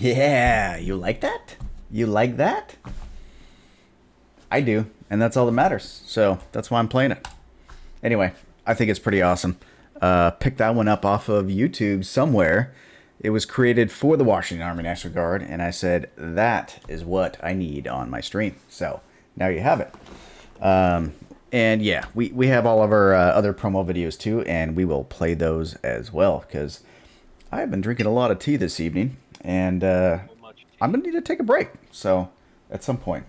Yeah, you like that? You like that? I do, and that's all that matters. So that's why I'm playing it. Anyway, I think it's pretty awesome. Picked that one up off of YouTube somewhere. It was created for the Washington Army National Guard, and I said, that is what I need on my stream. So now you have it. And yeah, we have all of our other promo videos too, and we will play those as well, because I've been drinking a lot of tea this evening, and I'm going to need to take a break, so at some point.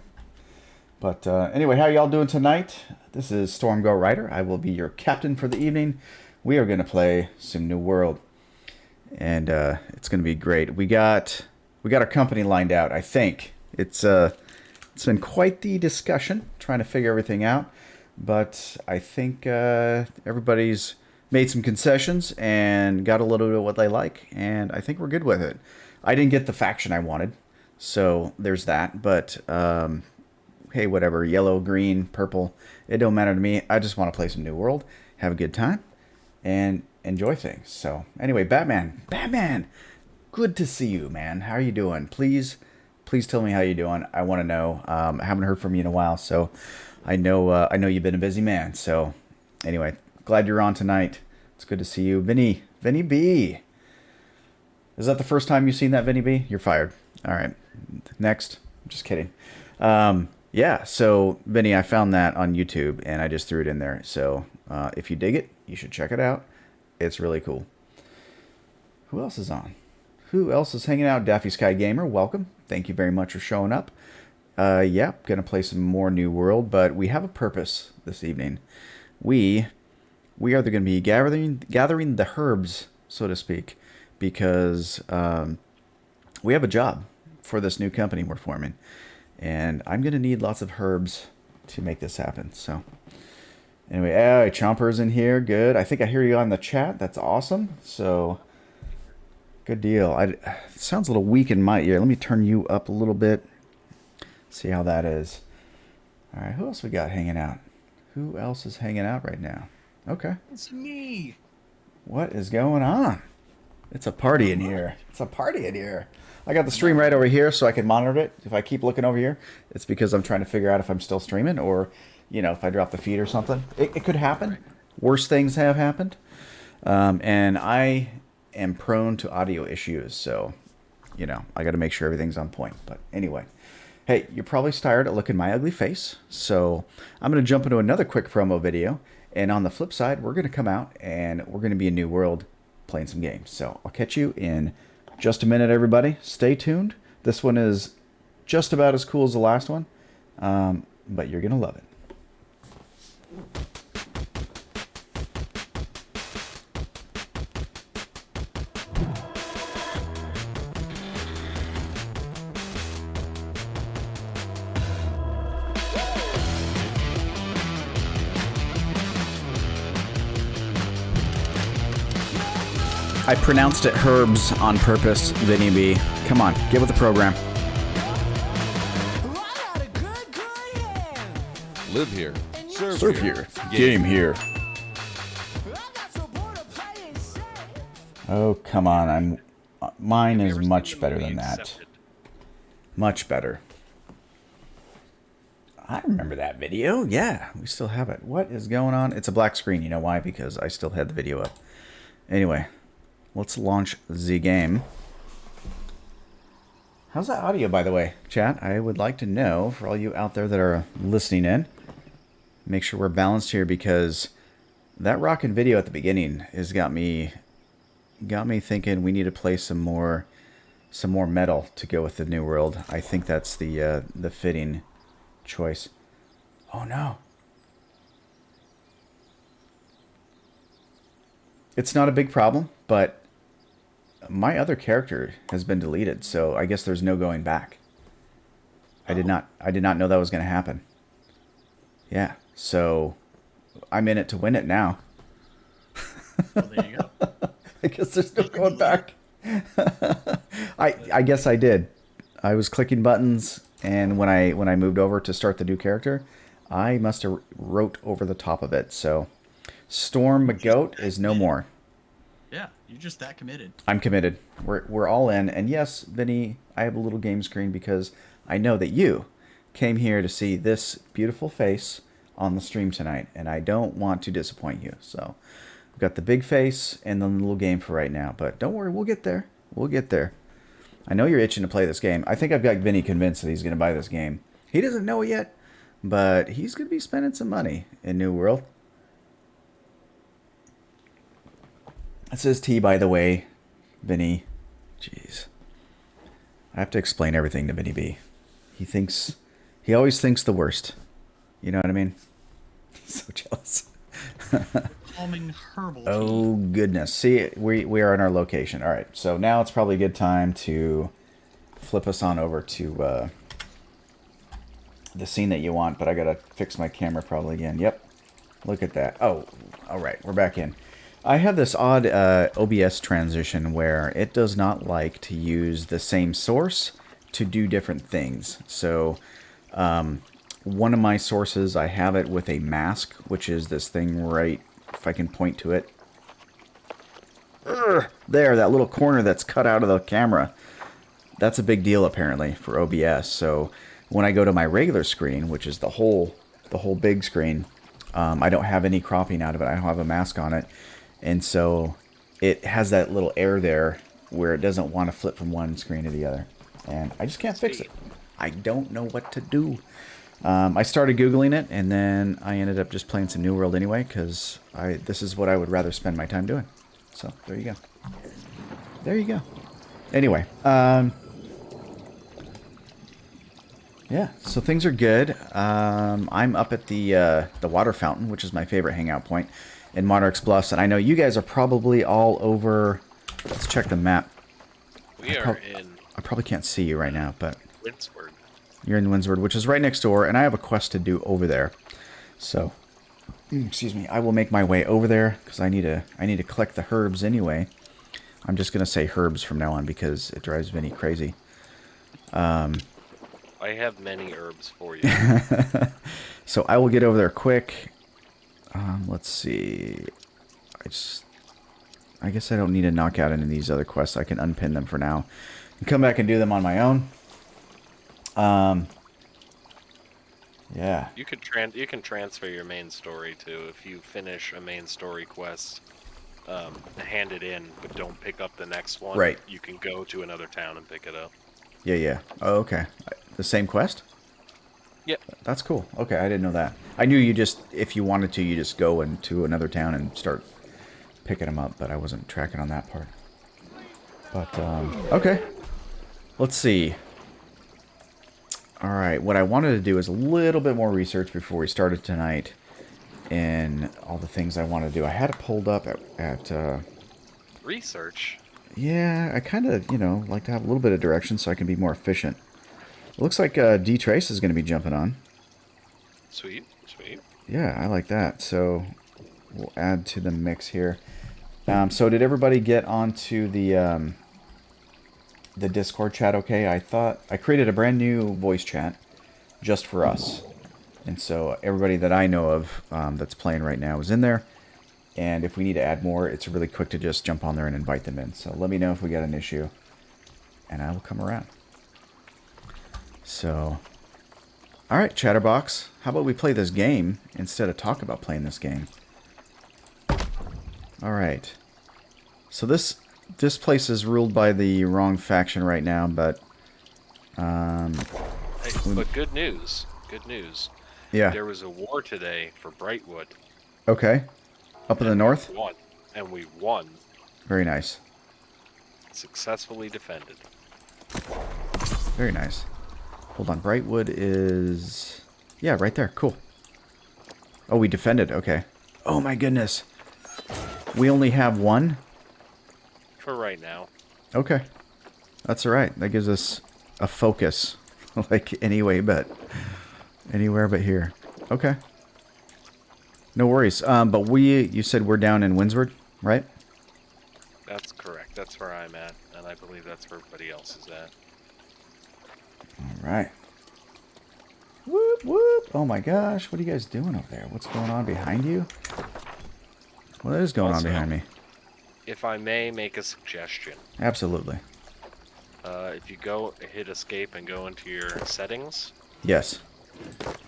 But anyway, how y'all doing tonight? This is StormGoatRider. I will be your captain for the evening. We are going to play some New World, and it's going to be great. We got our company lined out, I think. It's been quite the discussion, trying to figure everything out. But I think everybody's made some concessions and got a little bit of what they like, and I think we're good with it. I didn't get the faction I wanted, so there's that. But hey, whatever, yellow, green, purple, it don't matter to me. I just want to play some New World, have a good time, and enjoy things. So anyway, Batman, good to see you, man. How are you doing? Please tell me how you're doing. I want to know. I haven't heard from you in a while, so I know you've been a busy man. So anyway, glad you're on tonight. It's good to see you. Vinny B. Is that the first time you've seen that, Vinny B? You're fired. All right. Next. I'm just kidding. Yeah, so Vinny, I found that on YouTube, and I just threw it in there. So if you dig it, you should check it out. It's really cool. Who else is on? Who else is hanging out? Daffy Sky Gamer, welcome. Thank you very much for showing up. Yeah, gonna play some more New World, but we have a purpose this evening. We are going to be gathering the herbs, so to speak, because we have a job for this new company we're forming, and I'm going to need lots of herbs to make this happen. So anyway, Chomper's in here. Good. I think I hear you on the chat. That's awesome. So good deal. It sounds a little weak in my ear. Let me turn you up a little bit. See how that is. All right, who else we got hanging out? Who else is hanging out right now? Okay. It's me. What is going on? It's a party in here. It's a party in here. I got the stream right over here so I can monitor it. If I keep looking over here, it's because I'm trying to figure out if I'm still streaming or, you know, if I drop the feed or something. It could happen. Worse things have happened. And I am prone to audio issues, so, you know, I got to make sure everything's on point. But anyway. Hey, you're probably tired of looking at my ugly face, so I'm going to jump into another quick promo video, and on the flip side, we're going to come out, and we're going to be in New World playing some games. So I'll catch you in just a minute, everybody. Stay tuned. This one is just about as cool as the last one, but you're going to love it. I pronounced it herbs on purpose, Vinny B. Come on, get with the program. Live here. Surf here. Game here. Oh, come on. Mine is much better than that. Much better. I remember that video. Yeah, we still have it. What is going on? It's a black screen. You know why? Because I still had the video up. Anyway. Let's launch the game. How's that audio, by the way, chat? I would like to know, for all you out there that are listening in, make sure we're balanced here, because that rockin' video at the beginning has got me thinking we need to play some more metal to go with the New World. I think that's the fitting choice. Oh no. It's not a big problem, but my other character has been deleted, so I guess there's no going back. I did not know that was going to happen. Yeah, so I'm in it to win it now. Well, there you go. I guess there's no going back. I guess I did. I was clicking buttons, and when I moved over to start the new character, I must have wrote over the top of it. So Storm Goat is no more. Yeah, you're just that committed. I'm committed. We're all in. And yes, Vinny, I have a little game screen because I know that you came here to see this beautiful face on the stream tonight, and I don't want to disappoint you. So we've got the big face and the little game for right now. But don't worry, we'll get there. We'll get there. I know you're itching to play this game. I think I've got Vinny convinced that he's going to buy this game. He doesn't know it yet, but he's going to be spending some money in New World. It says T, by the way, Vinny. Jeez. I have to explain everything to Vinny B. He always thinks the worst. You know what I mean? He's so jealous. Calming herbal tea. Oh, goodness. See, we are in our location. All right, so now it's probably a good time to flip us on over to the scene that you want, but I got to fix my camera probably again. Yep. Look at that. Oh, all right, we're back in. I have this odd OBS transition where it does not like to use the same source to do different things. So one of my sources, I have it with a mask, which is this thing right, if I can point to it. There, that little corner that's cut out of the camera. That's a big deal apparently for OBS. So when I go to my regular screen, which is the whole big screen, I don't have any cropping out of it. I don't have a mask on it. And so it has that little air there where it doesn't want to flip from one screen to the other. And I just can't fix it. I don't know what to do. I started Googling it, and then I ended up just playing some New World anyway, because this is what I would rather spend my time doing. So, there you go. There you go. Anyway, yeah, so things are good. I'm up at the water fountain, which is my favorite hangout point in Monarch's Bluffs, and I know you guys are probably all over. Let's check the map. We are in. I probably can't see you right now, but Windsward. you're in Windsward, which is right next door, and I have a quest to do over there. So, excuse me, I will make my way over there because I need to collect the herbs anyway. I'm just gonna say herbs from now on because it drives Vinny crazy. I have many herbs for you. So I will get over there quick. Let's see. I guess I don't need to knock out any of these other quests. I can unpin them for now and come back and do them on my own. Yeah. You can transfer your main story too if you finish a main story quest. Hand it in, but don't pick up the next one. Right. You can go to another town and pick it up. Yeah. Oh, okay. The same quest? Yep. That's cool. Okay, I didn't know that. I knew you just, if you wanted to, you just go into another town and start picking them up, but I wasn't tracking on that part. But, okay. Let's see. Alright, what I wanted to do is a little bit more research before we started tonight in all the things I wanted to do. I had it pulled up at Research? Yeah, I kind of, like to have a little bit of direction so I can be more efficient. It looks like D-Trace is going to be jumping on. Sweet. Yeah, I like that. So we'll add to the mix here. So did everybody get onto the Discord chat okay? I created a brand new voice chat just for us. And so everybody that I know of that's playing right now is in there. And if we need to add more, it's really quick to just jump on there and invite them in. So let me know if we got an issue, and I will come around. So, all right, Chatterbox, how about we play this game instead of talk about playing this game? All right. So this place is ruled by the wrong faction right now, but Hey, but good news. Good news. Yeah. There was a war today for Brightwood. Okay. Up in the north? We won. Very nice. Successfully defended. Very nice. Hold on. Brightwood is... Yeah, right there. Cool. Oh, we defended. Okay. Oh, my goodness. We only have one? For right now. Okay. That's all right. That gives us a focus. Like, anywhere but here. Okay. No worries. But you said we're down in Windsward, right? That's correct. That's where I'm at, and I believe that's where everybody else is at. All right. Whoop, whoop. Oh my gosh. What are you guys doing over there? What's going on behind you? What is going on behind me? if I may make a suggestion, Absolutely. if you go hit escape and go into your settings, Yes.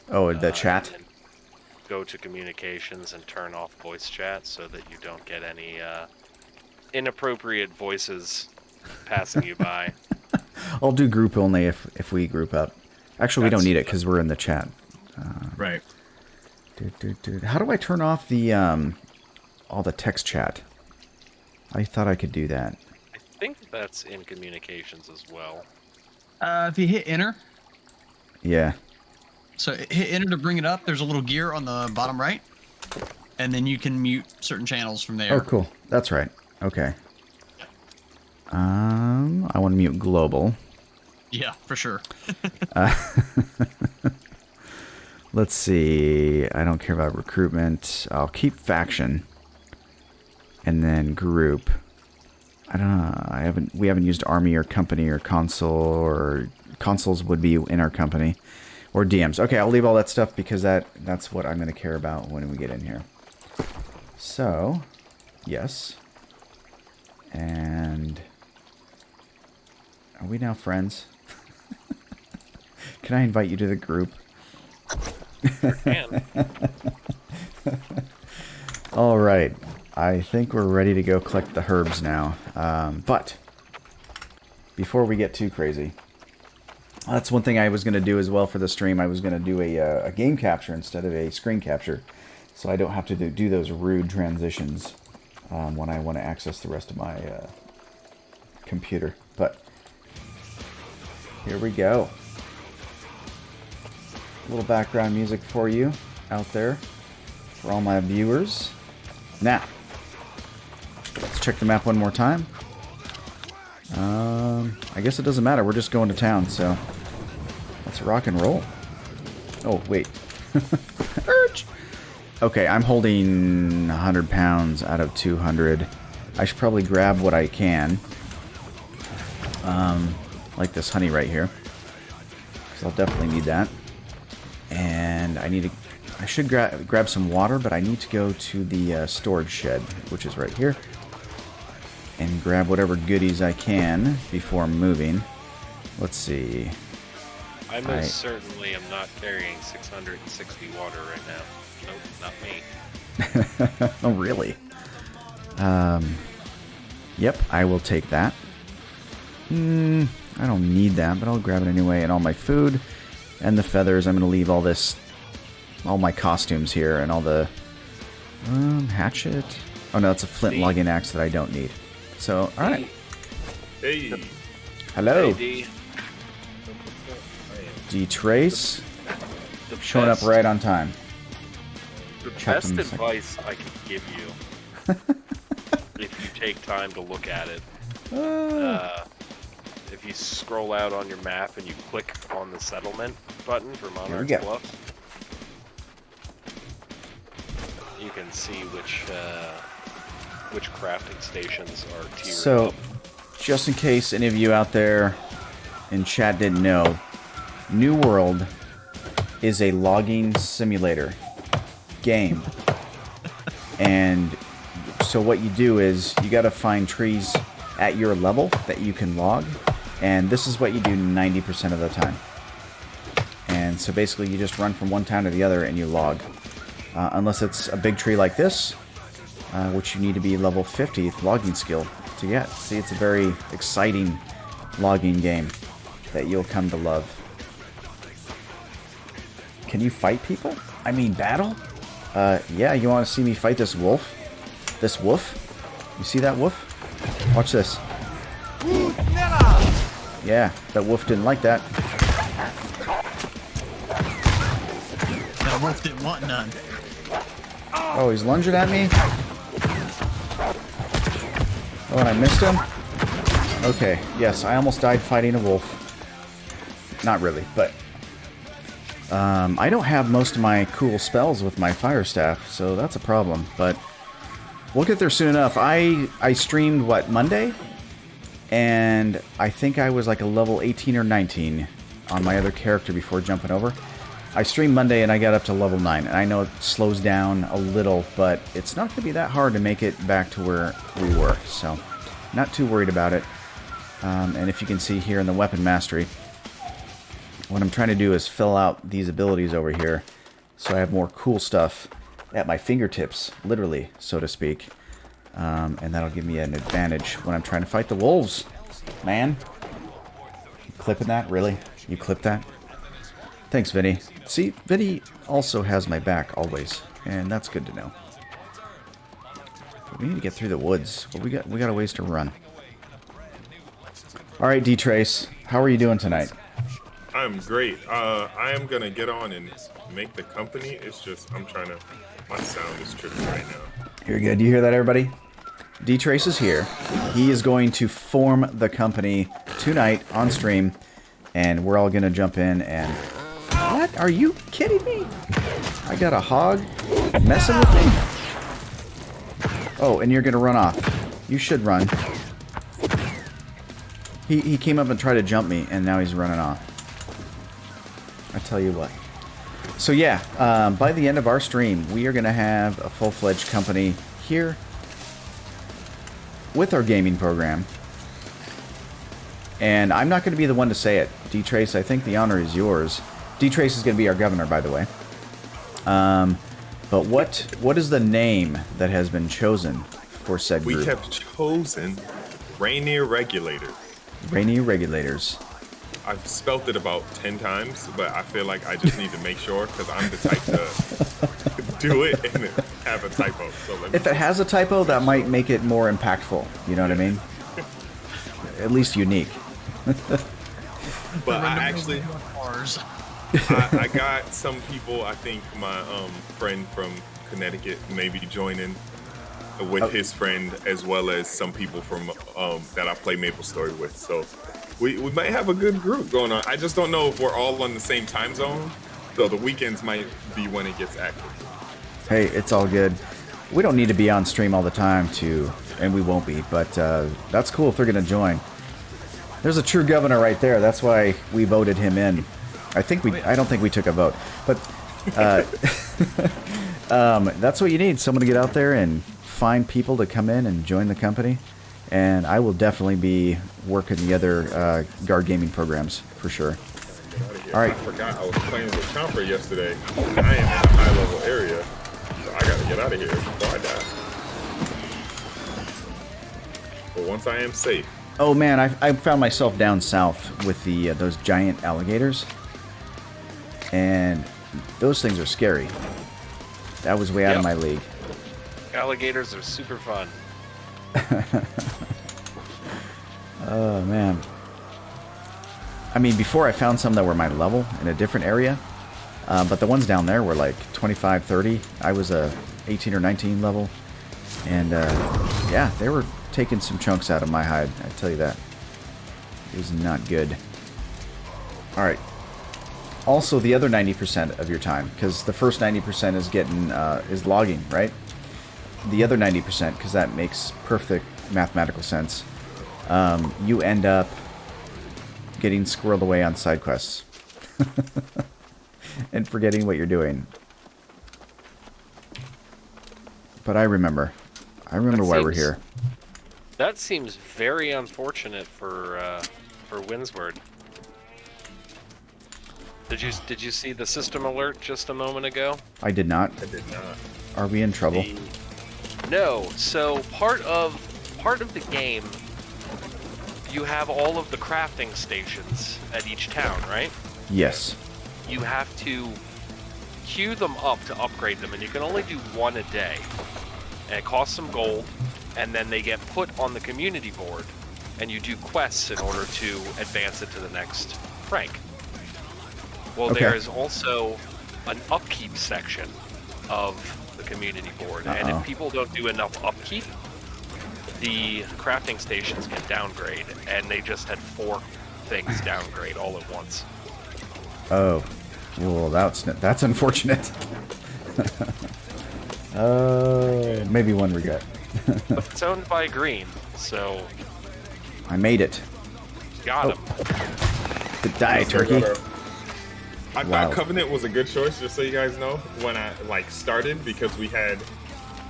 Oh, the chat? and go to communications and turn off voice chat so that you don't get any inappropriate voices passing you by. I'll do group only if we group up. Actually, we don't need it because we're in the chat. Right. Dude. How do I turn off the all the text chat? I thought I could do that. I think that's in communications as well. If you hit enter, Yeah. so hit enter to bring it up. There's a little gear on the bottom right, and then you can mute certain channels from there. Oh, cool. That's right. Okay. I want to mute global. Yeah, for sure. Let's see. I don't care about recruitment. I'll keep faction. And then group. I don't know. We haven't used army or company or console, or consoles would be in our company, or DMs. Okay, I'll leave all that stuff because that's what I'm going to care about when we get in here. So, yes. And are we now friends? Can I invite you to the group? Sure can. All right. I think we're ready to go collect the herbs now. But before we get too crazy, that's one thing I was going to do as well for the stream. I was going to do a game capture instead of a screen capture, so I don't have to do those rude transitions when I want to access the rest of my computer. But here we go. A little background music for you out there, for all my viewers. Now, let's check the map one more time. I guess it doesn't matter. We're just going to town, so let's rock and roll. Oh, wait. Urge! Okay, I'm holding 100 pounds out of 200. I should probably grab what I can. Like this honey right here. Because I'll definitely need that. And I should grab some water, but I need to go to the storage shed, which is right here, and grab whatever goodies I can before moving. Let's see. I most certainly am not carrying 660 water right now. Nope, not me. Oh, really? Yep, I will take that. I don't need that, but I'll grab it anyway. And all my food and the feathers. I'm going to leave all my costumes here, and all the hatchet. Oh no, it's a flint logging axe that I don't need. So, all right. Hey. Hello. Hey, D Trace showing up right on time. The Chop best them in a second. advice I can give you, if you take time to look at it, if you scroll out on your map and you click on the settlement button for Monarch's Bluff, you can see which crafting stations are tiered So, up. just in case any of you out there in chat didn't know, New World is a logging simulator game. And so what you do is you got to find trees at your level that you can log, and this is what you do 90% of the time. And so basically you just run from one town to the other and you log. Unless it's a big tree like this, which you need to be level 50 logging skill to get. See, it's a very exciting logging game that you'll come to love. Can you fight people? I mean, battle? Yeah, you want to see me fight this wolf? This wolf? You see that wolf? Watch this. Yeah, that wolf didn't like that. That wolf didn't want none. Oh, he's lunging at me? Oh, and I missed him? Okay, yes, I almost died fighting a wolf. Not really, but... I don't have most of my cool spells with my fire staff, so that's a problem, but... we'll get there soon enough. I streamed, what, Monday? And I think I was like a level 18 or 19 on my other character before jumping over. I streamed Monday and I got up to level 9. And I know it slows down a little, but it's not going to be that hard to make it back to where we were. So, not too worried about it. And if you can see here in the weapon mastery, what I'm trying to do is fill out these abilities over here so I have more cool stuff at my fingertips, literally, so to speak. And that'll give me an advantage when I'm trying to fight the wolves. Man. You clipping that? Really? You clipped that? Thanks, Vinny. See, Vinny also has my back always, and that's good to know. But we need to get through the woods, but we got a ways to run. All right, D-Trace, how are you doing tonight? I'm great. I am gonna get on and make the company. It's just my sound is tripping right now. You're good. You hear that, everybody? D-Trace is here. He is going to form the company tonight on stream, and we're all gonna jump in and... What? Are you kidding me? I got a hog messing with me? Oh, and you're gonna run off. You should run. He came up and tried to jump me, and now he's running off. I tell you what. So yeah, by the end of our stream, we are going to have a full-fledged company here with our gaming program. And I'm not going to be the one to say it. D-Trace, I think the honor is yours. D-Trace is going to be our governor, by the way. But what is the name that has been chosen for said group? We have chosen Rainier Regulator. Rainier Regulators. I've spelt it about 10 times, but I feel like I just need to make sure because I'm the type to do it and have a typo. So if it has a typo, that might make it more impactful. You know what I mean? At least unique. But I actually... I got some people, I think my friend from Connecticut maybe joining with his friend, as well as some people from that I play MapleStory with. So we might have a good group going on. I just don't know if we're all on the same time zone. So the weekends might be when it gets active. Hey, it's all good. We don't need to be on stream all the time and we won't be, but that's cool if they're going to join. There's a true governor right there. That's why we voted him in. I don't think we took a vote, but that's what you need. Someone to get out there and find people to come in and join the company. And I will definitely be working the other guard gaming programs for sure. All right. I forgot I was playing with Chomper yesterday. And I am in a high level area, so I got to get out of here before I die. But once I am safe. Oh man, I found myself down south with the those giant alligators. And those things are scary. That was way out of my league. Alligators are super fun. Oh, man. I mean, before I found some that were my level in a different area. But the ones down there were like 25, 30. I was a 18 or 19 level. And, yeah, they were taking some chunks out of my hide. I tell you that. It was not good. Alright. Also, the other 90% of your time, because the first 90% is getting is logging, right? The other 90%, because that makes perfect mathematical sense, you end up getting squirreled away on side quests and forgetting what you're doing. But I remember why we're here. That seems very unfortunate for Windsward. Did you see the system alert just a moment ago? I did not. I did not. Are we in trouble? No. So part of the game, you have all of the crafting stations at each town, right? Yes. You have to queue them up to upgrade them, and you can only do one a day. And it costs some gold, and then they get put on the community board, and you do quests in order to advance it to the next rank. Well, Okay. there is also an upkeep section of the community board, and if people don't do enough upkeep, the crafting stations can downgrade, and they just had 4 things downgrade all at once. Oh, well, that's unfortunate. Maybe one regret. But it's owned by Green, so I made it. got him. Good die, turkey. I thought Covenant was a good choice, just so you guys know, when I started, because we had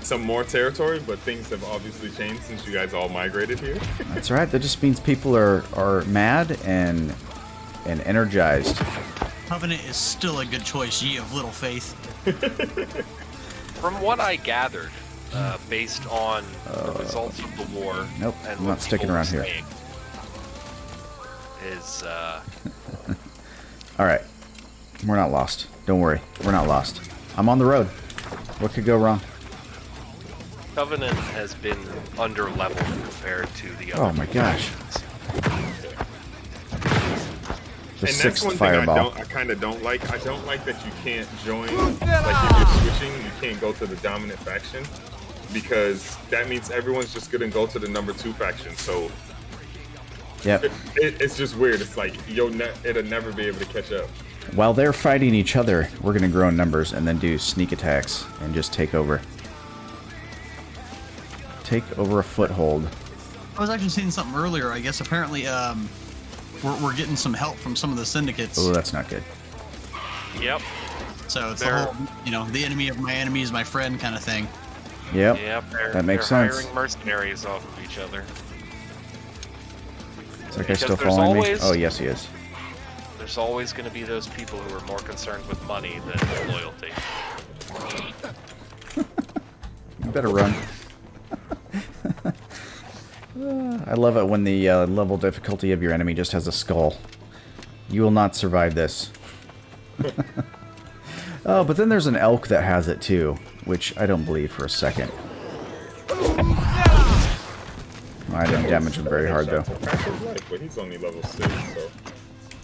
some more territory, but things have obviously changed since you guys all migrated here. That's right. That just means people are mad and energized. Covenant is still a good choice, ye of little faith. From what I gathered, based on the results of the war, Nope, and I'm what not sticking people around were here. saying, is All right, we're not lost. Don't worry, we're not lost. I'm on the road. What could go wrong? Covenant has been under level compared to the other. Oh my gosh. The And that's sixth one thing fireball. I kind of don't like. I don't like that you can't join, like if you're switching, you can't go to the dominant faction, because that means everyone's just gonna go to the number 2 faction. So Yep. it's just weird. It's like it'll never be able to catch up. While they're fighting each other, we're gonna grow in numbers and then do sneak attacks and just take over. Take over a foothold. I was actually seeing something earlier. I guess apparently we're getting some help from some of the syndicates. Oh, that's not good. Yep. So it's They're- the whole, the enemy of my enemy is my friend kind of thing. Yep. Yep. That makes they're sense. hiring mercenaries off of each other. Is that guy Because still there's following me? always- Oh, yes, he is. There's always going to be those people who are more concerned with money than loyalty. You better run. I love it when the level difficulty of your enemy just has a skull. You will not survive this. Oh, but then there's an elk that has it too, which I don't believe for a second. I didn't damage him very hard though. That's his life, but he's only level 6, so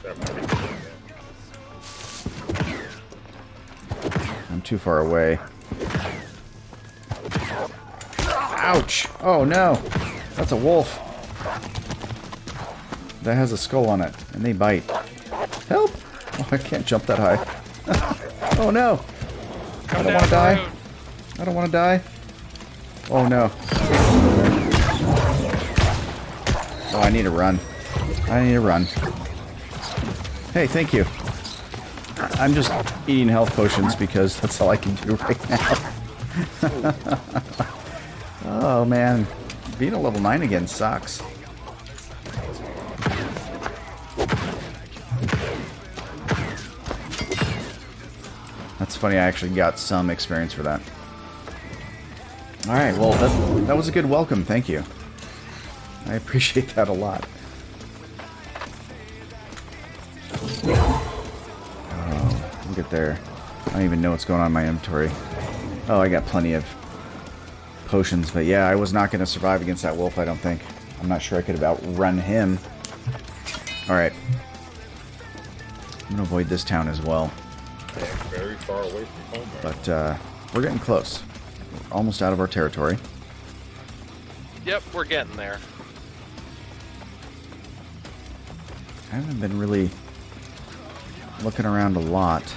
that might be good. I'm too far away. Ouch! Oh no! That's a wolf! That has a skull on it, and they bite. Help! Oh, I can't jump that high. Oh no! I don't want to die. I don't want to die. Oh no. Oh, I need to run. I need to run. Hey, thank you. I'm just eating health potions because that's all I can do right now. Oh man, being a level 9 again sucks. That's funny, I actually got some experience for that. Alright, well that was a good welcome, thank you. I appreciate that a lot. Oh, look at there. I don't even know what's going on in my inventory. Oh, I got plenty of potions, but yeah, I was not going to survive against that wolf, I don't think. I'm not sure I could have outrun him. Alright. I'm going to avoid this town as well. Very far away from home. Right? But we're getting close. We're almost out of our territory. Yep, we're getting there. I haven't been really looking around a lot.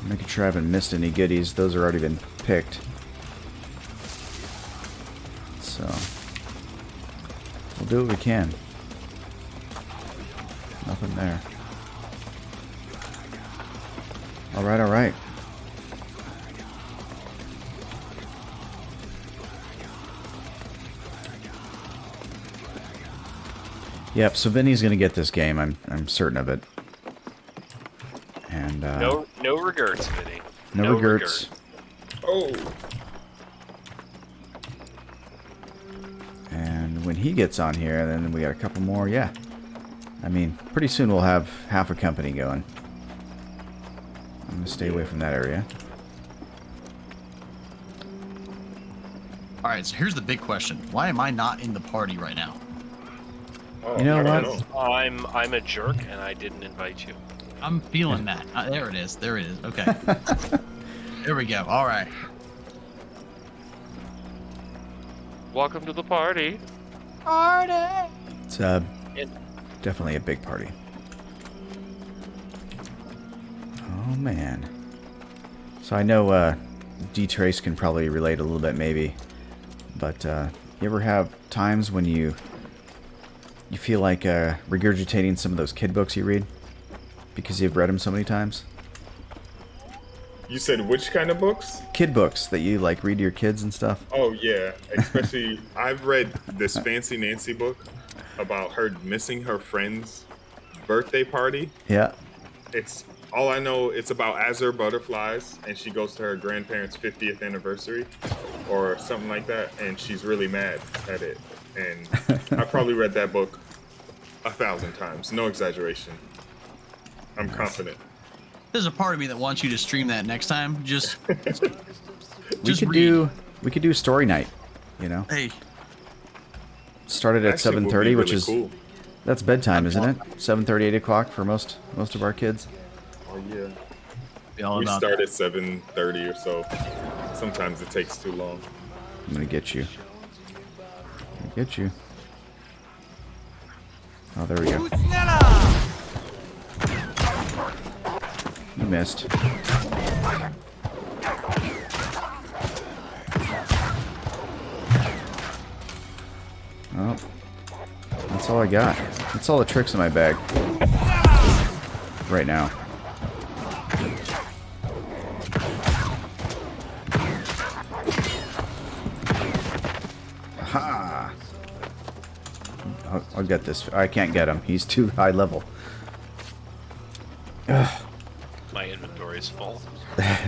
Making sure I haven't missed any goodies. Those are already been picked. So we'll do what we can. Nothing there. Alright, alright. Yep, so Vinny's gonna get this game, I'm certain of it. And No regrets, Vinny. no regrets. Oh, And when he gets on here, then we got a couple more, yeah. I mean, pretty soon we'll have half a company going. I'm gonna stay away from that area. All right, so here's the big question: why am I not in the party right now? oh, You know I don't what? know. I'm a jerk and I didn't invite you. I'm feeling that. There it is. There it is. Okay. There we go. All right. Welcome to the party. It's And definitely a big party. Oh man. So I know D-Trace can probably relate a little bit maybe. But you ever have times when you feel like regurgitating some of those kid books you read? because you've read them so many times? You said which kind of books? Kid books that you like read to your kids and stuff. Oh yeah, especially I've read this Fancy Nancy book about her missing her friend's birthday party. Yeah. It's all I know. It's about azure butterflies, and she goes to her grandparents' 50th anniversary, or something like that, and she's really mad at it. And I probably read that book 1,000 times, no exaggeration. I'm confident. There's a part of me that wants you to stream that next time. Just We could do story night, you know. Hey, Started at Actually, would be 7:30, which really is cool. that's bedtime, isn't it? 7:30, 8 o'clock for most of our kids. Oh yeah. be all We about start that. at 7:30 or so. Sometimes it takes too long. I'm gonna get you. Get you. Oh, there we go. You missed. Oh, that's all I got. That's all the tricks in my bag right now. Ha! I'll get this. I can't get him. He's too high level. My inventory is full.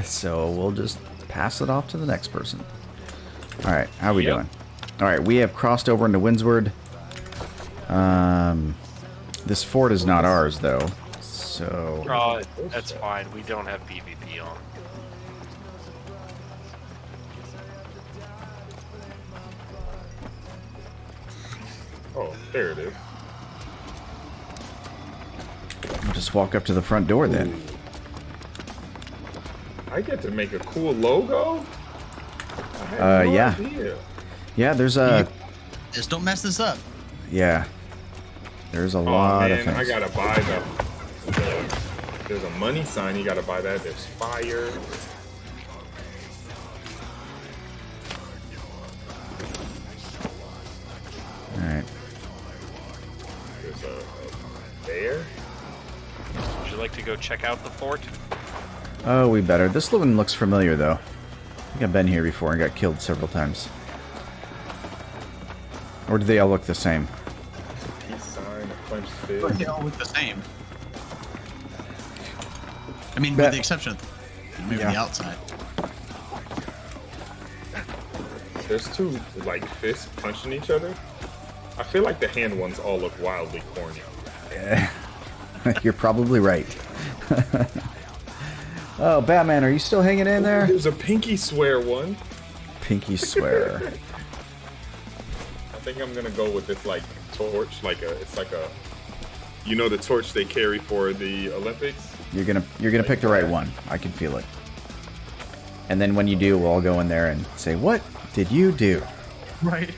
So we'll just pass it off to the next person. Alright, how we Yep. doing? Alright, we have crossed over into Windsward. This fort is not ours, though. So... That's fine. We don't have PvP on. Oh, there it is. We'll just walk up to the front door then. I get to make a cool logo? I had no yeah. idea. Yeah, there's a... Just don't mess this up. Yeah. There's a Oh lot of man, things. I gotta buy there's a money sign, you gotta buy that. There's fire. Alright. There's a bear. Would you like to go check out the fort? Oh, we better. This one looks familiar, though. I think I've been here before and got killed several times. Or do they all look the same? Peace sign, a clenched They fist. all look the same. I mean, Bet. with the exception of maybe Yeah. the outside. There's two like fists punching each other. I feel like the hand ones all look wildly corny. You're probably right. Oh, Batman, are you still hanging in there? There's a pinky swear one. Pinky swear. I think I'm gonna go with this like torch, it's like a, you know, the torch they carry for the Olympics. You're gonna pick the right one. I can feel it. And then when you do, we'll all go in there and say, "What did you do?" Right.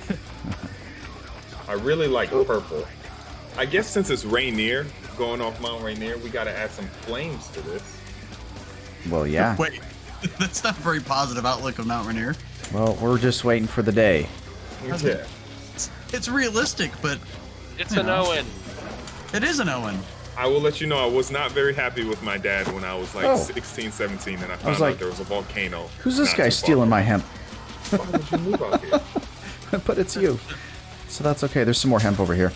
I really like purple. I guess since it's Rainier, going off Mount Rainier, we gotta add some flames to this. Well, yeah. Wait, that's not a very positive outlook of Mount Rainier. Well, we're just waiting for the day. Yeah. It's realistic, but It's an Owen. it is an Owen. I will let you know I was not very happy with my dad when I was like Oh. 16, 17, and I found like, out there was a volcano. Who's this not guy too far stealing from my me. hemp? Why would you move out here? But it's you. So that's okay. There's some more hemp over here.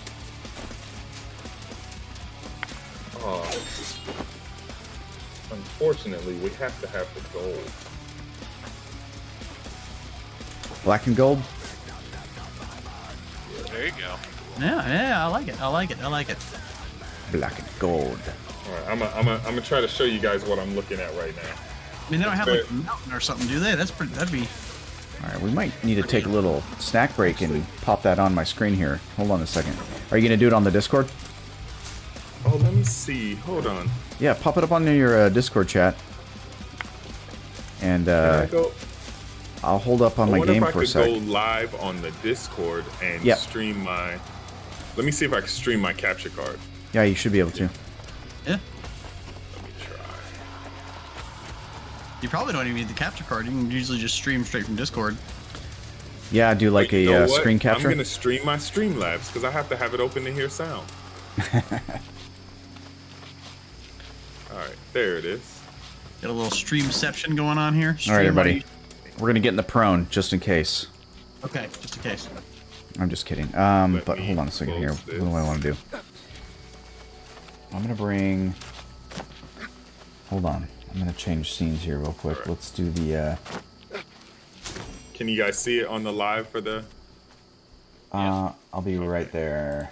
Oh. Unfortunately, we have to have the gold. Black and gold. There you go. Yeah, I like it. I like it. I like it. Black and gold. All right, I'm gonna try to show you guys what I'm looking at right now. I mean, they don't have like a mountain or something, do they? That'd be. All right, we might need to take a little snack break and pop that on my screen here. Hold on a second. Are you gonna do it on the Discord? Oh, let me see. Hold on. Yeah, pop it up on your Discord chat. And Can I go? I'll hold up on I my wonder game if I for a could sec. go live on the Discord and Yep. stream my. Let me see if I can stream my capture card. Yeah, you should be able to. Yeah. Let me try. You probably don't even need the capture card. You can usually just stream straight from Discord. Yeah, do like Wait, you know a what? screen capture. I'm gonna stream my Streamlabs because I have to have it open to hear sound. There it is. Got a little streamception going on here. All right, everybody. We're gonna get in the prone just in case. Okay, just in case. I'm just kidding. But hold on a second here. What do I want to do? I'm gonna bring. Hold on. I'm gonna change scenes here real quick. Let's do the. Can you guys see it on the live for the? I'll be right there.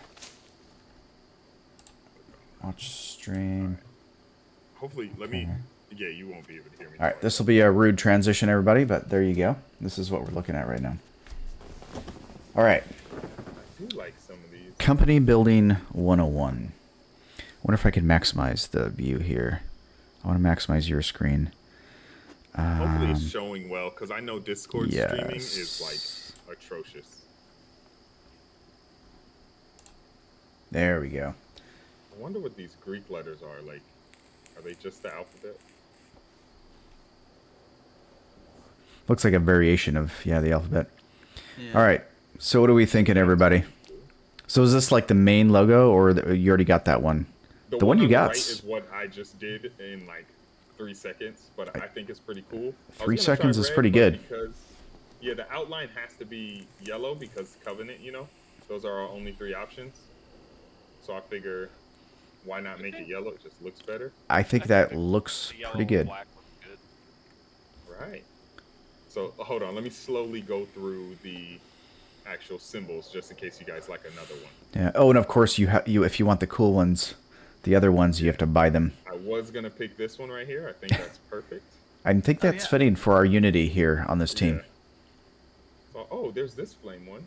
Watch stream. Hopefully, let me. Yeah, you won't be able to hear me. All right, this will be a rude transition, everybody, but there you go. This is what we're looking at right now. All right. I do like some of these. Company Building 101. I wonder if I can maximize the view here. I want to maximize your screen. Hopefully it's showing well, because I know Discord streaming yes. is like atrocious. There we go. I wonder what these Greek letters are. Like, are they just the alphabet? Looks like a variation of, the alphabet. Yeah. All right. So what are we thinking, everybody? So is this like the main logo, or you already got that one? The one you on the got right is what I just did in like 3 seconds, but I think it's pretty cool. 3 seconds is pretty good. Because, yeah, the outline has to be yellow because Covenant, you know, those are our only 3 options. So I figure, why not make it yellow? It just looks better. I think that looks The yellow pretty and good. black look good. Right. So hold on, let me slowly go through the actual symbols just in case you guys like another one. Yeah. Oh, and of course if you want the cool ones, the other ones you have to buy them. I was gonna pick this one right here. I think that's perfect. I think that's fitting for our unity here on this team. Yeah. So, oh, there's this flame one.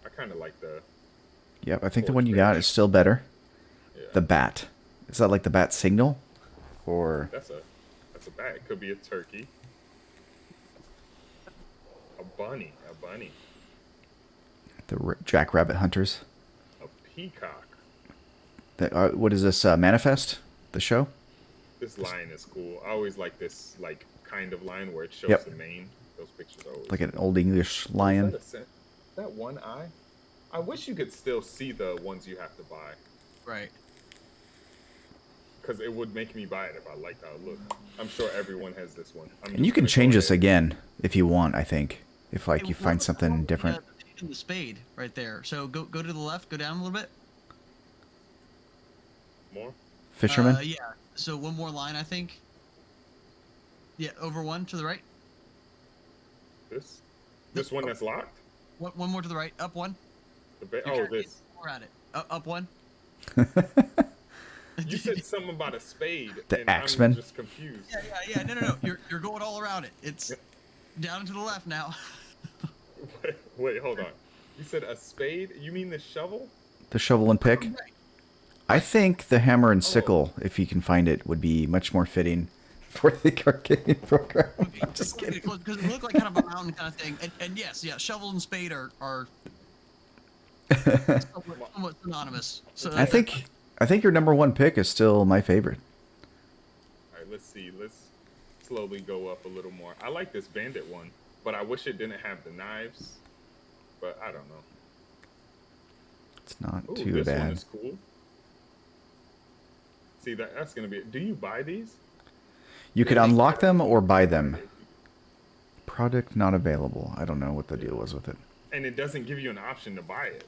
I kind of like the. Yep, I think the one you got is still better. Yeah. The bat. Is that like the bat signal? Or That's a bat. It could be a turkey. A bunny. the jackrabbit hunters? A peacock. What is this, Manifest? The show? This line is cool. I always like this kind of line where it shows the mane. Those pictures are always like an old English lion. That one eye? I wish you could still see the ones you have to buy. Right. Because it would make me buy it if I liked how it looked. I'm sure everyone has this one. And you can change this again if you want, I think. If you find something different. The spade right there. So go to the left, go down a little bit. More? Fisherman? Yeah. So one more line, I think. Yeah, over one to the right. This one that's locked? One more to the right. Up one. This. We're at it. Up one. You said something about a spade. The Axeman? I'm just confused. Yeah. No. You're going all around it. It's down and to the left now. Wait, hold on. You said a spade? You mean the shovel? The shovel and pick? Right. I think the hammer and sickle, if you can find it, would be much more fitting for the arcade program. I'm just kidding. Because it looked like kind of a mountain kind of thing. And yes, shovel and spade are somewhat synonymous. So I think your number one pick is still my favorite. All right, let's see. Let's slowly go up a little more. I like this bandit one, but I wish it didn't have the knives. But I don't know. It's not Ooh, too this bad. one is cool. See, that's going to be... Do you buy these? You could unlock them or buy them. Product not available. I don't know what the deal was with it. And it doesn't give you an option to buy it.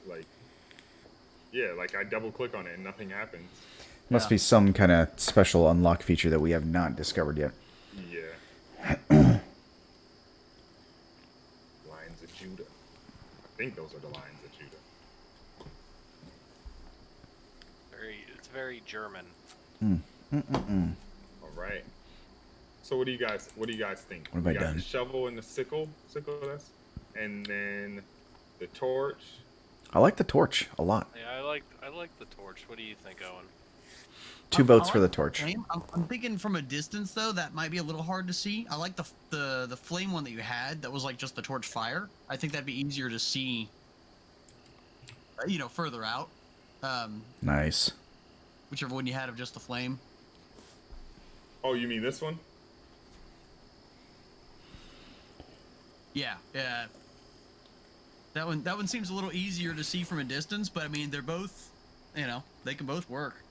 I double click on it and nothing happens. Must be some kind of special unlock feature that we have not discovered yet. Yeah. Lions of Judah. I think those are the Lions of Judah. It's very German. All right. So what do you guys think? What have I You got done? The shovel and the sickle, and then the torch. I like the torch a lot. Yeah, I like the torch. What do you think, Owen? 2 votes for the torch. I'm thinking from a distance though that might be a little hard to see. I like the flame one that you had that was like just the torch fire. I think that'd be easier to see. Further out. Nice. Whichever one you had of just the flame. Oh, you mean this one? Yeah. That one seems a little easier to see from a distance, but I mean they're both, they can both work.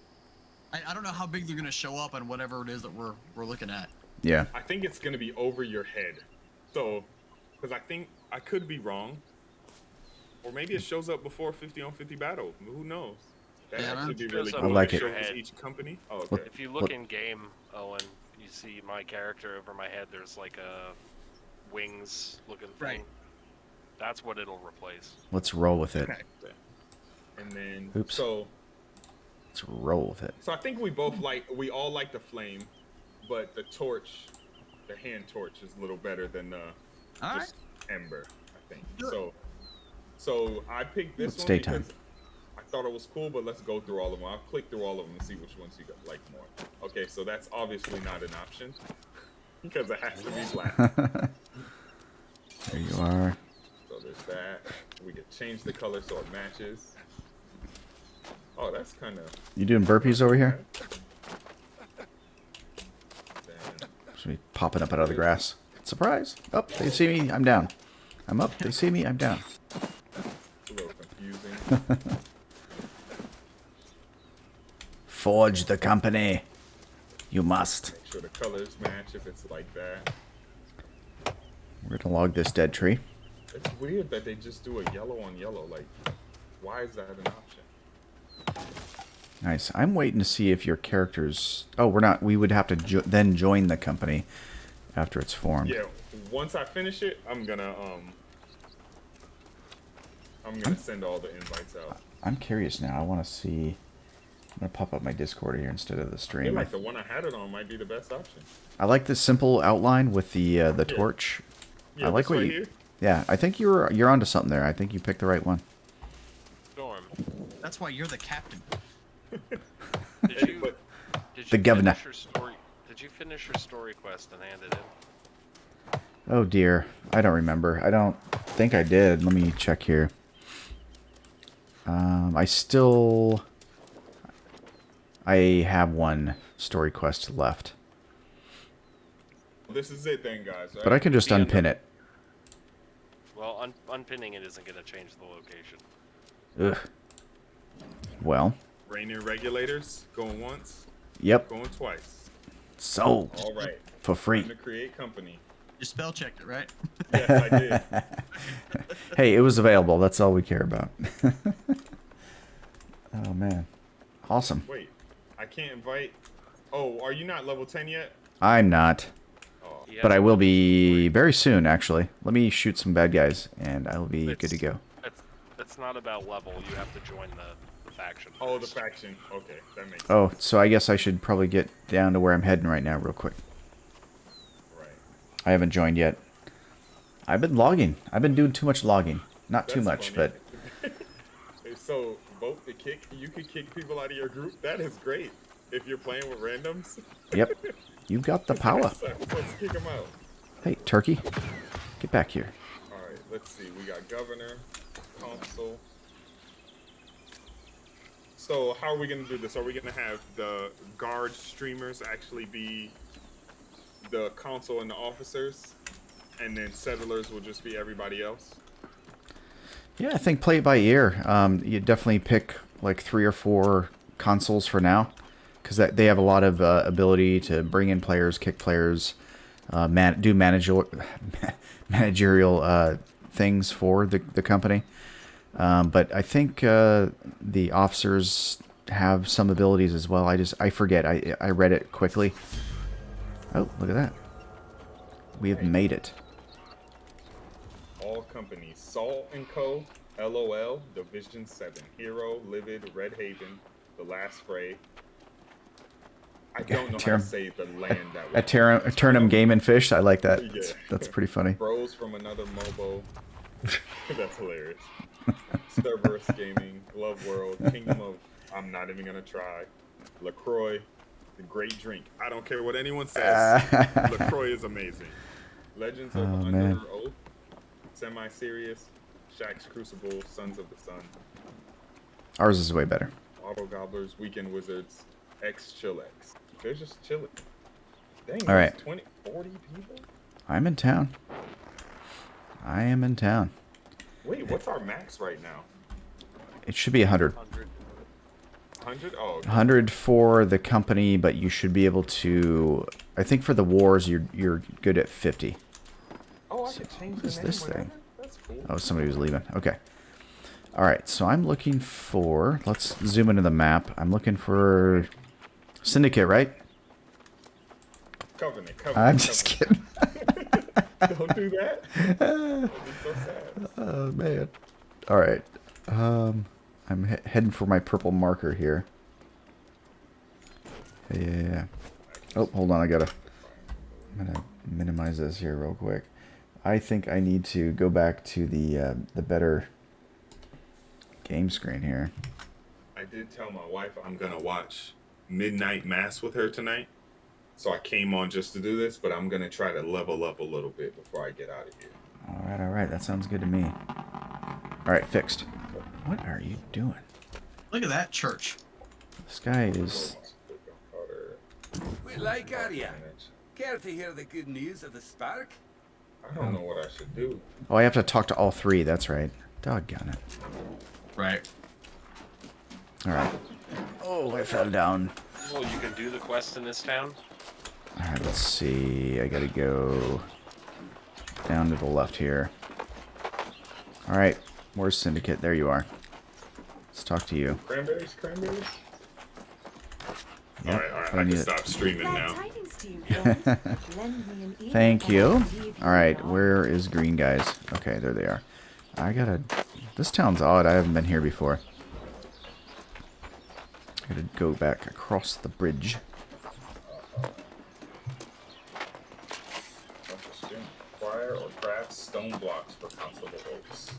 I don't know how big they're gonna show up on whatever it is that we're looking at. Yeah. I think it's gonna be over your head. So, because I think I could be wrong, or maybe it shows up before 50 on 50 battle. Who knows? That Yeah, actually man. be really Shows up cool. I like It it. shows each company. Oh, okay. If you look in game, Owen, you see my character over my head. There's like a wings looking thing. Right. That's what it'll replace. Let's roll with it. Okay. And then, Oops. so Let's roll with it. I think we all like the flame, but the torch, the hand torch is a little better than the All just ember, I think. Sure. So I picked this It's one daytime. because I thought it was cool, but let's go through all of them. I'll click through all of them and see which ones you like more. Okay, so that's obviously not an option because it has to be black. There you are. So there's that. We could change the color so it matches. Oh, that's kind of. You doing burpees over here? Then Should be popping up out of the grass. Surprise! Oh, they see me. I'm down. I'm up. They see me. I'm down. a little confusing. Forge the company. You must. Make sure the colors match if it's like that. We're gonna log this dead tree. It's weird that they just do a yellow on yellow. Like, why is that an option? Nice. I'm waiting to see if your characters. Oh, we're not. We would have to then join the company after it's formed. Yeah, once I finish it, I'm gonna send all the invites out. I'm curious now. I want to see. I'm gonna pop up my Discord here instead of the I feel stream. like the one I had it on might be the best option. I like the simple outline with the torch. Yeah, I like this what right you. here. Yeah, I think you're onto something there. I think you picked the right one. Storm, That's why you're the captain. did you But The governor. finish your story? Did you finish your story quest and hand it in? Oh dear, I don't remember. I don't think I did. Let me check here. I have one story quest left, this is it then, guys. Right? but I can just The end unpin it. Well, unpinning it isn't going to change the location. Ugh. Well, Rainier regulators going once, yep. going twice. Sold All right. for free. Time to create company. You spell checked it, right? Yes, I did. Hey, it was available. That's all we care about. Oh man, awesome. Wait, I can't invite. Oh, are you not level 10 yet? I'm not, Oh, Yeah, but I will be very soon. Actually, let me shoot some bad guys, and I will be good to go. It's not about level. You have to join the faction. oh, the first. faction. Okay, that makes Oh, so I guess I should probably get down to where I'm heading right now, real quick. sense. Right. I haven't joined yet. I've been logging. I've been doing too much logging. Not too That's much, funny. but So, vote to kick. You could kick people out of your group. That is great. If you're playing with randoms. yep. You got the power. Let's kick them out. Hey, turkey. Get back here. All right, let's see. We got governor, consul. So how are we going to do this? Are we going to have the guard streamers actually be the consul and the officers, and then settlers will just be everybody else? Yeah, I think play it by ear. You definitely pick like 3 or 4 consoles for now, because they have a lot of ability to bring in players, kick players, do managerial things for the company. But I think the officers have some abilities as well. I forget. I read it quickly. Oh, look at that. We have made it. All companies: Salt and Co., LOL, Division 7, Hero, Livid, Red Haven, The Last Fray. I don't know how to say the land that A Turnham Game and Fish. I like that. Yeah. That's pretty funny. Bros from another Mobo. That's hilarious. Cerberus Gaming, Glove World, Kingdom of I'm not even gonna try. LaCroix, the great drink. I don't care what anyone says. LaCroix is amazing. Legends of Under man. Oath, Semi-Serious, Shaxx Crucible, Sons of the Sun, Ours is way better. Auto Gobblers, Weekend Wizards, Chill-X. They're just chilling. Dang, All right. 20, 40 people? I'm in town. I am in town. Wait, what's our max right now? It should be 100. 100. 100? Oh, okay. 100 for the company, but you should be able to. I think for the wars, you're good at 50. Oh, I could change the is name this whenever? thing? That's cool. Oh, somebody was leaving. Okay. All right, so I'm looking for. Let's zoom into the map. I'm looking for Syndicate, right? Covenant. I'm just kidding. Don't do that. That'd be so sad. Oh man. All right. I'm heading for my purple marker here. Yeah. Oh, hold on. I'm gonna minimize this here real quick. I think I need to go back to the better game screen here. I did tell my wife I'm gonna watch Midnight Mass with her tonight. So I came on just to do this, but I'm gonna try to level up a little bit before I get out of here. All right. That sounds good to me. All right, fixed. What are you doing? Look at that church. This guy is. We like Arya. Care to hear the good news of the spark? I don't know what I should do. Oh, I have to talk to all three. That's right. Doggone it. Right. All right. Oh, I fell down. Well, you can do the quest in this town. All right, let's see. I gotta go down to the left here. All right, where's Syndicate? There you are. Let's talk to you. Cranberries? Yep, All right. but I need can it. stop streaming now. Thank you. All right, where is Green Guys? Okay, there they are. I gotta. This town's odd. I haven't been here before. I gotta go back across the bridge. Acquire or craft stone blocks for constable oaks.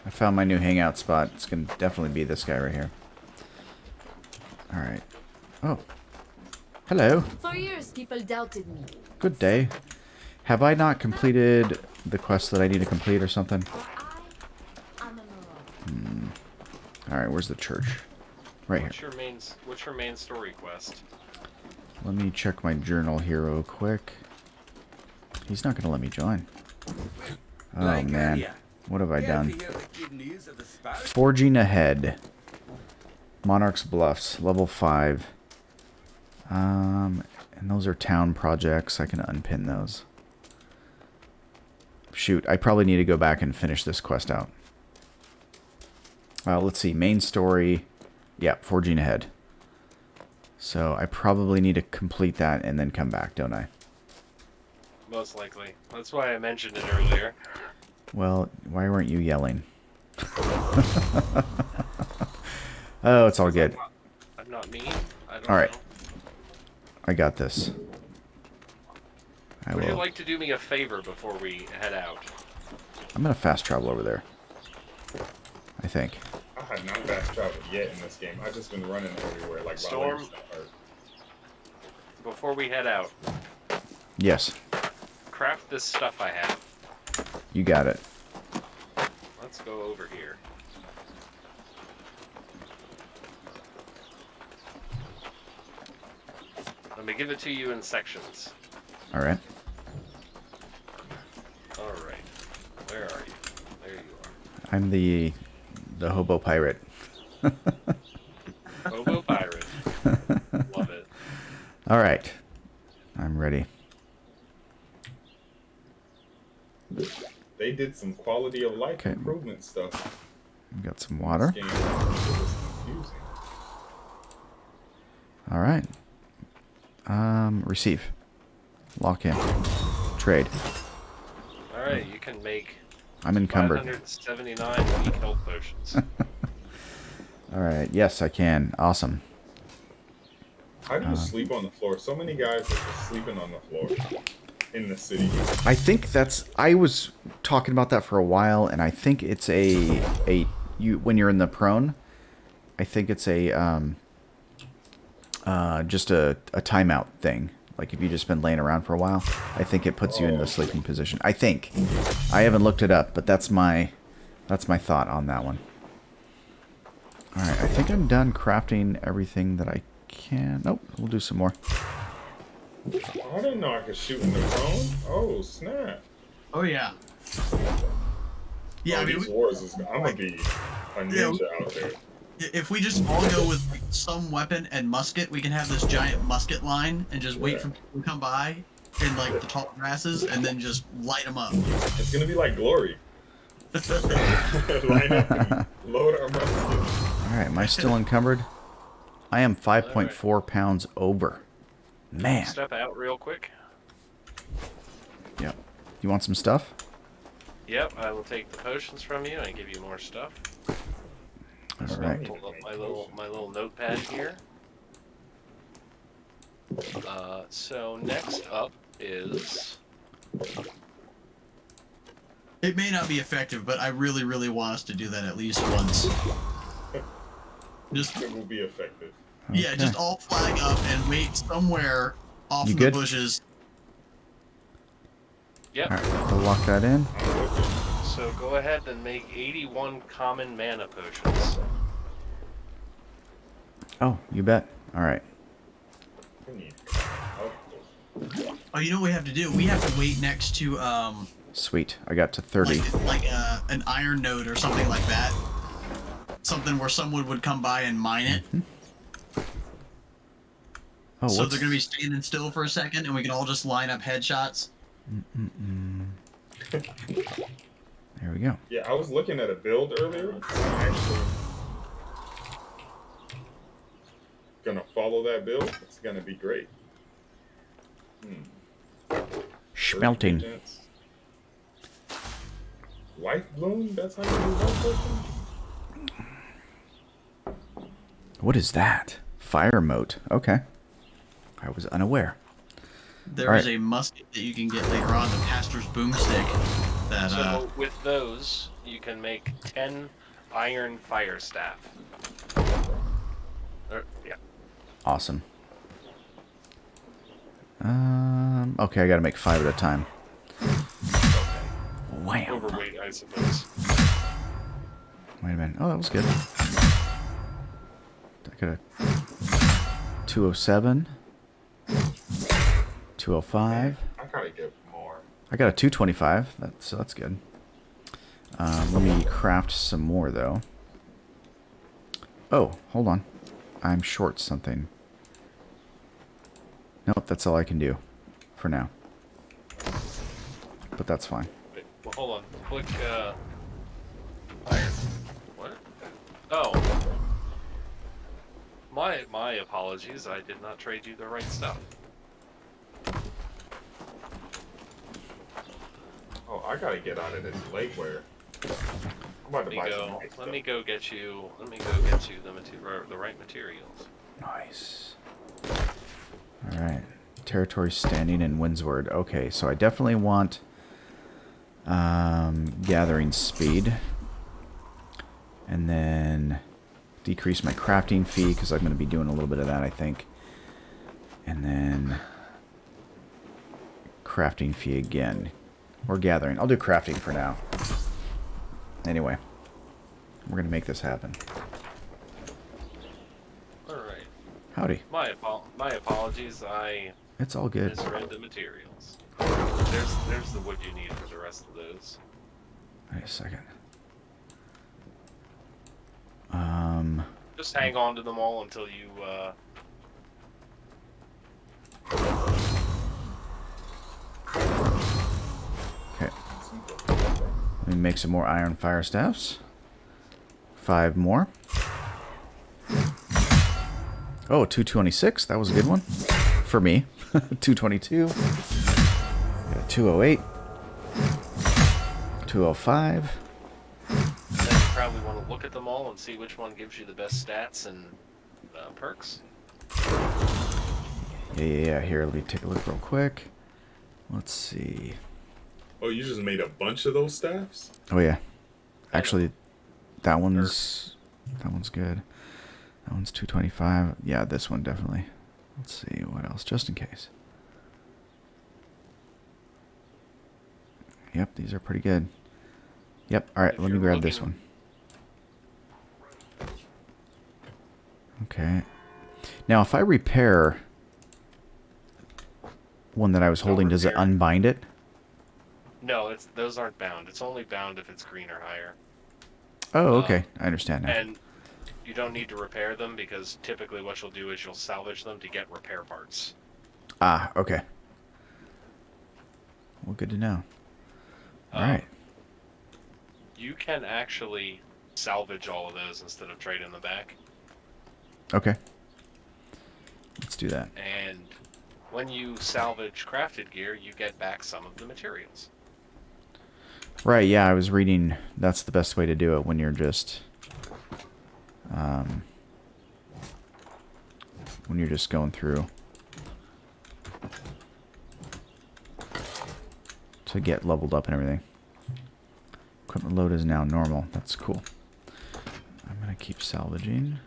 I found my new hangout spot. It's gonna definitely be this guy right here. All right. Oh. Hello. For years, people doubted me. Good day. Have I not completed the quest that I need to complete or something? I am an All right, where's the church? Right here. What's your main story quest? Let me check my journal here real quick. He's not going to let me join. Oh, Like man. Arya. What have I Care done? to hear the good news of the spark? Forging ahead. Monarch's Bluffs, level 5. And those are town projects. I can unpin those. Shoot, I probably need to go back and finish this quest out. Let's see, main story. Yeah, forging ahead. So I probably need to complete that and then come back, don't I? Most likely. That's why I mentioned it earlier. Well, why weren't you yelling? Oh, it's all good. I'm not mean. I don't All right. know. I got this. I Would you will. like to do me a favor before we head out? I'm gonna fast travel over there. I think. I have not fast traveled yet in this game. I've just been running everywhere like Storm. my legs hurt. Before we head out, Yes, craft this stuff I have. you got it. Let's go over here. Let me give it to you in sections. All right. Alright. Where are you? There you I'm the hobo pirate. are. Hobo Pirate. Love it. All right. I'm ready. They did some quality of life Okay. improvement stuff. Got some water. This game was confusing. All right. Receive. Lock in. Trade. Alright, you can make I'm encumbered. 579 weak health potions. All right. Yes, I can. Awesome. How do you sleep on the floor? So many guys are just sleeping on the floor in the city. I think that's. I was talking about that for a while, and I think it's you when you're in the prone. I think it's just a timeout thing. Like if you've just been laying around for a while, I think it puts you into the sleeping position. I think. I haven't looked it up, but that's my thought on that one. All right, I think I'm done crafting everything that I can. Nope, we'll do some more. Oh, I didn't know I could shoot in the prone. Oh, snap. Oh yeah. Yeah, Oh, I mean, these wars is. I'm gonna be a ninja out there. If we just all go with like, some weapon and musket, we can have this giant musket line and just wait for people to come by in like the tall grasses and then just light them up. It's gonna be like Glory. Line up and load our muskets. All right, am I still encumbered? I am 5.4 pounds over. Man. Step out real quick. Yep. You want some stuff? Yep, I will take the potions from you and give you more stuff. All right. Pull up my little notepad here. So next up is It may not be effective, but I really, really want us to do that at least once. Just It will be effective. yeah, just all flag up and wait somewhere off You in good? the bushes. yep. All right, we'll lock that in. So go ahead and make 81 common mana potions. Oh, you bet. All right. We need. Oh, you know what we have to do? We have to wait next to Sweet. I got to 30. like an iron node or something like that. Something where someone would come by and mine it. Oh, So what's... they're gonna be standing still for a second, and we can all just line up headshots. There we go. Yeah, I was looking at a build earlier. I'm actually gonna follow that build. It's gonna be great. Schmelting. Life bloom? That's how you do life potion? What is that? Fire moat. Okay. I was unaware. There is Alright. a musket that you can get later on, the Pastor's Boomstick. That So with those, you can make 10 iron fire staff. Yeah. Awesome. Okay, I gotta make 5 at a time. Wham. Overweight, I suppose. Wait a minute. Oh, that was good. I got a 207. 205. I gotta get more. I got a 225. That's good. Let me craft some more though. Oh, hold on. I'm short something. Nope, that's all I can do for now. But that's fine. Wait, well, hold on. Click, iron. What? Oh. My apologies. I did not trade you the right stuff. Oh, I gotta get out of this legwear. I'm about to buy some nice Let stuff. me go get you the right materials. Nice. Alright. Territory standing in Windsward. Okay, so I definitely want gathering speed. And then decrease my crafting fee, because I'm going to be doing a little bit of that, I think. And then crafting fee again. Or gathering. I'll do crafting for now. Anyway. We're going to make this happen. Alright. Howdy. My apologies. I It's all good. misread the materials. There's the wood you need for the rest of those. Wait a second. Just hang on to them all until you, Okay. Let me make some more iron fire staffs. 5 more. Oh, 226. That was a good one. For me. 222. Got a 208. 205. then you probably want to look at them all and see which one gives you the best stats and perks. Yeah. Here, let me take a look real quick. Let's see. Oh, you just made a bunch of those staffs? Oh, yeah. Actually, that one's good. That one's 225. Yeah, this one definitely. Let's see what else, just in case. Yep, these are pretty good. Yep. All right, If let me you're grab this looking- one. Okay. Now, if I repair one that I was holding, does it repair. unbind it? No, those aren't bound. It's only bound if it's green or higher. Oh, okay. I understand now. And you don't need to repair them because typically what you'll do is you'll salvage them to get repair parts. Ah, okay. Well, good to know. All right. You can actually salvage all of those instead of trading them back. Okay. Let's do that. And when you salvage crafted gear, you get back some of the materials. Right, yeah, I was reading that's the best way to do it when you're just going through to get leveled up and everything. Equipment load is now normal. That's cool. I'm gonna keep salvaging.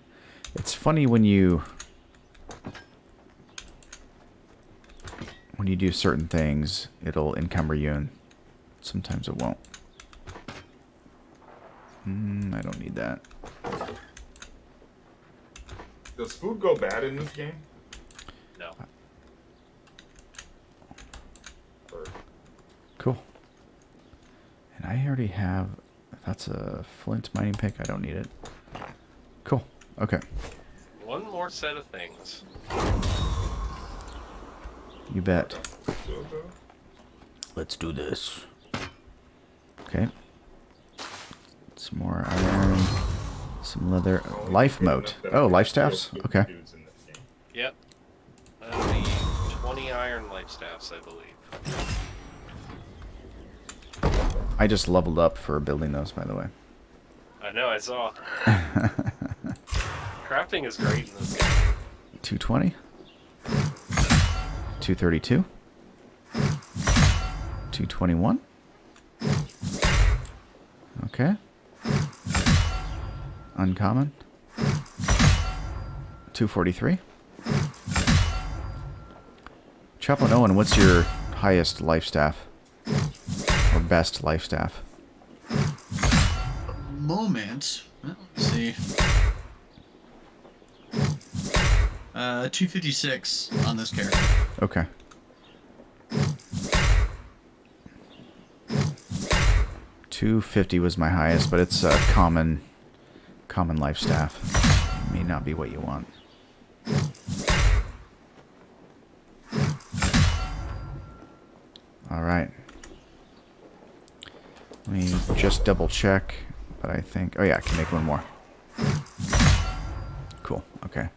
It's funny when you do certain things, it'll encumber you, and sometimes it won't. I don't need that. Does food go bad in this game? No. Cool. And I already have... That's a flint mining pick. I don't need it. Cool. Okay. One more set of things. You bet. Let's do this. Okay. Some more iron. Some leather. Life moat. Oh, life staffs? Okay. Yep. The 20 iron life staffs, I believe. I just leveled up for building those, by the way. I know, I saw. Crafting is great in this game. 220. 232. 221. Okay. Uncommon. 243. Chaplain Owen, what's your highest life staff? Or best life staff? Moment. Let's see. 256 on this character. Okay. $250 was my highest, but it's a common life staff. May not be what you want. All right. Let me just double check, but I think... Oh yeah, I can make one more. Cool, okay.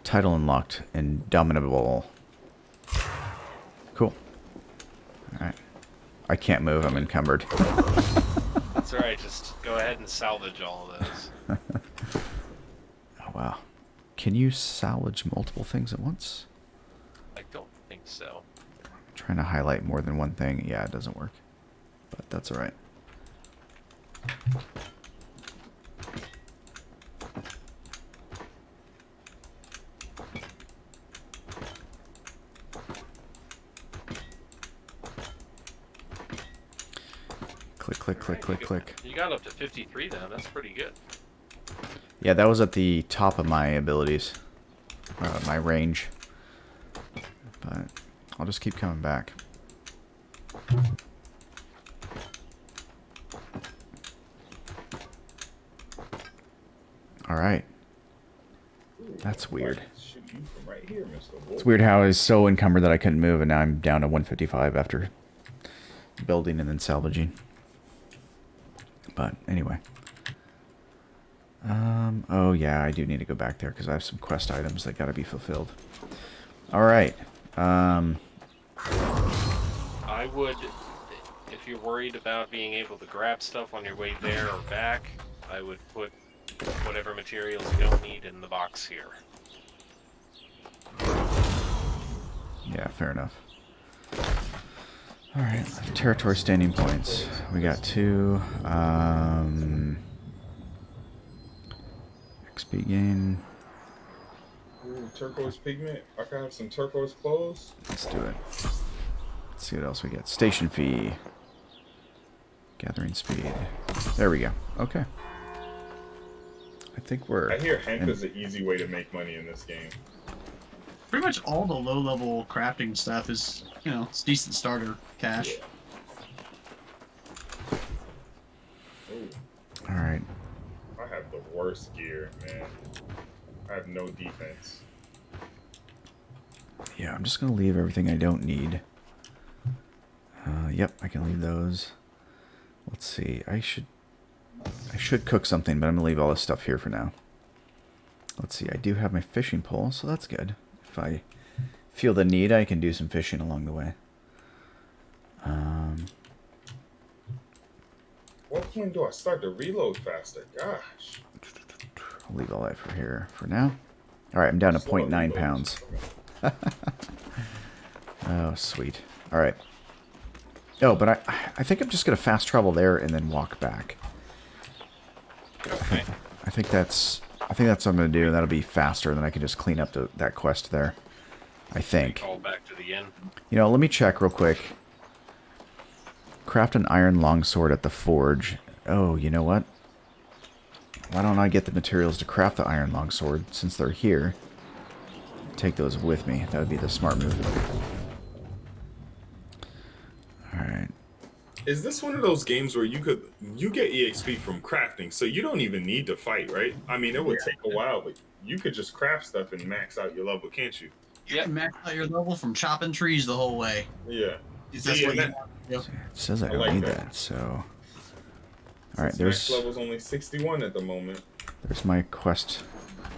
Title unlocked. Indomitable. Cool. Alright. I can't move, I'm encumbered. That's alright, just go ahead and salvage all of those. Oh wow. Can you salvage multiple things at once? I don't think so. I'm trying to highlight more than one thing. Yeah, it doesn't work. But that's alright. Click, click, click, click. You got up to 53 then, that's pretty good. Yeah, that was at the top of my abilities. My range. But I'll just keep coming back. Alright. That's weird. It's weird how I was so encumbered that I couldn't move, and now I'm down to 155 after building and then salvaging. But anyway. Oh yeah, I do need to go back there because I have some quest items that gotta be fulfilled. Alright. I would, if you're worried about being able to grab stuff on your way there or back, I would put whatever materials you don't need in the box here. Yeah, fair enough. Alright, territory standing points. We got 2. XP gain. Ooh, turquoise pigment. I can have some turquoise clothes. Let's do it. Let's see what else we get. Station fee. Gathering speed. There we go. Okay. I think we're... I hear hemp is an easy way to make money in this game. Pretty much all the low-level crafting stuff is, you know, it's decent starter cash. Ooh, Alright. I have the worst gear, man. I have no defense. Yeah, I'm just gonna leave everything I don't need. Yep, I can leave those. Let's see. I should cook something, but I'm gonna leave all this stuff here for now. Let's see. I do have my fishing pole, so that's good. If I feel the need, I can do some fishing along the way. What point do I start to reload faster? Gosh. I'll leave all that for here for now. All right, I'm down to Slow 0.9 reloads. pounds. Oh, sweet. All right. Oh, but I think I'm just gonna fast travel there and then walk back. Okay. I think that's what I'm gonna do. That'll be faster, and then I can just clean up that quest there. I think. Call back to the inn. You know, let me check real quick. Craft an iron longsword at the forge. Oh, you know what? Why don't I get the materials to craft the iron longsword since they're here? Take those with me. That would be the smart move. Alright. Is this one of those games where you get EXP from crafting, so you don't even need to fight, right? I mean, it would take a while, but you could just craft stuff and max out your level, can't you? You can max out your level from chopping trees the whole way. Yeah. If that's See, what and you that- want to do. It says I I don't like need that. that, so... Alright, Since max there's level's only 61 at the moment. my quest.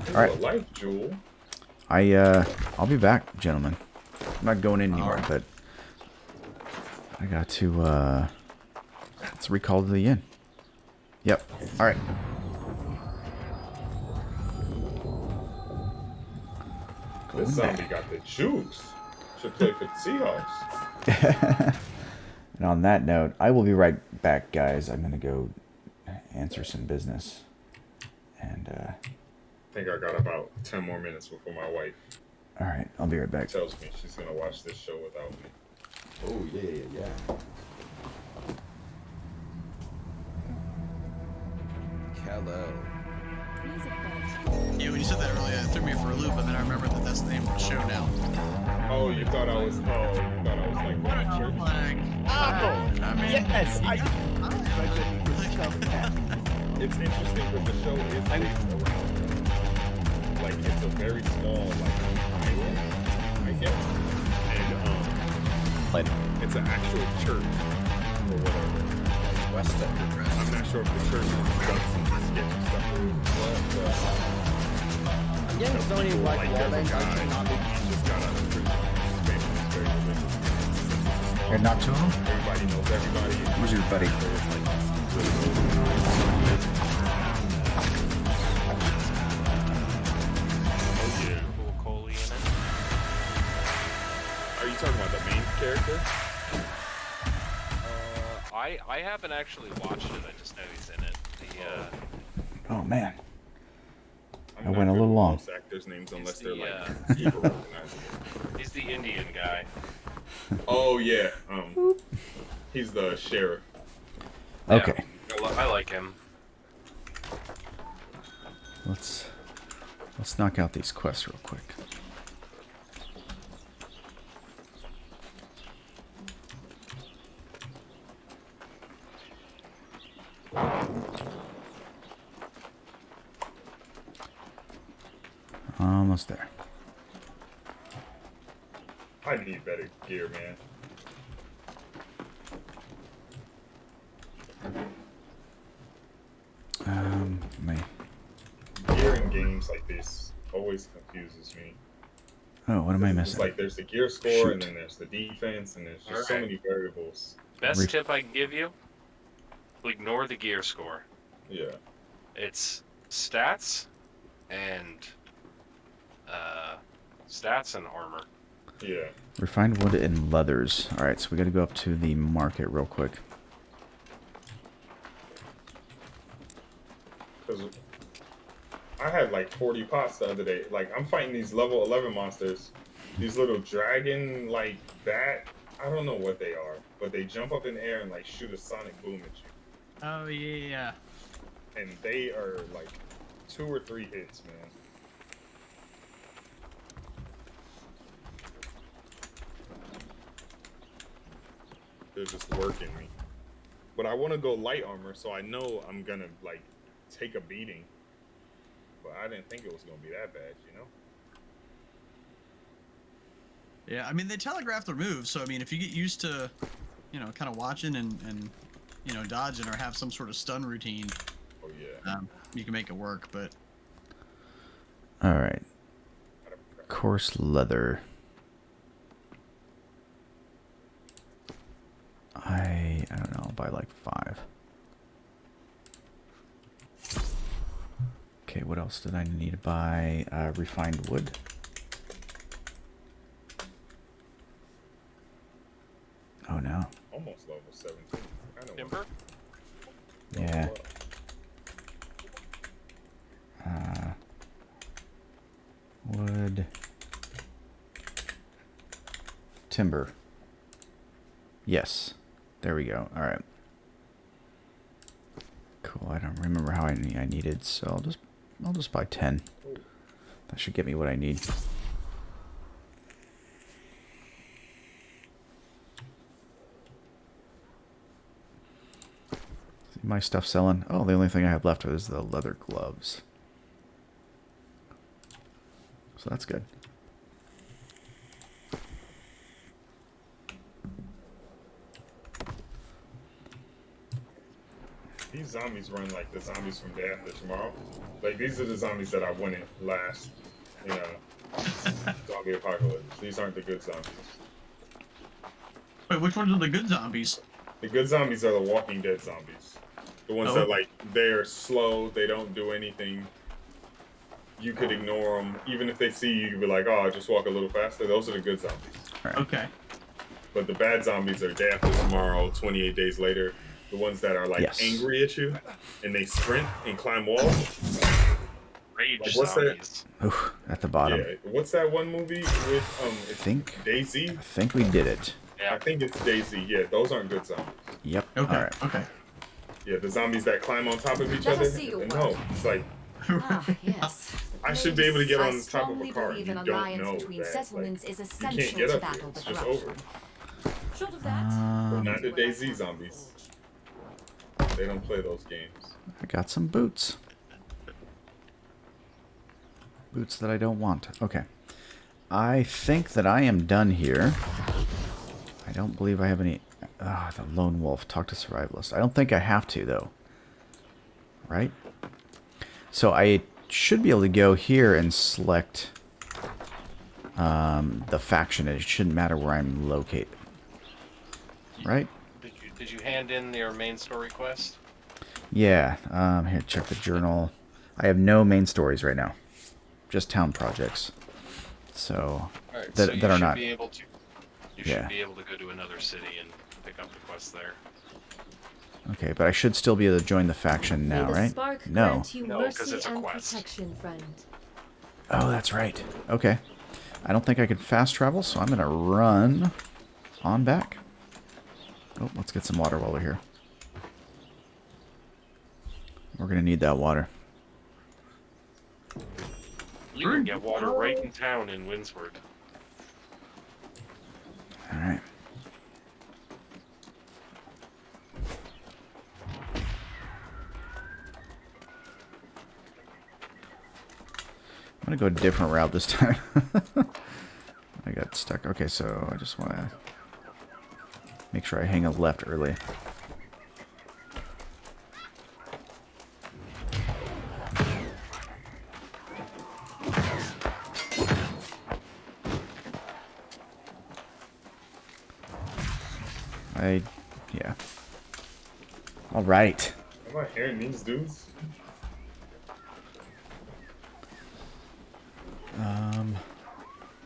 Ooh, Alright. a life jewel. I'll be back, gentlemen. I'm not going in anymore, Alright. but I got to let's recall to the inn. Yep. Alright. This zombie got the juice. Should play for the Seahawks. And on that note, I will be right back, guys. I'm gonna go answer some business. And I think I got about 10 more minutes before my wife alright, I'll be right back. tells me she's gonna watch this show without me. Oh, yeah. Hello. Yeah, when you said that earlier, it threw me for a loop, and then I remembered that that's the name of the show now. Oh, you thought I was like what church? I mean, Yes, It's interesting because the show is based around like it's a very small island, I guess. And it's an actual church or whatever. I'm not sure if the church has done some sketchy stuff or what. I'm getting so many like wall there's a bangs, I guy cannot be. he just got out of prison. His family is very religious. You're not two of them? Everybody knows everybody. Where's your buddy? Oh yeah. Cool Coley in it. Are you talking about the main character? I haven't actually watched it. I just know he's in it. Oh man. I'm I not went a good little with long. most actors' names unless the, they're like super recognizable. He's the Indian guy. Oh yeah, he's the sheriff. Okay. Yeah, I like him. Let's knock out these quests real quick. Almost there. I need better gear, man. Me. Gear in games like this always confuses me. Oh, what am I It's missing? like there's the gear score, Shoot. and then there's the defense, and there's just so Alright. many variables. Best tip I can give you: ignore the gear score. Yeah. It's stats and armor. Yeah. Refined wood and leathers. Alright, so we gotta go up to the market real quick. Because I had like 40 pots the other day. Like, I'm fighting these level 11 monsters. These little dragon, like, bat. I don't know what they are. But they jump up in the air and, like, shoot a sonic boom at you. Oh yeah. And they are, like, 2 or 3 hits, man. They're just working me. But I want to go light armor, so I know I'm gonna, like, take a beating. but I didn't think it was gonna be that bad, you know. Yeah, I mean they telegraph their moves, so I mean if you get used to, kind of watching and dodging or have some sort of stun routine, Oh yeah. you can make it work. But All right. Coarse leather. I don't know. I'll buy like 5. Okay, what else did I need to buy? Refined wood. Oh no. Almost level 17. Kinda Timber? Yeah. Wood. Timber. Yes. There we go. All right. Cool. I don't remember how I needed, so I'll just buy 10. That should get me what I need. My stuff selling. Oh, the only thing I have left is the leather gloves. So that's good. These zombies run like the zombies from Day After Tomorrow. Like these are the zombies that I wanted last, zombie apocalypse. These aren't the good zombies. wait, which ones are the good zombies? The good zombies are the Walking Dead zombies. The ones that they're slow, they don't do anything. You could ignore them. Even if they see you, you'd be like, oh, just walk a little faster. Those are the good zombies. All right. Okay. But the bad zombies are Day After Tomorrow, 28 Days Later. The ones that are like angry at you and they sprint and climb walls. Rage Like, what's zombies. Oof, at the bottom. Yeah. What's that one movie with I think Daisy? I think we did it. Yeah. I think it's Daisy. Yeah, those aren't good zombies. Yep. Okay. All right. Okay. Yeah, the zombies that climb on top of each Let other. us see your No, work. it's like Ah, yes. I should be able to get I on top of a strongly car. believe You an don't alliance know between that. settlements Like, is you essential can't get to up battle here. the It's just corruption. over. Short of that, But not the DayZ zombies. They don't play those games. I got some boots. Boots that I don't want. Okay. I think that I am done here. I don't believe I have any... the lone wolf. Talk to survivalist. I don't think I have to, though. Right? So I should be able to go here and select the faction. It shouldn't matter where I'm located. Right? Did you hand in your main story quest? Yeah. Here, check the journal. I have no main stories right now. Just town projects. So Alright, that so you are should not. be able to. You Yeah. should be able to go to another city and pick up the quest there. Okay, but I should still be able to join the faction now, May the right? spark No. grant you No, 'cause mercy it's a and quest. protection, friend. Oh, that's right. Okay. I don't think I can fast travel, so I'm gonna run on back. Oh, let's get some water while we're here. We're gonna need that water. You can get water right in town in Windsford. All right. I'm gonna go a different route this time. I got stuck. Okay, so I just want to make sure I hang a left early. Yeah. All right. Am I hearing these dudes?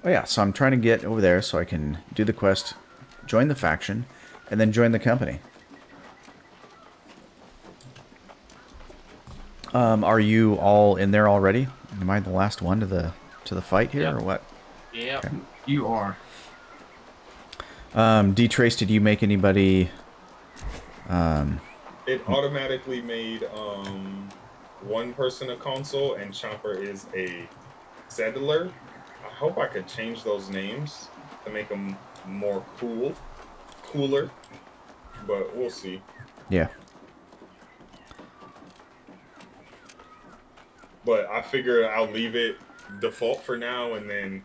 Oh yeah, so I'm trying to get over there so I can do the quest, join the faction, and then join the company. Are you all in there already? Am I the last one to the fight here, Yep. or what? Yeah. Okay. You are. D-Trace, did you make anybody... It automatically made one person a consul, and Chomper is a settler. I hope I could change those names to make them more cooler, but we'll see. Yeah. But I figure I'll leave it default for now, and then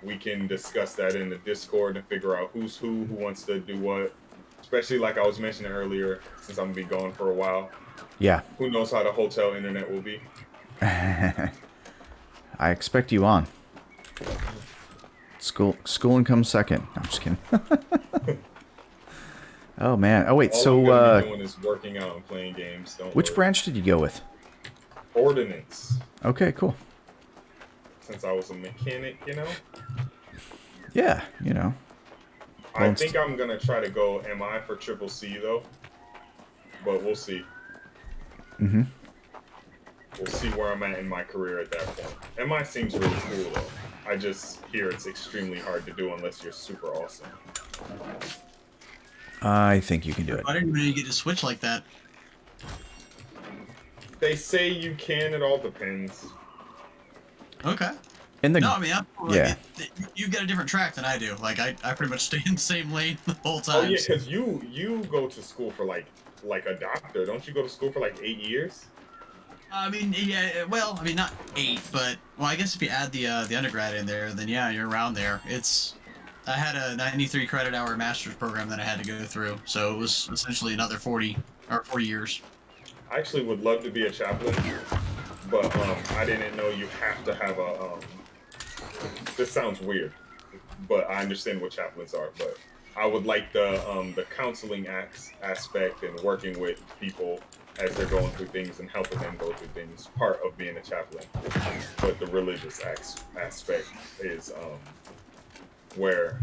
we can discuss that in the Discord and figure out who's who wants to do what. Especially like I was mentioning earlier, since I'm gonna be gone for a while. Yeah. Who knows how the hotel internet will be? I expect you on. Schooling comes second. I'm just kidding. Oh man. Oh wait. All So I'm gonna be doing is working out and playing games. Don't which worry. branch did you go with? Ordnance. Okay. Cool. Since I was a mechanic, you know. Yeah. You know. I think I'm gonna try to go MI for Triple C though, but we'll see. Mm-hmm. We'll see where I'm at in my career at that point. MI seems really cool though. I just hear it's extremely hard to do unless you're super awesome. I think you can do it. I didn't really get to switch like that. They say you can. It all depends. Okay. In the No, I mean, like, yeah. You get a different track than I do. Like, I pretty much stay in the same lane the whole time. Oh yeah, because you go to school for like a doctor. Don't you go to school for like 8 years? I mean, yeah. Well, I mean, not 8, but well, I guess if you add the undergrad in there, then yeah, you're around there. I had a 93 credit hour master's program that I had to go through, so it was essentially another 40 years. I actually would love to be a chaplain, but I didn't know you have to have a. This sounds weird, but I understand what chaplains are. But I would like the counseling aspect and working with people as they're going through things and helping them go through things. Part of being a chaplain, but the religious aspect is where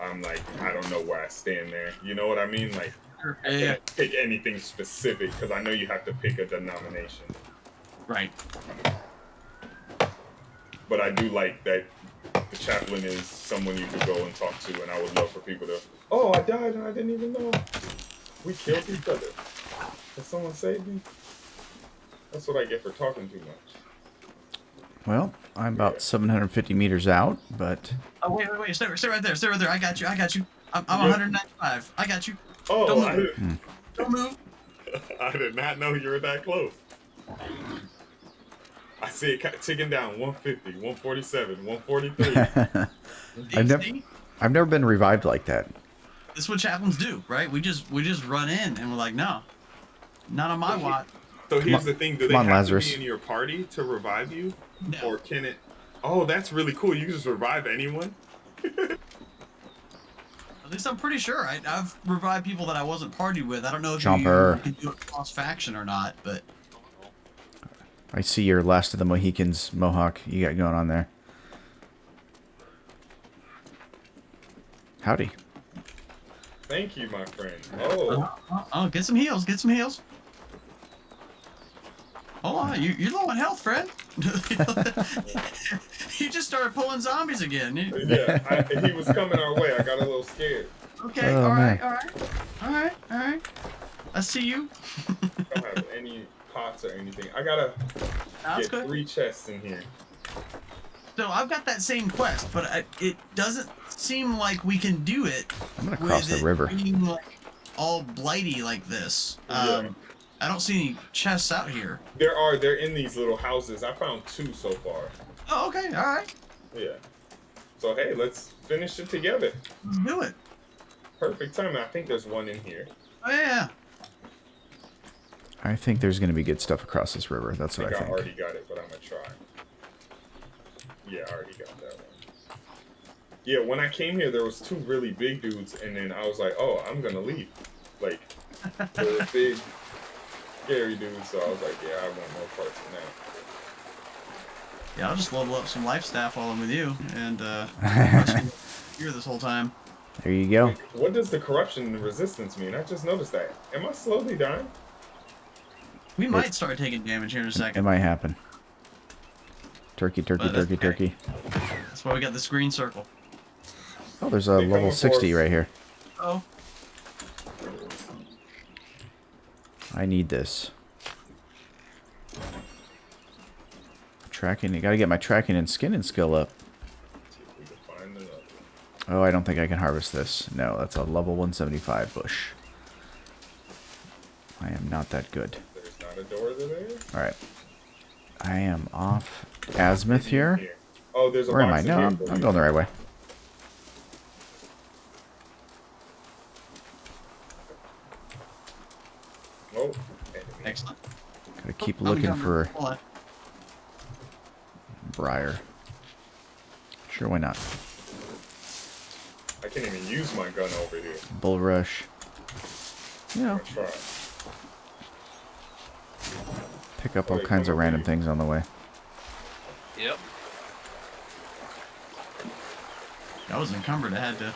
I'm like, I don't know where I stand there. You know what I mean? Like, I can't pick anything specific because I know you have to pick a denomination. Right. But I do like that the chaplain is someone you could go and talk to, and I would love for people to, oh, I died and I didn't even know. We killed each other. Did someone save me? That's what I get for talking too much. Well, I'm about 750 meters out, but Oh wait, stay right there, I got you. I'm 195. I got you. Oh, Don't move. Don't move. I did not know you were that close. I see it ticking down. 150, 147, 143. I've never been revived like that. This is what chaplains do, right? We just run in and we're like, no, not on my watch. So here's the thing: do they have Lazarus. to be in your party to revive you, No. or can it? Oh, that's really cool. You can just revive anyone. At least I'm pretty sure. I've revived people that I wasn't partied with. I don't know if Jumper. you can do it cross faction or not, but I see your Last of the Mohicans mohawk you got going on there. Howdy. Thank you, my friend. Oh, get some heals. Get some heals. Hold on, you're low on health, friend. You just started pulling zombies again. yeah. He was coming our way. I got a little scared. Okay, Oh, all right. man. I see you. I don't have any pots or anything. I gotta That's get good. 3 chests in here. So I've got that same quest, but it doesn't seem like we can do it. I'm gonna cross the with it river. Being like all blighty like this. Yeah. I don't see any chests out here. They're in these little houses. I found 2 so far. Oh, okay, all right. Yeah. So hey, let's finish it together. Let's do it. Perfect time. I think there's one in here. Oh yeah. I think there's gonna be good stuff across this river. That's I what I think I already think. got it, but I'm gonna try. Yeah, I already got that one. Yeah, when I came here, there was 2 really big dudes, and then I was like, oh, I'm gonna leave. Like, the big, scary dudes. So I was like, yeah, I want no parts in that. Yeah, I'll just level up some life staff while I'm with you, and here this whole time. There you go. What does the corruption and resistance mean? I just noticed that. Am I slowly dying? We might start taking damage here in a It second. might happen. Turkey, turkey, But that's turkey, okay. turkey. That's why we got this green circle. Oh, there's a They coming level for 60 us. right here. Oh, I need this. Tracking. You gotta get my tracking and skinning skill up. See if we can find another. Oh, I don't think I can harvest this. No, that's a level 175 bush. I am not that good. There's not a door there. Alright. I am off azimuth here. Oh, there's a Where am I? box in No, here I'm for you. going the right way. Oh, enemy. Excellent. Gotta keep I'm looking coming. for Hold on. Briar. Sure, why not? I can't even use my gun over here. Bull rush. You know, I'll try. pick up all kinds of random things on the way. Yep. I was encumbered. I had to.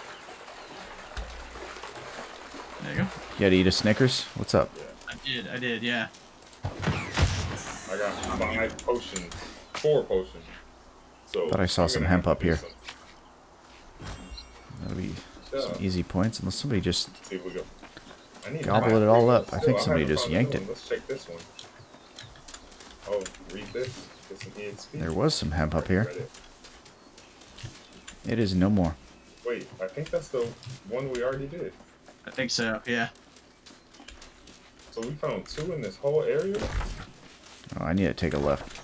There you go. You gotta eat a Snickers? What's up? I did, yeah. I got 5 potions. 4 potions. So Thought I saw I'm some gonna hemp have up to do here. some- That'll be Yeah. some easy points, unless somebody just See if we go. I need gobbled five it all free up. ones I still. think somebody haven't just found yanked another it. one. Let's check this one. Oh, read this. Get some EXP. There was some hemp up here. Read it. It is no more. Wait, I think that's the one we already did. I think so, yeah. So we found 2 in this whole area? Oh, I need to take a left.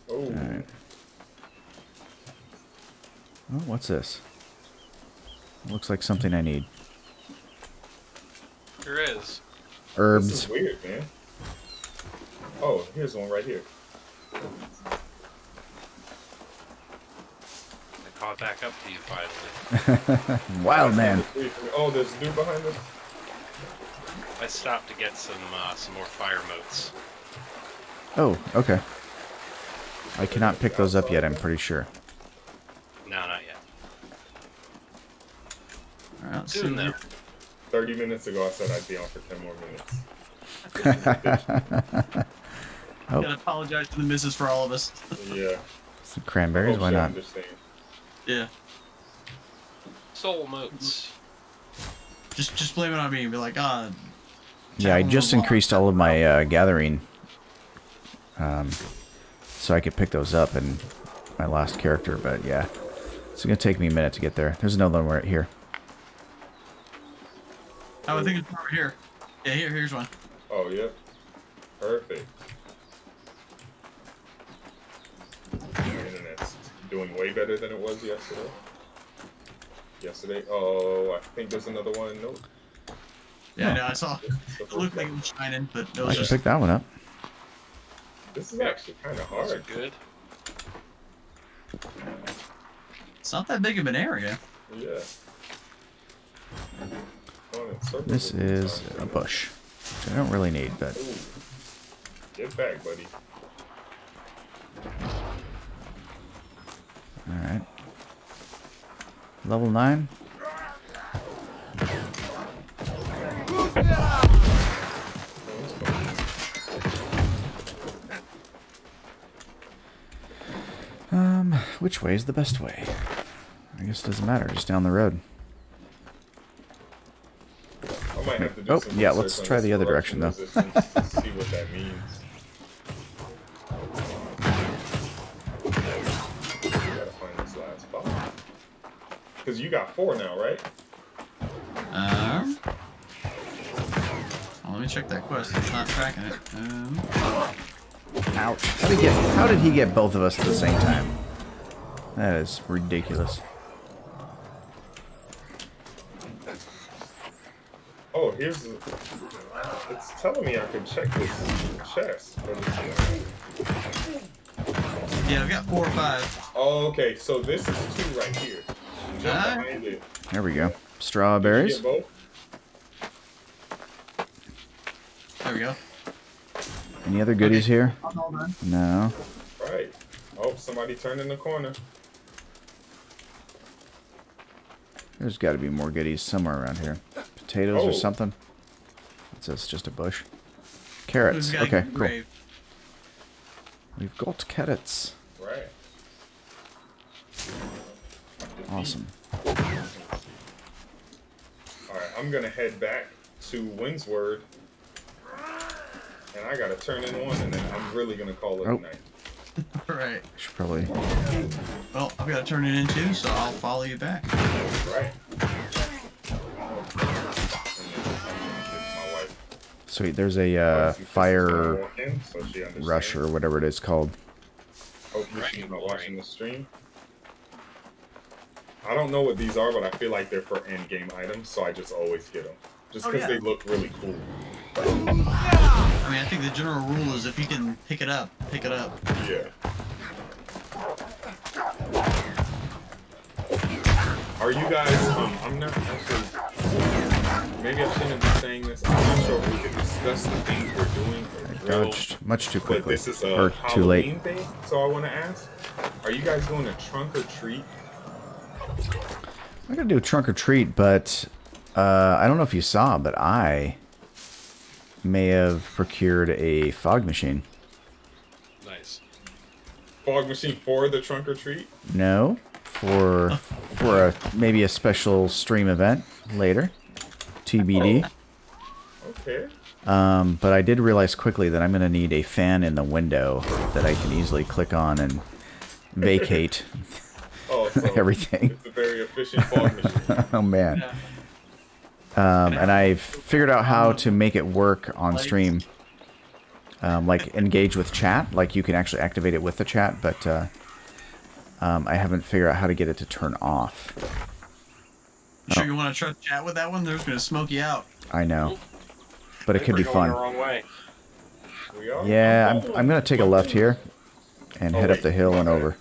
Oh, Alright. Oh, what's this? Looks like something I need. There is. this Herbs. is weird, man. Oh, here's one right here. I caught back up to you finally. Wild man. Oh, there's a dude behind us. I stopped to get some more fire motes. Oh, okay. I cannot pick those up yet, I'm pretty sure. No, not yet. All right, let's Soon see. though. 30 minutes ago, I said I'd be on for 10 more minutes. Oh, Gotta apologize to the missus for all of us. Yeah. some cranberries, Hope why she not? understands. Yeah. Soul motes. Just blame it on me. Be like, ah. Yeah, I just increased all of my gathering, so I could pick those up in my last character. But yeah, it's gonna take me a minute to get there. There's another one right here. Oh, I think it's over here. Yeah, here's one. Oh, yeah. Perfect. The internet's doing way better than it was yesterday. Oh, I think there's another one. Nope. Yeah, no, I saw. Just the It looked first like it one. was shining, but it I was can just. pick that one up. This is actually kind of Those are hard. good. It's not that big of an area. Yeah. Going in circles This all the is time. a bush, which I don't really need, but Ooh. Get back, buddy. all right. Level 9. Which way is the best way? I guess it doesn't matter, just down the road. I might have to do Oh, some yeah, research let's on try this the other corruption direction, though. resistance to see what that means. Gotta find this last spot. Because you got 4 now, right? Well, let me check that quest. It's not tracking it. Ouch. How did he get both of us at the same time? That is ridiculous. Oh, here's the... It's telling me I can check this chest. Yeah, I've got 4 or 5. Oh, okay. So this is 2 right here. Jump Alright. behind it. There we go. Did you Strawberries. get both? There we go. Any other goodies here? I'm all done. No. Right. Oh, somebody turned in the corner. There's got to be more goodies somewhere around here. Potatoes or Oh. something. What's this? Just a bush. Carrots. Who's got a Okay, good cool. grave? We've got carrots. Right. Awesome. Alright, I'm gonna head back to Windsward. And I gotta turn in one, and then I'm really gonna call it Oh. a night. Right. Should probably. Well, I've got to turn it in too, so I'll follow you back. Right. And then I'm gonna get my wife. Sweet. There's a fire Walking, so she understands. rush or whatever it is called. Hopefully she's not watching the stream. I don't know what these are, but I feel like they're for end game items, so I just always get them. Just because they look really cool. I mean, I think the general rule is if you can pick it up, pick it up. Yeah. Are you guys, I'm not actually, maybe I shouldn't be saying this. I'm not sure if we can discuss the things we're doing for drill, Dodged much too but quickly. this is a Or too Halloween late. thing, so I want to ask, are you guys going to trunk or treat? I'm gonna do a trunk or treat, but I don't know if you saw, but I may have procured a fog machine. Nice. Fog machine for the trunk or treat? No, for maybe a special stream event later, TBD. Okay. But I did realize quickly that I'm gonna need a fan in the window that I can easily click on and vacate Oh, so everything. it's a very efficient fog machine. Oh man. And I've figured out how to make it work on stream. Like engage with chat, like you can actually activate it with the chat, but I haven't figured out how to get it to turn off. Sure you want to try to chat with that one? They're just going to smoke you out. I know, but it could be We're going fun. the wrong way. We are? Yeah, I'm gonna take a left here and head up the hill and over.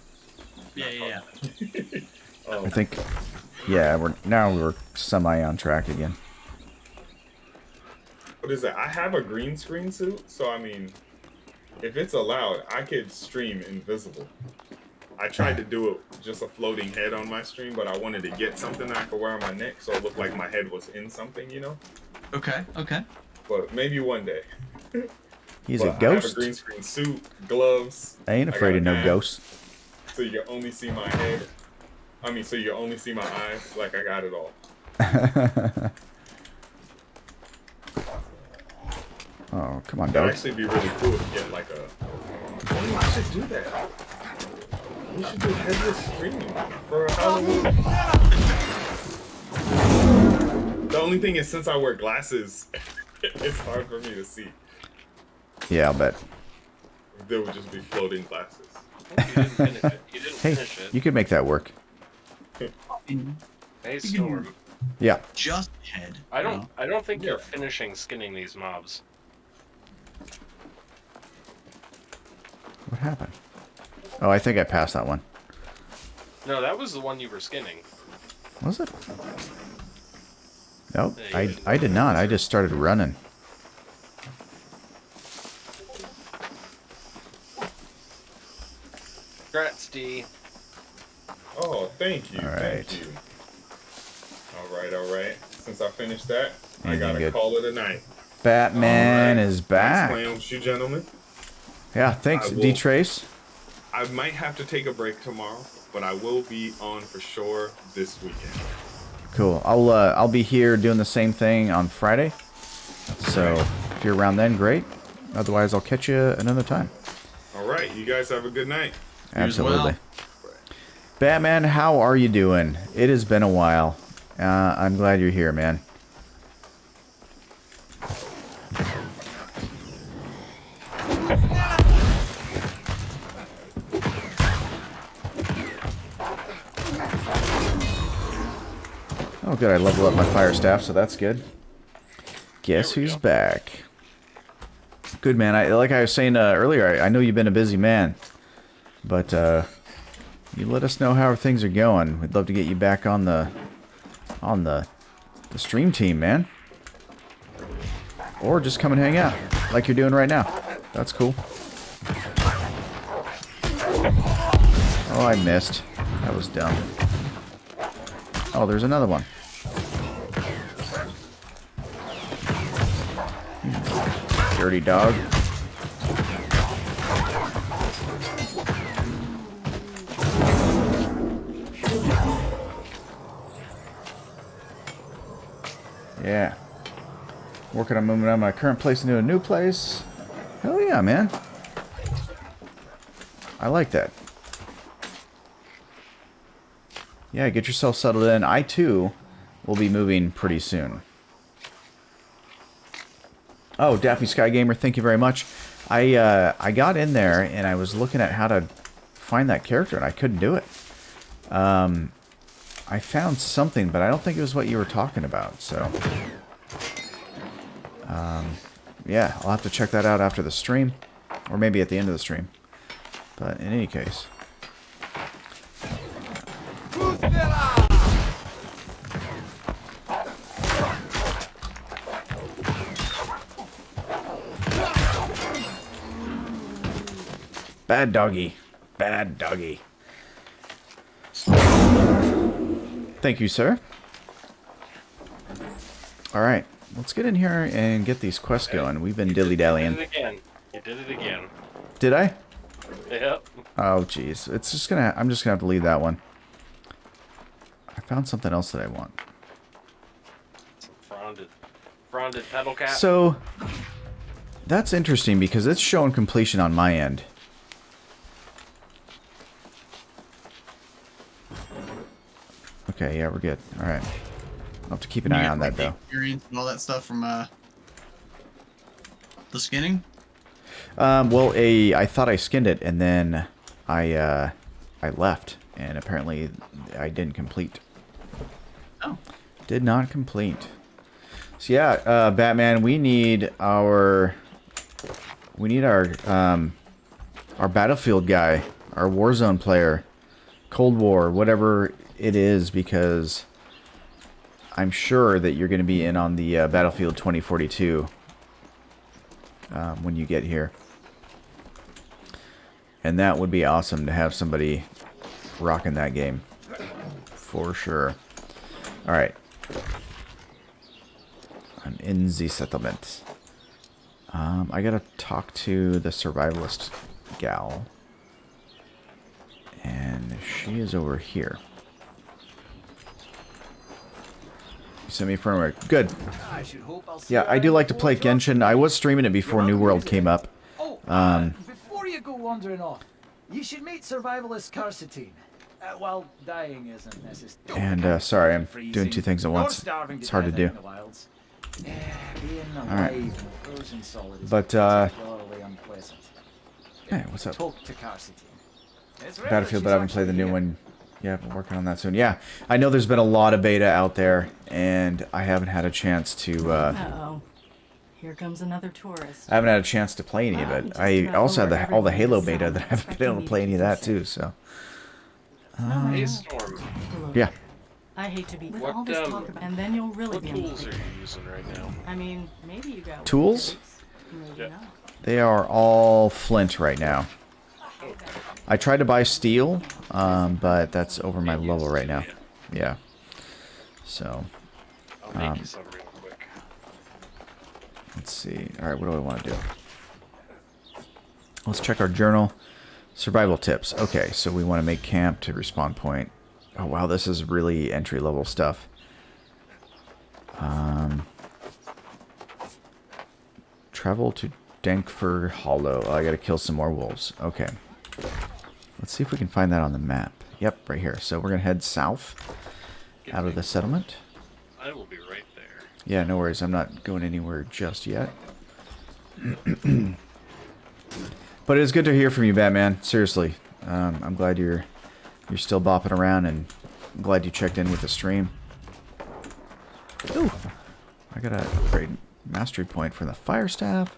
Yeah. I think, yeah, we're semi on track again. What is that? I have a green screen suit, so I mean, if it's allowed, I could stream invisible. I tried to do it just a floating head on my stream, but I wanted to get something that I could wear on my neck so it looked like my head was in something, you know? Okay. But maybe one day. He's But a I have a ghost. green screen suit, gloves. I ain't afraid of got a no mask, ghosts. So you can only see my head. I mean, so you can only see my eyes. Like, I got it all. Oh, come on, That'd dog. actually be really cool to get like a... Oh, I should do that. We should do headless streaming for Halloween. The only thing is, since I wear glasses, it's hard for me to see. Yeah, I'll bet. There would just be floating glasses. You didn't finish it. You didn't Hey, finish it. you could make that work. Hey, Storm. Yeah. Just head. I don't think you're finishing skinning these mobs. What happened? Oh, I think I passed that one. No, that was the one you were skinning. Was it? Nope, Yeah, you I did not. I just started running. Congrats, D. Oh, thank you. All right. Thank you. All right. Since I finished that, I Anything gotta good? call it a night. Batman All right. is Nice back. playing with you, gentlemen. Yeah, thanks, I will- D-Trace. I might have to take a break tomorrow, but I will be on for sure this weekend. Cool. I'll be here doing the same thing on Friday. So if you're around then, great. Otherwise, I'll catch you another time. All right. You guys have a good night. as well. Absolutely. Batman, how are you doing? It has been a while. I'm glad you're here, man. Oh, good. I leveled up my fire staff, so that's good. Guess There we who's go. back? Good, man. Like I was saying earlier, I know you've been a busy man, but you let us know how things are going. We'd love to get you back on the stream team, man. Or just come and hang out, like you're doing right now. That's cool. Oh, I missed. That was dumb. Oh, there's another one. Dirty dog. Yeah. Working on moving out of my current place into a new place. Hell yeah, man. I like that. Yeah, get yourself settled in. I, too, will be moving pretty soon. Oh, Daffy Sky Gamer, thank you very much. I got in there and I was looking at how to find that character and I couldn't do it. I found something, but I don't think it was what you were talking about. So, yeah, I'll have to check that out after the stream, or maybe at the end of the stream. But in any case. Bad doggy. Bad doggy. Thank you, sir. Alright, let's get in here and get these quests going. We've been dilly-dallying. You did it again. You did it again. Did I? Yep. Oh, jeez. It's just gonna... I'm just gonna have to leave that one. I found something else that I want. Some fronded pedal cap. So, that's interesting because it's showing completion on my end. Okay, yeah, we're good. Alright. I'll have to keep an eye on that, though. Experience and all that stuff from the skinning? Well, I thought I skinned it, and then I left, and apparently I didn't complete. Oh. Did not complete. So yeah, Batman, we need our Battlefield guy, our Warzone player, Cold War, whatever it is, because I'm sure that you're going to be in on the Battlefield 2042 when you get here. And that would be awesome to have somebody rocking that game. For sure. Alright. I'm in the settlement. I gotta talk to the survivalist gal. And she is over here. You sent me firmware. Good. Yeah, I do like to play Genshin. I was streaming it before New World came up. Before you go wandering off, you should meet survivalist Carcetine. Well, dying isn't necessary. And, sorry, I'm doing two things at once. It's hard to do. Alright. But, hey, what's up? Battlefield, but I haven't played the new one. Yeah, I'm working on that soon. Yeah, I know there's been a lot of beta out there, and I haven't had a chance to, Uh-oh. Here comes another tourist. I haven't had a chance to play any of it. I also had all the Halo beta that I haven't been able to play any of that, too, so. Hey, Storm. Yeah. I hate to be with What, all this talk about, and then you'll really What be tools are unprepared. you using right now? I mean, maybe you got Tools? Maybe Yeah. not. They are all flint right now. I tried to buy steel, but that's over my level right now. Yeah. So, I'll make you some real quick. let's see. Alright, what do I want to do? Let's check our journal. Survival tips. Okay, so we want to make camp to respawn point. Oh, wow, this is really entry-level stuff. Travel to Dankfur Hollow. Oh, I gotta kill some more wolves. Okay. Let's see if we can find that on the map. Yep, right here. So we're gonna head south out of the settlement. I will be right there. Yeah, no worries. I'm not going anywhere just yet. But it's good to hear from you, Batman. Seriously. I'm glad you're still bopping around, and I'm glad you checked in with the stream. Ooh. I got a upgrade mastery point for the fire staff.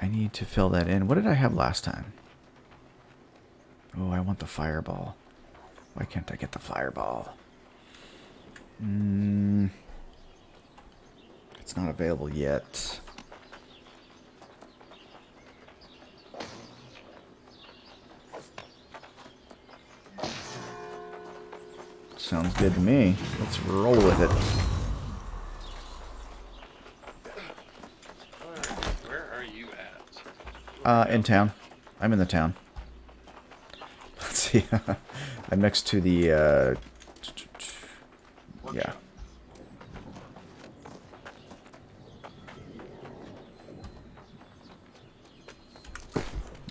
I need to fill that in. What did I have last time? Oh, I want the fireball. Why can't I get the fireball? It's not available yet. Sounds good to me. Let's roll with it. Where are you at? In town. I'm in the town. Let's see. I'm next to the, yeah.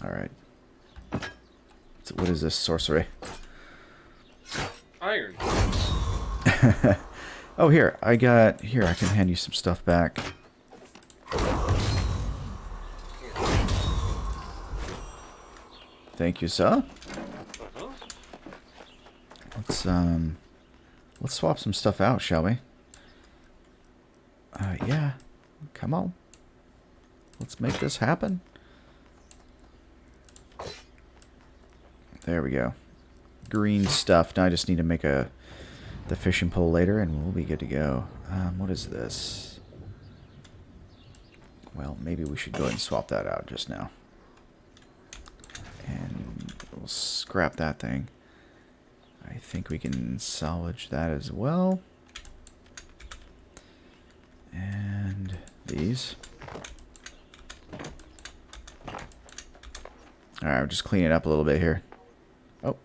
Alright. So what is this sorcery? Iron. Oh, here. I can hand you some stuff back. Thank you, sir. Uh-huh. Let's swap some stuff out, shall we? Yeah. Come on. Let's make this happen. There we go. Green stuff. Now I just need to make the fishing pole later, and we'll be good to go. What is this? Well, maybe we should go ahead and swap that out just now. And we'll scrap that thing. I think we can salvage that as well. And these. Alright, we'll just clean it up a little bit here. Oh.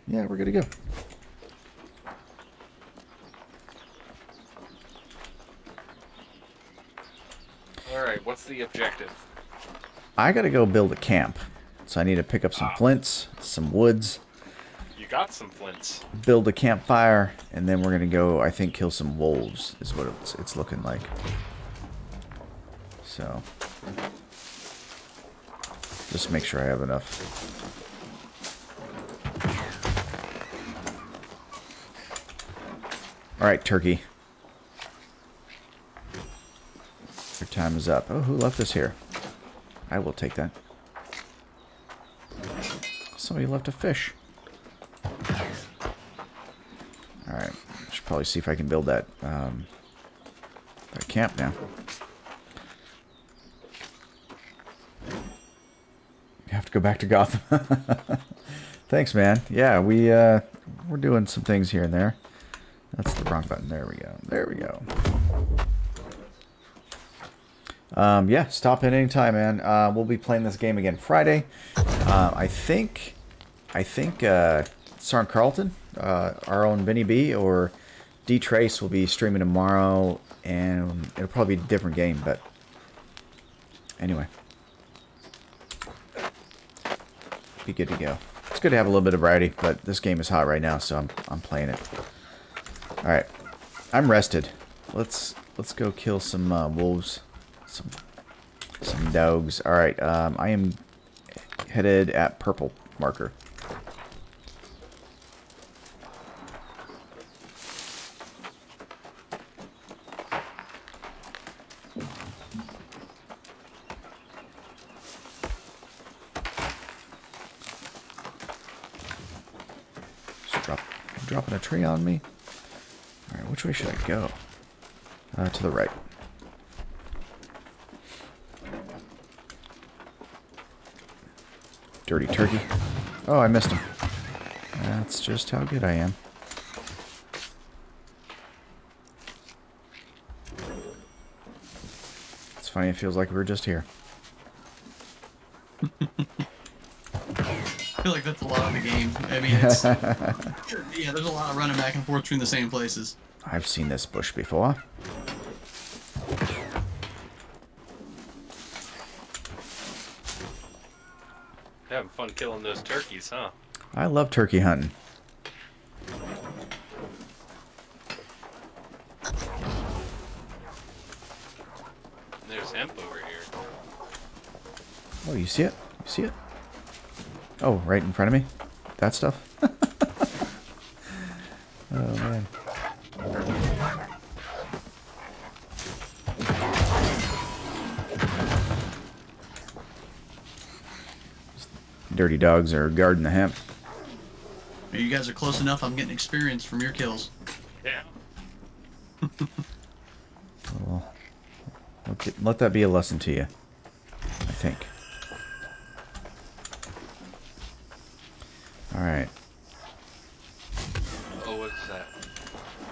Yeah, we're good to go. Alright, what's the objective? I gotta go build a camp. So I need to pick up some flints, some woods, You got some flints. build a campfire, and then we're gonna go, I think, kill some wolves, is what it's looking like. So, just make sure I have enough. Alright, turkey. Your time is up. Oh, who left this here? I will take that. Somebody left a fish. Alright, should probably see if I can build that, that camp now. You have to go back to Gotham. Thanks, man. Yeah, we're doing some things here and there. That's the wrong button. There we go. There we go. Yeah, stop at any time, man. We'll be playing this game again Friday. I think Sarn Carlton, our own Vinny B, or D Trace will be streaming tomorrow, and it'll probably be a different game, but anyway, be good to go. It's good to have a little bit of variety, but this game is hot right now, so I'm playing it. All right, I'm rested. Let's go kill some wolves, some dogs. All right, I am headed at purple marker. Dropping a tree on me. Alright, which way should I go? To the right. Dirty turkey. Oh, I missed him. That's just how good I am. It's funny, it feels like we were just here. I feel like that's a lot of the game. I mean, it's, yeah, there's a lot of running back and forth between the same places. I've seen this bush before. Having fun killing those turkeys, huh? I love turkey hunting. There's hemp over here. Oh, you see it? You see it? Oh, right in front of me? That stuff? Oh, man. Dirty dogs are guarding the hemp. You guys are close enough. I'm getting experience from your kills. Yeah. Well, let that be a lesson to you, I think. Alright. Oh, what's that?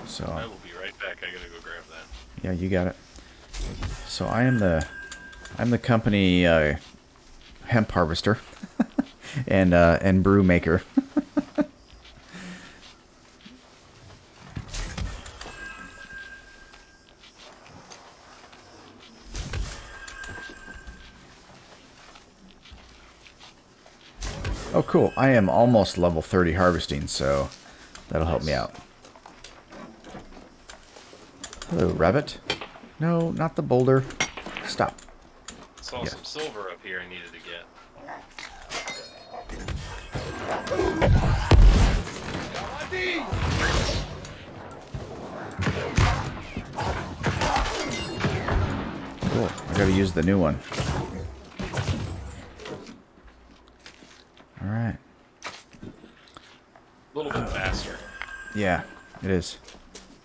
So, I will be right back. I gotta go grab that. yeah, you got it. So I'm the company hemp harvester and brew maker. Oh, cool. I am almost level 30 harvesting, so that'll help me out. Hello, rabbit. No, not the boulder. Stop. Saw Yeah. some silver up here I needed to get. Cool. I gotta use the new one. Alright. A little bit faster. Yeah, it is.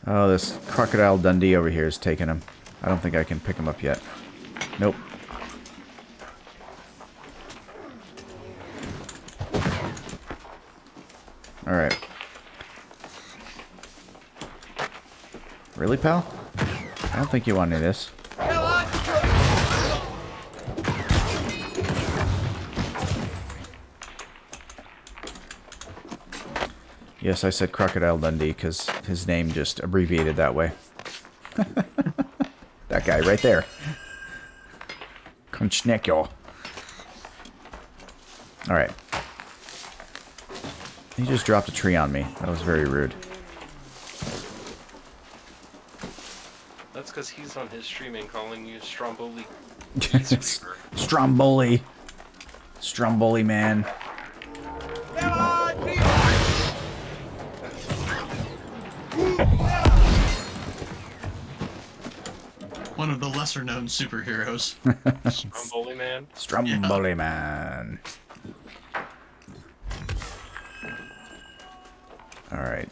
Oh, this Crocodile Dundee over here is taking him. I don't think I can pick him up yet. Nope. Alright. Really, pal? I don't think you want any of this. Yes, I said Crocodile Dundee because his name just abbreviated that way. That guy right there. Konchnekyol. Alright. He just dropped a tree on me. That was very rude. That's because he's on his streaming calling you Stromboli. Stromboli. Stromboli, man. One of the lesser known superheroes. Stromboli man. Stromboli, man. Alright.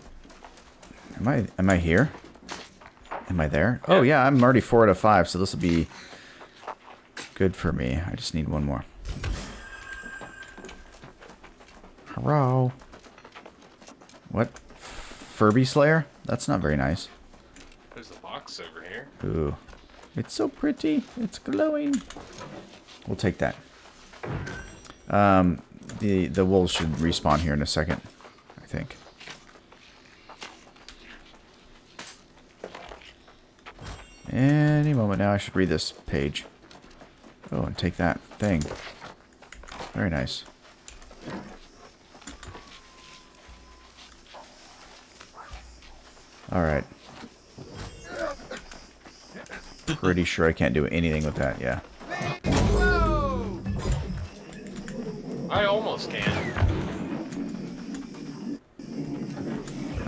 Am I here? Am I there? Oh yeah, I'm already 4 out of 5, so this will be good for me. I just need one more. Hello. What? Furby Slayer? That's not very nice. There's a box over here. Ooh. It's so pretty. It's glowing. We'll take that. The wolves should respawn here in a second, I think. Any moment now, I should read this page. Oh, and take that thing. Very nice. Alright. Pretty sure I can't do anything with that, yeah. I almost can.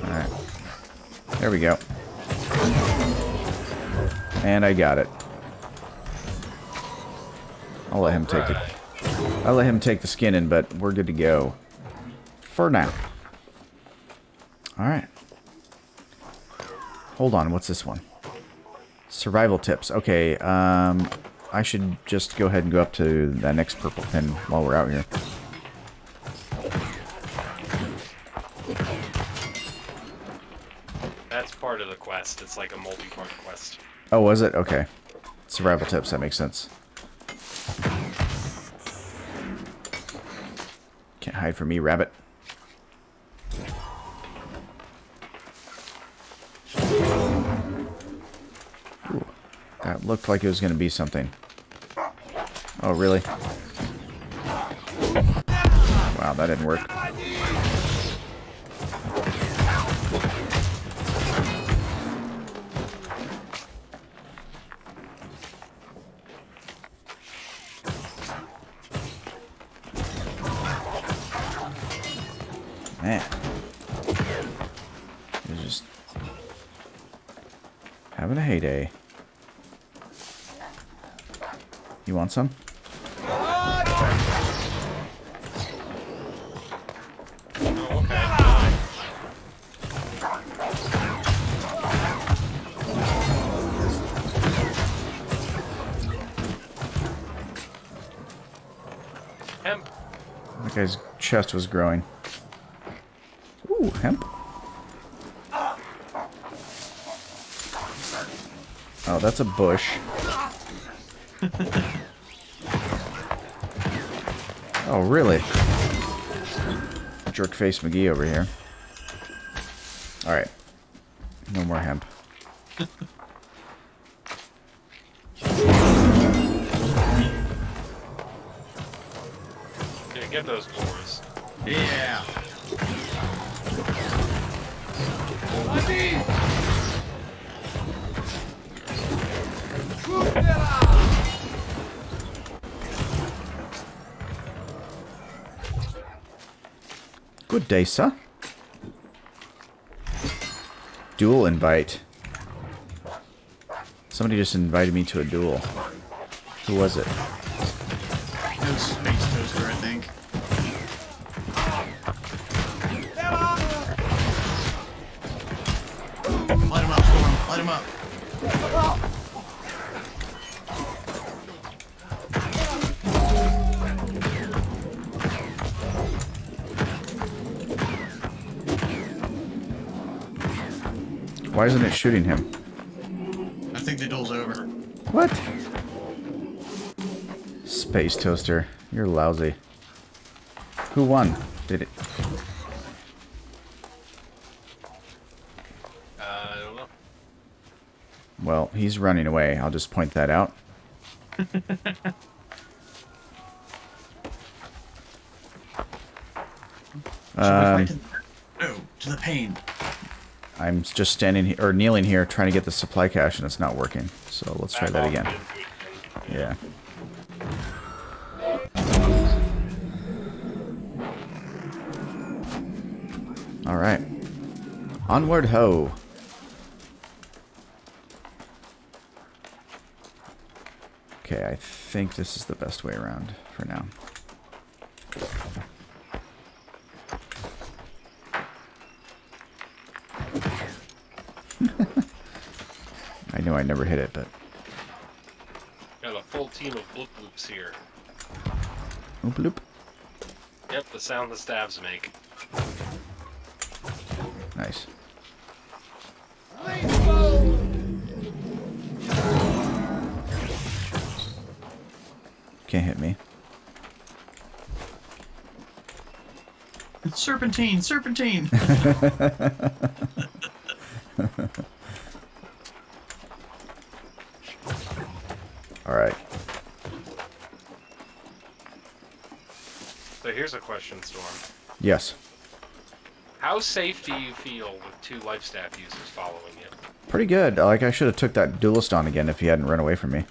Alright. There we go. And I got it. I'll let him take it. I'll let him take the skinning, but we're good to go. For now. Alright. Hold on, what's this one? Survival tips. Okay, I should just go ahead and go up to that next purple pin while we're out here. That's part of the quest. It's like a multi-part quest. Oh, was it? Okay. Survival tips, that makes sense. Can't hide from me, rabbit. Ooh, that looked like it was going to be something. Oh, really? Wow, that didn't work. Man. You're just having a heyday. You want some? Oh, okay. Hemp. That guy's chest was growing. Ooh, hemp. Oh, that's a bush. Oh, really? Jerkface McGee over here. Alright. No more hemp. Yeah, get those boars. Yeah. Good day, sir. Duel invite. Somebody just invited me to a duel. Who was it? It was Space Toaster, I think. Light him up, Storm. Light him up. Why isn't it shooting him? I think the duel's over. What? Space Toaster. You're lousy. Who won? Did it? I don't know. Well, he's running away. I'll just point that out. No, to the pain. I'm just standing here, or kneeling here, trying to get the supply cache, and it's not working. So let's try that again. Yeah. All right. Onward ho. Okay, I think this is the best way around for now. I know I never hit it, but... Got a full team of bloop bloops here. Oop loop. Yep, the sound the stabs make. Nice. Can't hit me. Serpentine, serpentine. All right. So here's a question, Storm. Yes. How safe do you feel with 2 life staff users following you? Pretty good. Like, I should have took that duelist on again if he hadn't run away from me.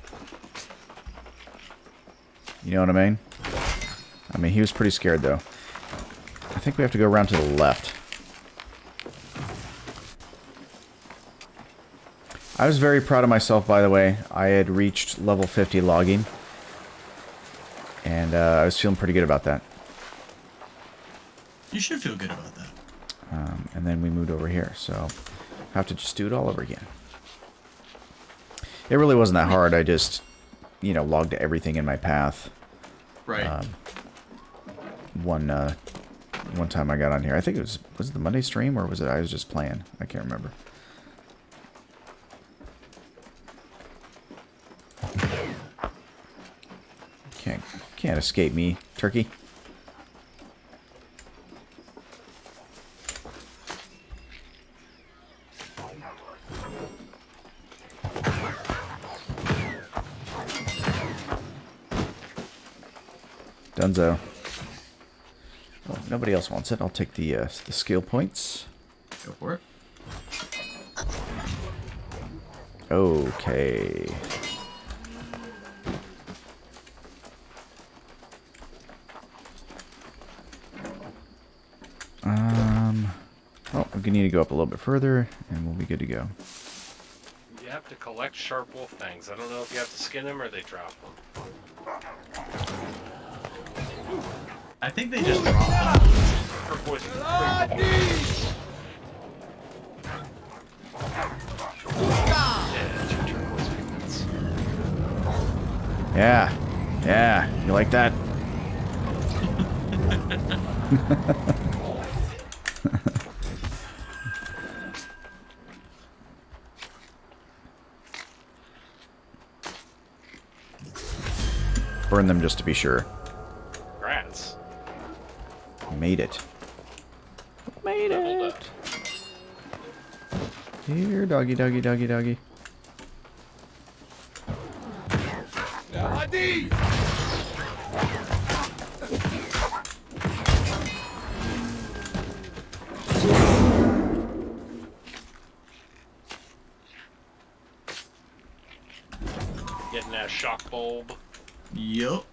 You know what I mean? I mean, he was pretty scared, though. I think we have to go around to the left. I was very proud of myself, by the way. I had reached level 50 logging. And I was feeling pretty good about that. You should feel good about that. And then we moved over here, so I have to just do it all over again. It really wasn't that hard. I just, you know, logged everything in my path. Right. One time I got on here. I think it was it the Monday stream, or was it I was just playing? I can't remember. Can't escape me, turkey. Dunzo. Well, nobody else wants it. I'll take the skill points. Go for it. Okay. Oh, we need to go up a little bit further, and we'll be good to go. You have to collect sharp wolf fangs. I don't know if you have to skin them or they drop them. I think they just dropped them. Turquoise. Yeah, 2 turquoise pigments. Yeah. Yeah. You like that? Burn them just to be sure. Rats. Made it. Made Leveled it. up. Here, doggy, doggy, doggy, doggy. Getting that shock bulb. Yup.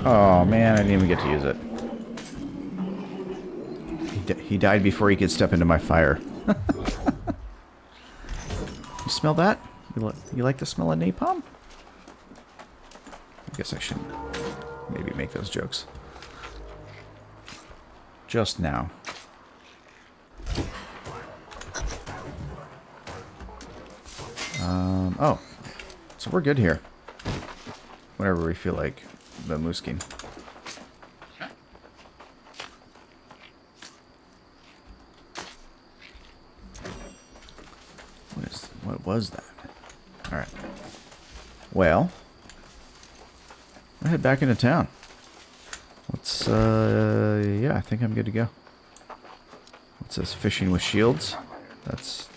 Oh man, I didn't even get to use it. He died before he could step into my fire. You smell that? You like the smell of napalm? I guess I shouldn't maybe make those jokes. Just now. Oh. So we're good here. Whenever we feel like the moosking. What was that? Alright. Well. I'll head back into town. Let's, yeah, I think I'm good to go. What's this? Fishing with shields? That's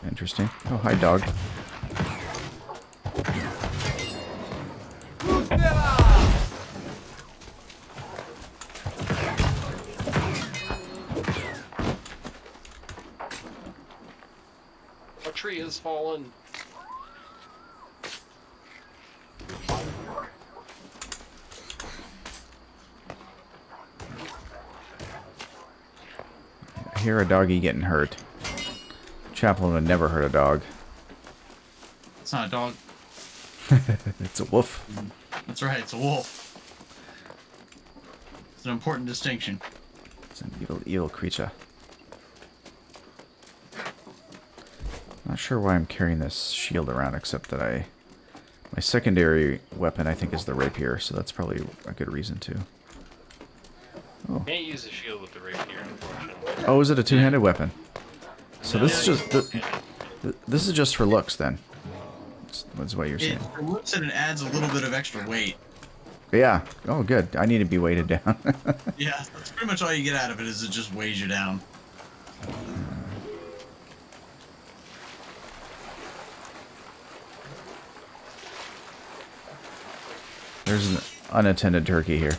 interesting. Oh, hi, dog. A tree has fallen. I hear a doggy getting hurt. Chaplain would never hurt a dog. It's not a dog. It's a wolf. That's right, it's a wolf. It's an important distinction. It's an evil creature. Not sure why I'm carrying this shield around, except that my secondary weapon, I think, is the rapier, so that's probably a good reason to. Oh. Can't use a shield with the rapier, unfortunately. Oh, is it a two-handed weapon? So this is just this is just for looks, then. That's what you're saying. It looks and it adds a little bit of extra weight. Yeah. Oh, good. I need to be weighted down. Yeah, that's pretty much all you get out of it is it just weighs you down. There's an unattended turkey here.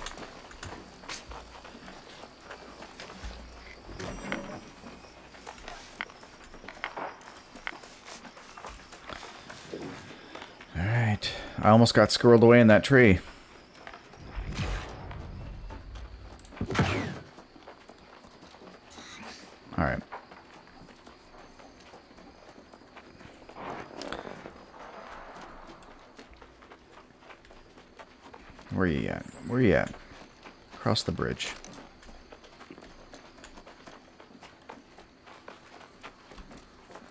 Alright. I almost got squirreled away in that tree. Alright. Where you at? Where you at? Across the bridge.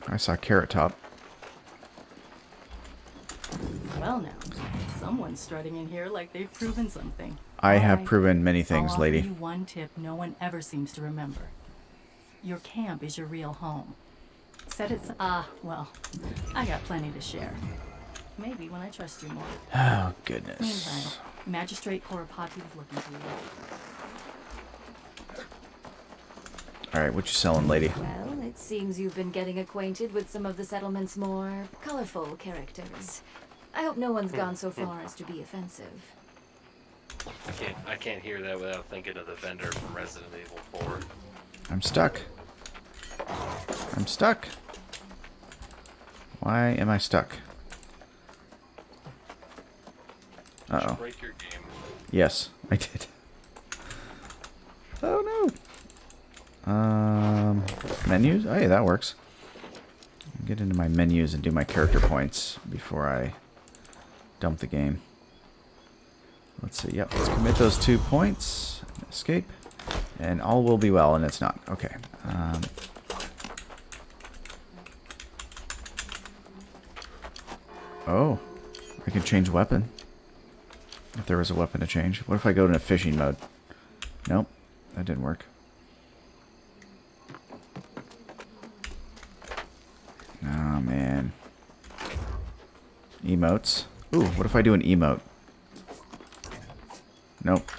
I saw Carrot Top. Well now, someone's strutting in here like they've proven something. I have Alright, proven many things, I'll lady. offer you one tip no one ever seems to remember. Your camp is your real home. Set it. Well, I got plenty to share. Maybe when I trust you more. Oh, goodness. Meanwhile, Magistrate Korapati is looking for you. Alright, what you selling, lady? Well, it seems you've been getting acquainted with some of the settlement's more colorful characters. I hope no one's gone so far as to be offensive. I can't hear that without thinking of the vendor from Resident Evil 4. I'm stuck. I'm stuck. Why am I stuck? Uh-oh. Break your game. Yes, I did. Oh no. Menus? Oh yeah, that works. Get into my menus and do my character points before I dump the game. Let's see. Yep, let's commit those 2 points. Escape. And all will be well, and it's not. Okay. Oh. I can change weapon. If there was a weapon to change. What if I go into fishing mode? Nope. That didn't work. Oh, man. Emotes. Ooh, what if I do an emote? Nope.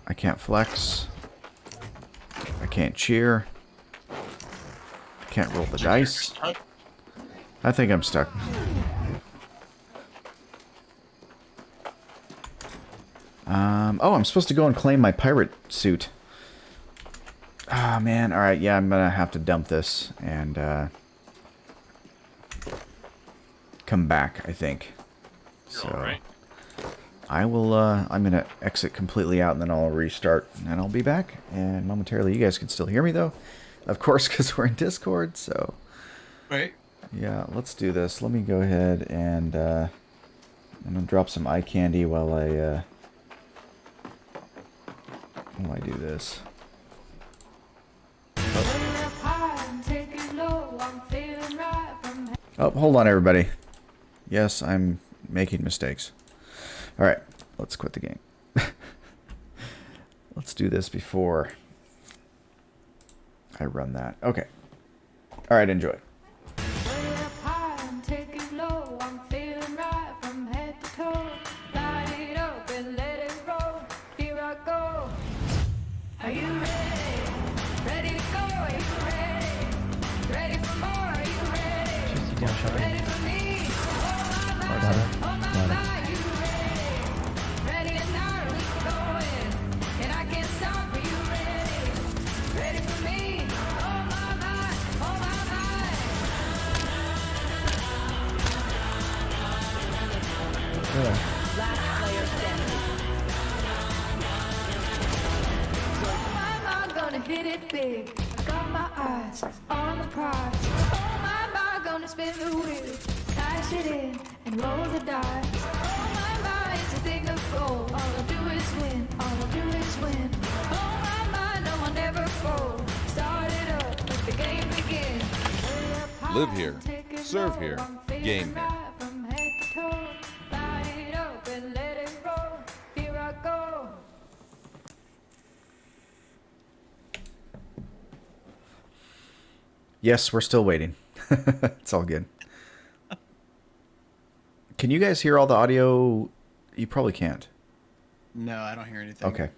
I can't flex. I can't cheer. I can't roll the dice. I think I'm stuck. Oh, I'm supposed to go and claim my pirate suit. Ah, man. Alright, yeah, I'm gonna have to dump this and, come back, I think. So, Alright. I will, I'm going to exit completely out, and then I'll restart, and I'll be back. And momentarily, you guys can still hear me, though. Of course, because we're in Discord, so... Right. Yeah, let's do this. Let me go ahead and, I'm going to drop some eye candy while I do this. Oh, hold on, everybody. Yes, I'm making mistakes. Alright, let's quit the game. Let's do this before I run that. Okay. Alright, enjoy. Are you ready? Ready to go? Are you ready? Ready for more? Are you ready? Ready for me? Oh my, are you ready? Ready and now we're going. And I can't stop. Are you ready? Ready for me? Oh my, oh my. Last player standing. I'm gonna hit it big. Got my eyes on the prize. Oh my, gonna spin the wheel. Cash it in and roll the dice. Oh my, it's a thing of gold. All I do is win. All I do is win. Oh my, no one ever fold. Start it up, let the game begin. Live here, serve here, game here. From head to toe, light it up and let it roll. Here I go. Yes, we're still waiting. It's all good. Can you guys hear all the audio? You probably can't. No, I don't hear anything. Okay.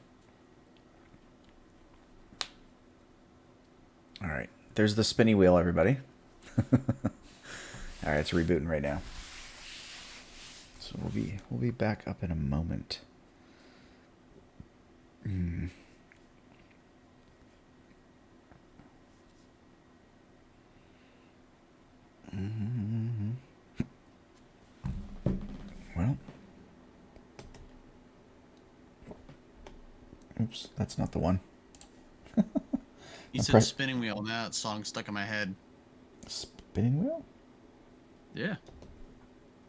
All right. There's the spinny wheel, everybody. All right, it's rebooting right now. So we'll be back up in a moment. Well, oops, that's not the one. You said spinning wheel, and that song stuck in my head. Spinning wheel? Yeah.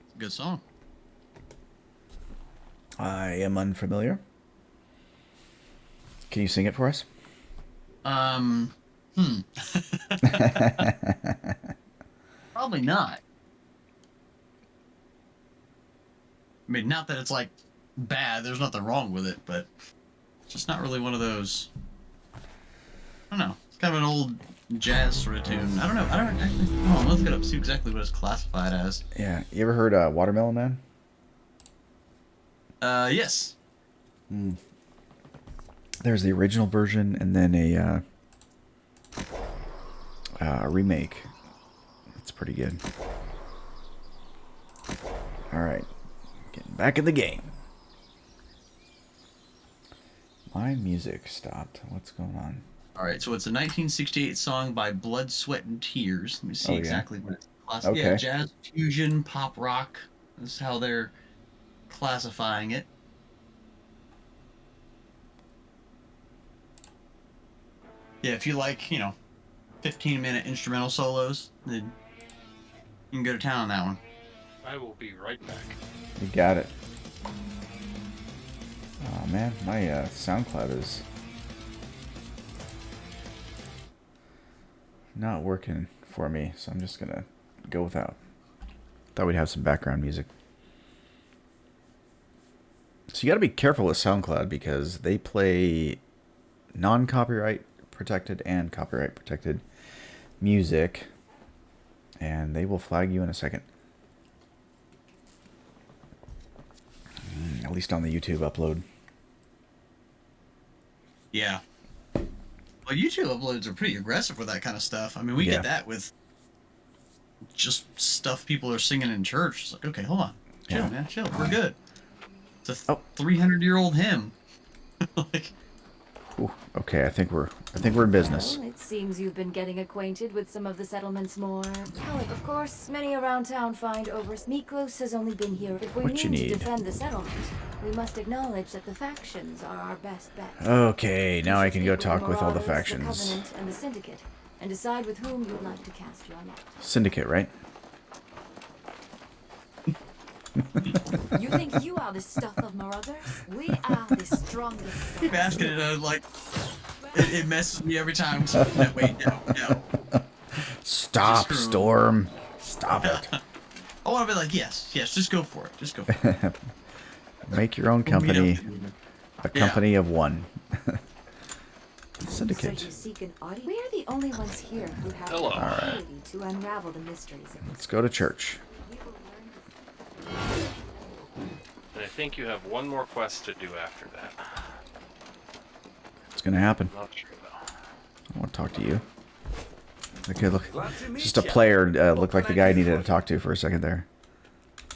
It's a good song. I am unfamiliar. Can you sing it for us? Probably not. I mean, not that it's like bad. There's nothing wrong with it, but it's just not really one of those. I don't know. It's kind of an old jazz sort of tune. I don't know. I don't actually. Oh, let's look it up. See exactly what it's classified as. Yeah. You ever heard Watermelon Man? Yes. There's the original version and then a remake. It's pretty good. All right. Getting back in the game. My music stopped. What's going on? All right, so it's a 1968 song by Blood, Sweat, and Tears. Let me see exactly what it's classified. Okay. Yeah, jazz, fusion, pop rock. This is how they're classifying it. Yeah, if you like, 15-minute instrumental solos, then you can go to town on that one. I will be right back. You got it. Oh man, my SoundCloud is not working for me, so I'm just gonna go without. Thought we'd have some background music. So you gotta be careful with SoundCloud because they play non-copyright protected and copyright protected music, and they will flag you in a second. At least on the YouTube upload. Yeah. Well, YouTube uploads are pretty aggressive with that kind of stuff. I mean, we get that with just stuff people are singing in church. It's like, okay, hold on. Chill, man. Chill. We're good. It's a 300-year-old hymn. Like, Whew, okay, I think we're in business. Well, it seems you've been getting acquainted with some of the settlements more. Of course, many around town find over. Miklos has only been here. If we What you need need? to defend the settlement, we must acknowledge that the factions are our best bet. Okay, now I can go Speak talk with all the Marauders, factions. The Covenant, and the Syndicate, and decide with whom you'd like to cast your lot. Syndicate, right? You think you are the stuff of Marauders? We are the strongest. Keep asking it, like, it messes me every time. So, no, wait, no. Stop, Just Storm. Stop it. I want to be like, yes, just go for it. Just go for it. Make your own company. A company of one. Syndicate. So you seek an audience? We are the only ones here who have Hello. the ability to unravel the mysteries of Let's go to church. And I think you have one more quest to do after that. It's gonna happen. Not sure though. I want to talk to you. Okay, look. Just a player looked like the guy I needed to talk to for a second there.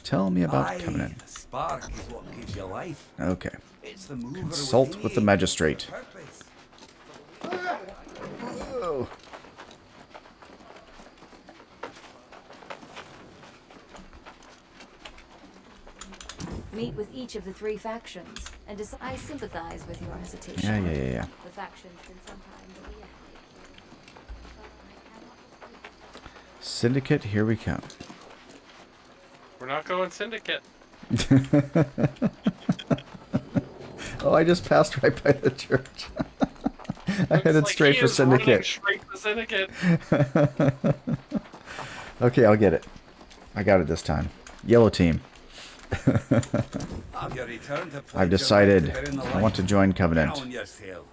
Tell me about Covenant. The spark is what gives you life. Okay. It's the mover Consult within with the you. magistrate. Purpose. Oh. Meet with each of the three factions, and I sympathize with your hesitation. Yeah. The factions can sometimes be Syndicate, here we come. We're not going Syndicate. Oh, I just passed right by the church. I Looks headed like straight he for is running Syndicate. Straight for Syndicate. Okay, I'll get it. I got it this time. Yellow team. Have you returned to pledge I've your decided life to bear in the I want to light? join Covenant. Down yourself.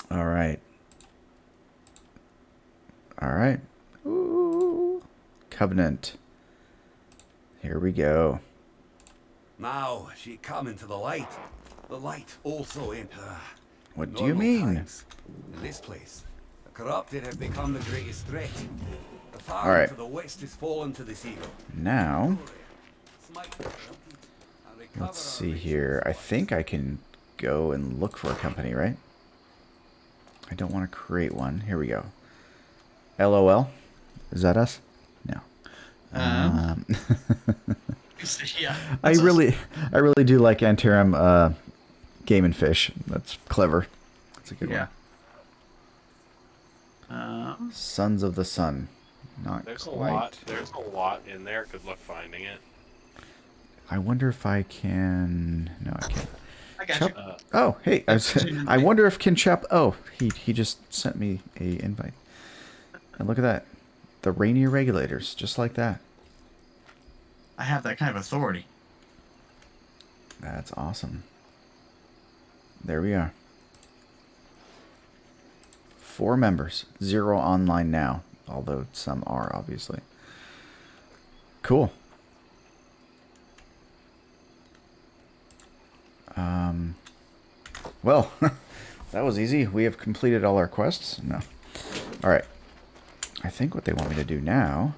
All right. Ooh. Covenant. Here we go. Now she come into the light. The light also in her. What do you mean? Times, in this place, the corrupted have become the greatest threat. The far All right. to the west has fallen to the sea. Now, Smite the guilty and recover let's our see riches. here. I think I can go and look for a company, right? I don't want to create one. Here we go. LOL. Is that us? No. Yeah. I really do like Antarum Game and Fish. That's clever. That's a good Yeah. one. Sons of the Sun. Not There's quite. a lot. There's a lot in there. Good luck finding it. I wonder if I can. No, I can't. I got Chup. you. Oh, hey. I wonder if can Chup. Oh, he just sent me a invite. And look at that. The Rainier Regulators, just like that. I have that kind of authority. That's awesome. There we are. 4 members. 0 online now. Although some are, obviously. Cool. Well, that was easy. We have completed all our quests. No. Alright. I think what they want me to do now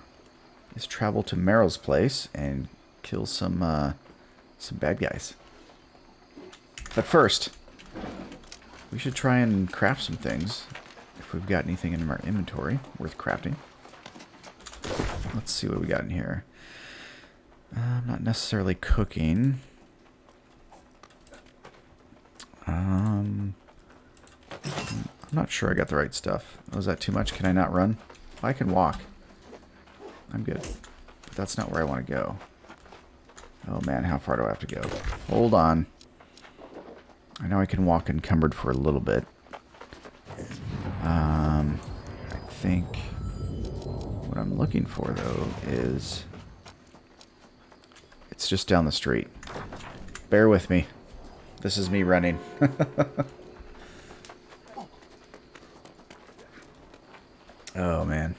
is travel to Meryl's place and kill some bad guys. But first, we should try and craft some things. If we've got anything in our inventory worth crafting. Let's see what we got in here. Not necessarily cooking. I'm not sure I got the right stuff. Oh, is that too much? Can I not run? I can walk. I'm good. But that's not where I want to go. Oh man, how far do I have to go? Hold on. I know I can walk encumbered for a little bit. I think what I'm looking for though is it's just down the street. Bear with me. This is me running. Oh man.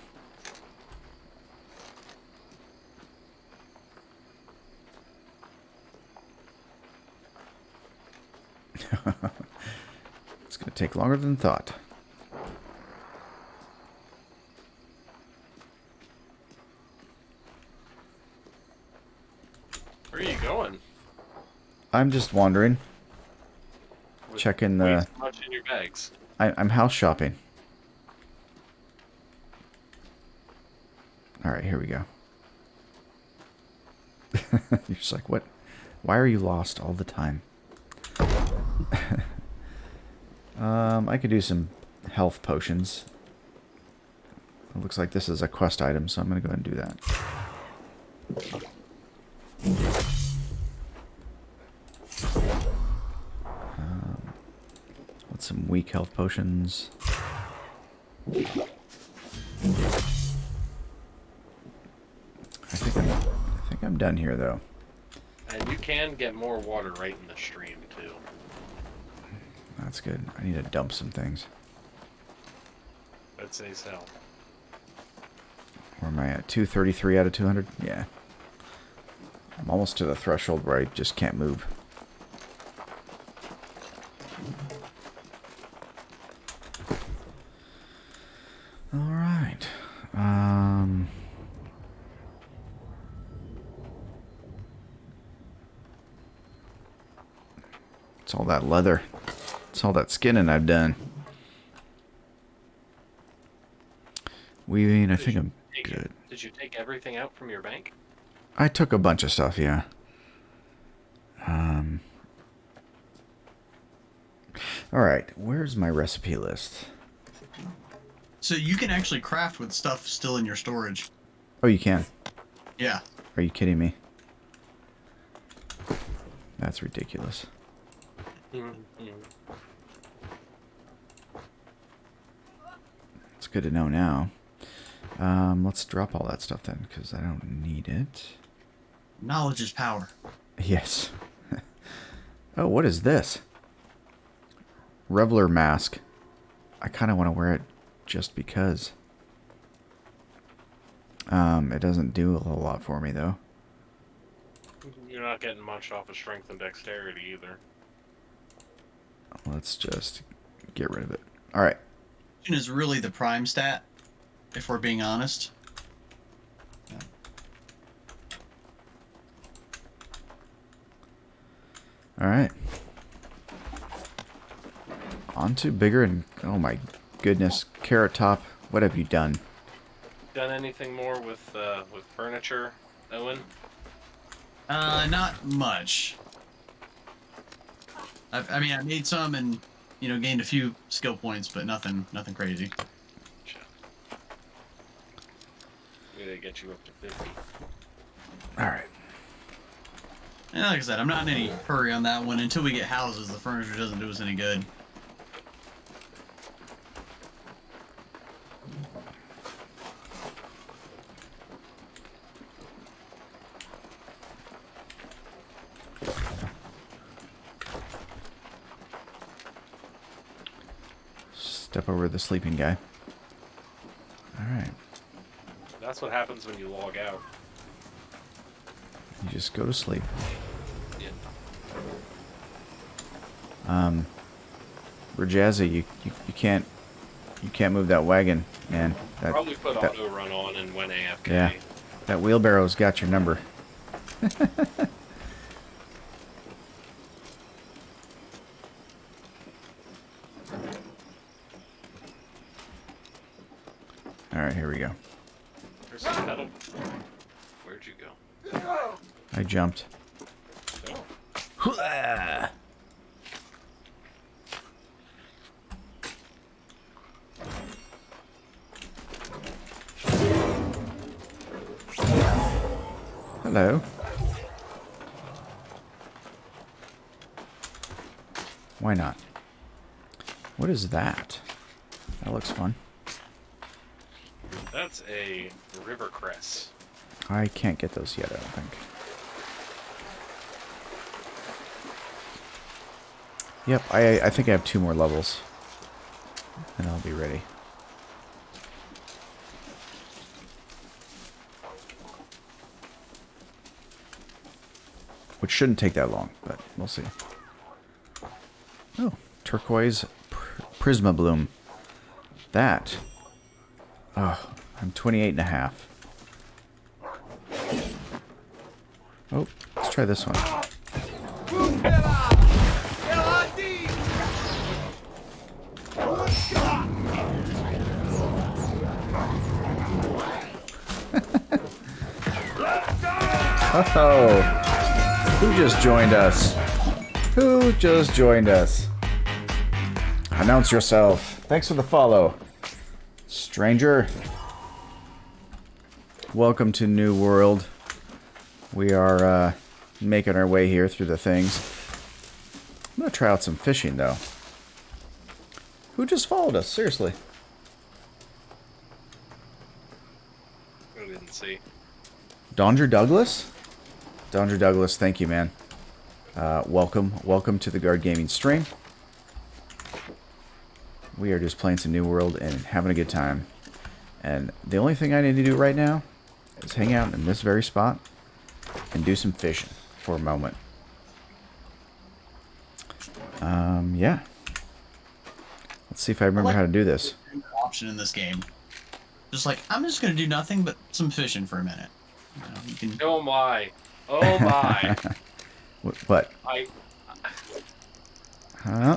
It's going to take longer than thought. Where are you going? I'm just wandering. With Checking way the... too much in your bags. I'm house shopping. Alright, here we go. You're just like, what? Why are you lost all the time? I could do some health potions. It looks like this is a quest item, so I'm going to go ahead and do that. What's some weak health potions? I think I'm done here, though. And you can get more water right in the stream, too. That's good. I need to dump some things. I'd say so. Where am I at? 233 out of 200? Yeah. I'm almost to the threshold where I just can't move. Alright. It's all that leather. It's all that skinning I've done. Weaving, I think I'm good. Did you take everything out from your bank? I took a bunch of stuff, yeah. Alright, where's my recipe list? So you can actually craft with stuff still in your storage. Oh, you can? Yeah. Are you kidding me? That's ridiculous. It's good to know now. Let's drop all that stuff then, because I don't need it. Knowledge is power. Yes. Oh, what is this? Reveler mask. I kind of want to wear it just because. It doesn't do a whole lot for me, though. You're not getting much off of strength and dexterity either. Let's just get rid of it. Alright. Is really the prime stat, if we're being honest. Alright. On to bigger and... Oh my goodness. Carrot Top, what have you done? Done anything more with furniture, Owen? Not much. I mean, I made some and, you know, gained a few skill points, but nothing crazy. Maybe they get you up to 50. Alright. And like I said, I'm not in any hurry on that one. Until we get houses, the furniture doesn't do us any good. Step over the sleeping guy. Alright. That's what happens when you log out. You just go to sleep. Yeah. Rajazzy, you can't move that wagon, man. Probably put auto run on and went AFK. Yeah. That wheelbarrow's got your number. Alright, here we go. There's some metal. Where'd you go? I jumped. Oh. Hello. Why not? What is that? That looks fun. That's a river cress. I can't get those yet, I don't think. Yep, I think I have 2 more levels. And I'll be ready. Which shouldn't take that long, but we'll see. Oh, turquoise Prisma Bloom. That. Oh, I'm 28 and a half. Oh, let's try this one. Oh, who just joined us? Who just joined us? Announce yourself. Thanks for the follow, stranger. Welcome to New World. We are making our way here through the things. I'm gonna try out some fishing though. Who just followed us? Seriously. I didn't see. Dondra Douglas? Dondra Douglas, thank you, man. Welcome to the Guard Gaming stream. We are just playing some New World and having a good time. And the only thing I need to do right now is hang out in this very spot and do some fishing for a moment. Yeah. Let's see if I remember how to do this. Option in this game. Just like, I'm just gonna do nothing but some fishing for a minute. You know, you can... Oh my. Oh my. What? Huh?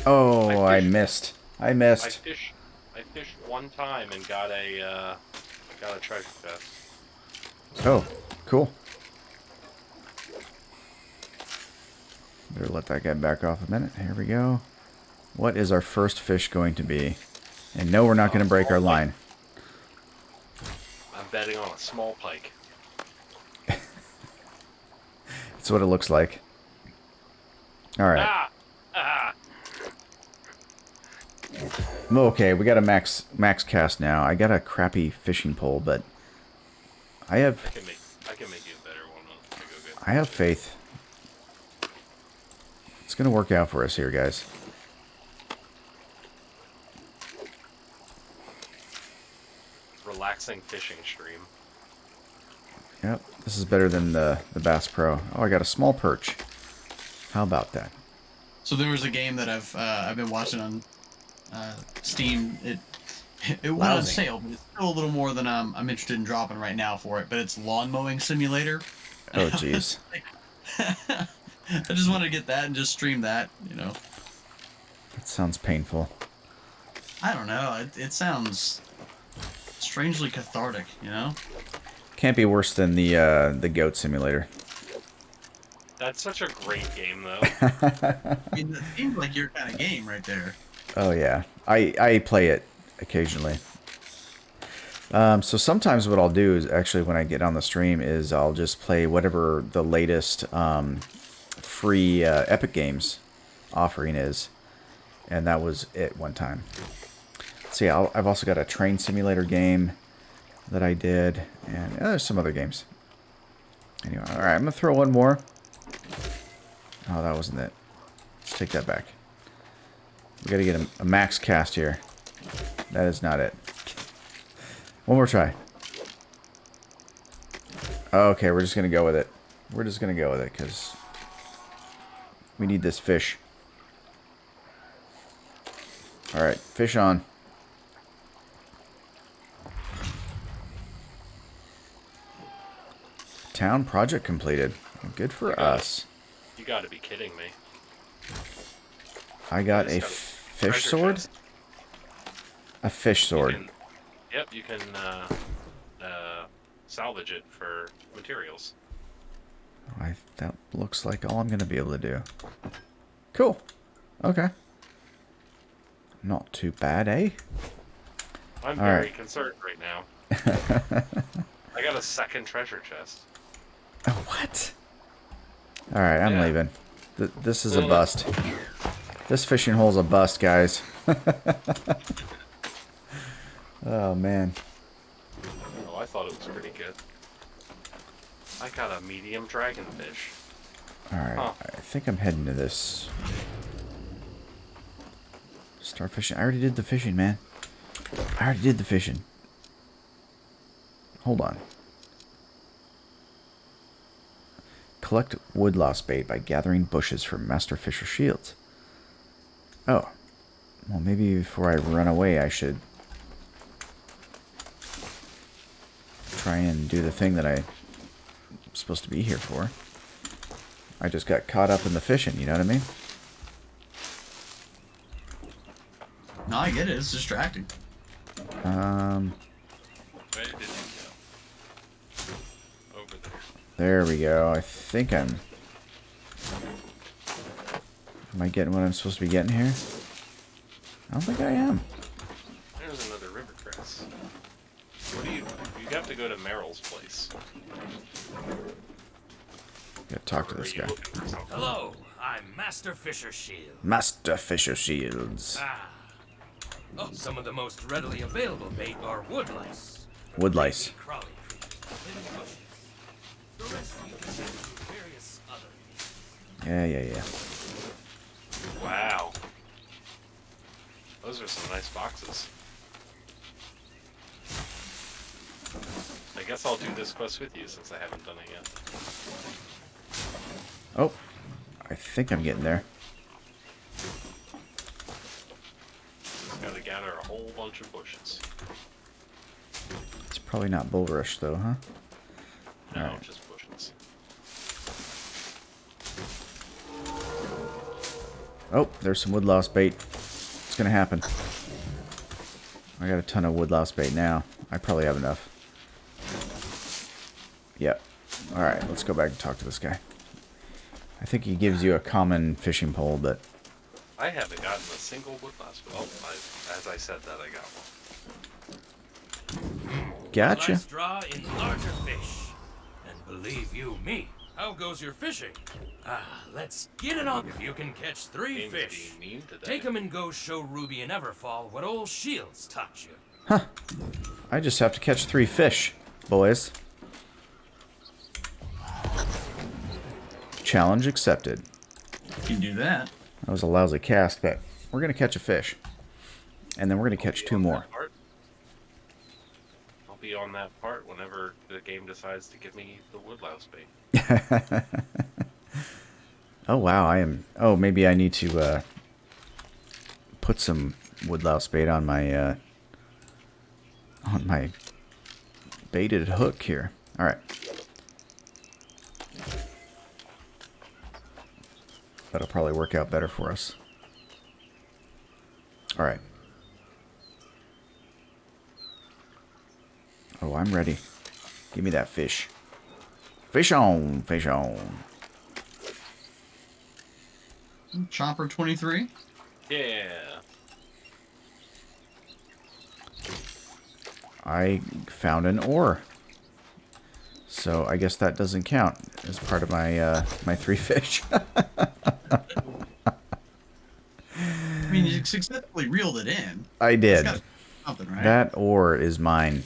Oh, I missed. I missed. I fished one time and got a treasure chest. Oh, cool. Better let that guy back off a minute. Here we go. What is our first fish going to be? And no, we're not going to break our line. I'm betting on a small pike. That's what it looks like. All right. Okay, we got a max cast now. I got a crappy fishing pole, but I can make you a better one. I have faith. It's gonna work out for us here, guys. Relaxing fishing stream. Yep, this is better than the Bass Pro. Oh, I got a small perch. How about that? So there was a game that I've been watching on Steam. It went on sale, but it's still a little more than I'm interested in dropping right now for it. But it's Lawn Mowing Simulator. Oh, jeez. I just wanted to get that and just stream that, you know. That sounds painful. I don't know. It sounds strangely cathartic, you know. Can't be worse than the Goat Simulator. That's such a great game, though. I mean, it seems like your kind of game right there. Oh yeah, I play it occasionally. So sometimes what I'll do is actually when I get on the stream is I'll just play whatever the latest free Epic Games offering is, and that was it one time. So yeah, I've also got a train simulator game that I did, and there's some other games. Anyway, all right, I'm gonna throw one more. Oh, that wasn't it. Let's take that back. We gotta get a max cast here. That is not it. One more try. Okay, we're just gonna go with it. We're just gonna go with it because we need this fish. All right, fish on. Town project completed. Good for us. You gotta be kidding me. I got a fish sword? Chest. A fish sword. You can salvage it for materials. That looks like all I'm going to be able to do. Cool. Okay. Not too bad, eh? I'm very concerned right now. I got a second treasure chest. Oh, what? Alright, I'm leaving. This is a bust. This fishing hole's a bust, guys. Oh, man. Oh, I thought it was pretty good. I got a medium dragonfish. Alright, I think I'm heading to this. Start fishing. I already did the fishing, man. I already did the fishing. Hold on. Collect wood loss bait by gathering bushes from Master Fisher Shields. Oh. Well, maybe before I run away, I should try and do the thing that I'm supposed to be here for. I just got caught up in the fishing, you know what I mean? No, I get it. It's distracting. Where did you go? Over there. There we go. I think I'm... Am I getting what I'm supposed to be getting here? I don't think I am. There's another river cress. What do you... You have to go to Merrill's place. Gotta talk to this guy. Hello, I'm Master Fisher Shield. Master Fisher Shields. Oh, some of the most readily available bait are woodlice. Woodlice. Crawly creatures within bushes. The rest you can get through various other means. Yeah. Wow. Those are some nice boxes. I guess I'll do this quest with you since I haven't done it yet. Oh, I think I'm getting there. Just gotta gather a whole bunch of bushes. It's probably not bulrush though, huh? No, Alright. just bushes. Oh, there's some woodlouse bait. It's gonna happen. I got a ton of woodlouse bait now. I probably have enough. Yep. Alright, let's go back and talk to this guy. I think he gives you a common fishing pole, but... I haven't gotten a single woodlouse. Oh, as I said that, I got one. Gotcha. Nice draw in larger fish. And believe you me, how goes your fishing? Let's get it on. If you can catch 3 Game's fish, being mean today. take 'em and go show Ruby and Everfall what old Shields taught you. Huh. I just have to catch 3 fish, boys. Challenge accepted. You can do that. That was a lousy cast, but we're going to catch a fish. And then we're going to catch 2 more. I'll be on that part whenever the game decides to give me the woodlouse bait. Oh, wow. I am... Oh, maybe I need to put some woodlouse bait on my baited hook here. All right. That'll probably work out better for us. All right. Oh, I'm ready. Give me that fish. Fish on, fish on. Chopper 23. Yeah. I found an ore. So I guess that doesn't count as part of my my 3 fish. I mean, you successfully reeled it in. I did. It's gotta be something, right? That ore is mine.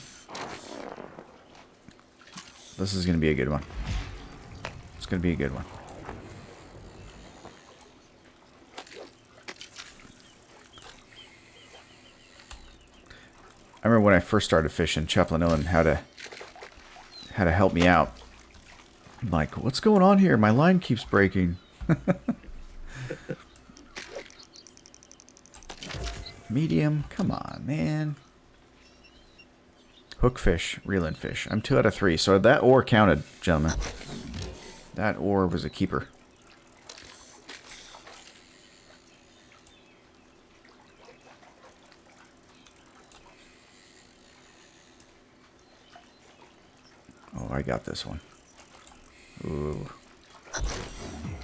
This is going to be a good one. It's going to be a good one. I remember when I first started fishing, Chaplain Owen had to help me out. I'm like, what's going on here? My line keeps breaking. Medium, come on, man. Hookfish, reeling fish. I'm 2 out of 3, so that ore counted, gentlemen. That ore was a keeper. Oh, I got this one. Ooh.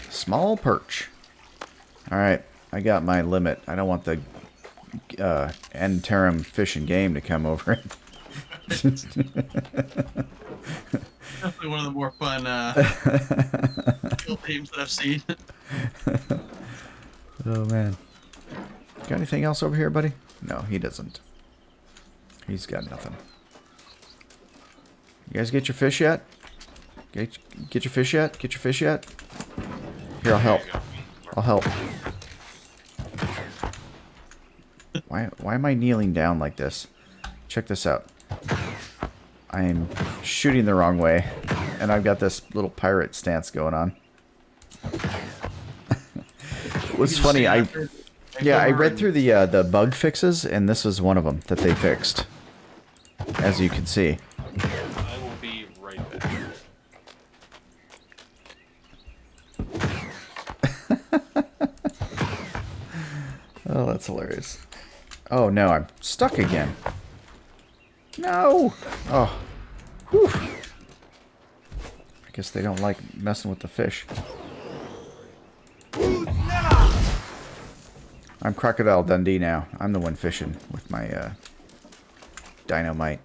Small perch. Alright, I got my limit. I don't want the Enterum Fish and Game to come over. Definitely one of the more fun kill teams that I've seen. Oh, man. Got anything else over here, buddy? No, he doesn't. He's got nothing. You guys get your fish yet? Get your fish yet? Get your fish yet? Here, I'll help. I'll help. Why am I kneeling down like this? Check this out. I am shooting the wrong way, and I've got this little pirate stance going on. What's funny, I read through the bug fixes, and this was one of them that they fixed, as you can see. I will be right back. Oh, that's hilarious. Oh no, I'm stuck again. No! Oh. Whew. I guess they don't like messing with the fish. I'm Crocodile Dundee now. I'm the one fishing with my dynamite.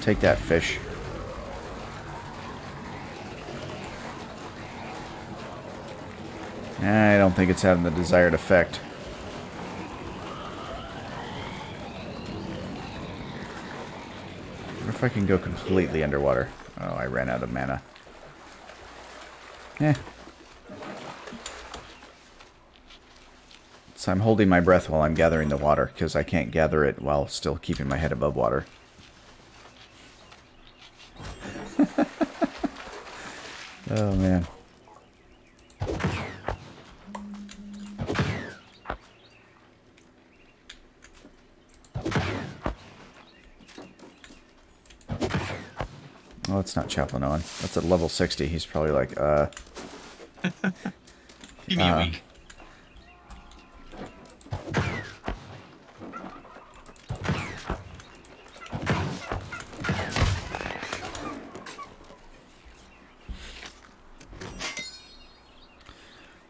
Take that, fish. I don't think it's having the desired effect. What if I can go completely underwater? Oh, I ran out of mana. So I'm holding my breath while I'm gathering the water, because I can't gather it while still keeping my head above water. Oh, man. Oh, it's not Chaplain Owen. That's at level 60. He's probably like, Give me a week.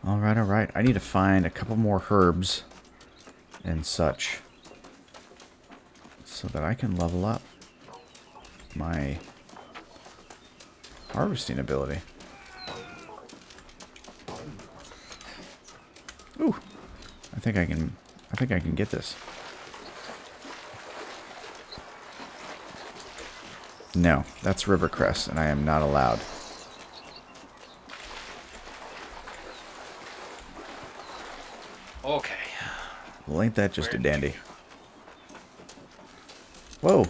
Alright, alright. I need to find a couple more herbs and such so that I can level up my harvesting ability. Ooh. I think I can get this. No, that's Rivercrest, and I am not allowed. Okay. Well, ain't that just a dandy? Whoa.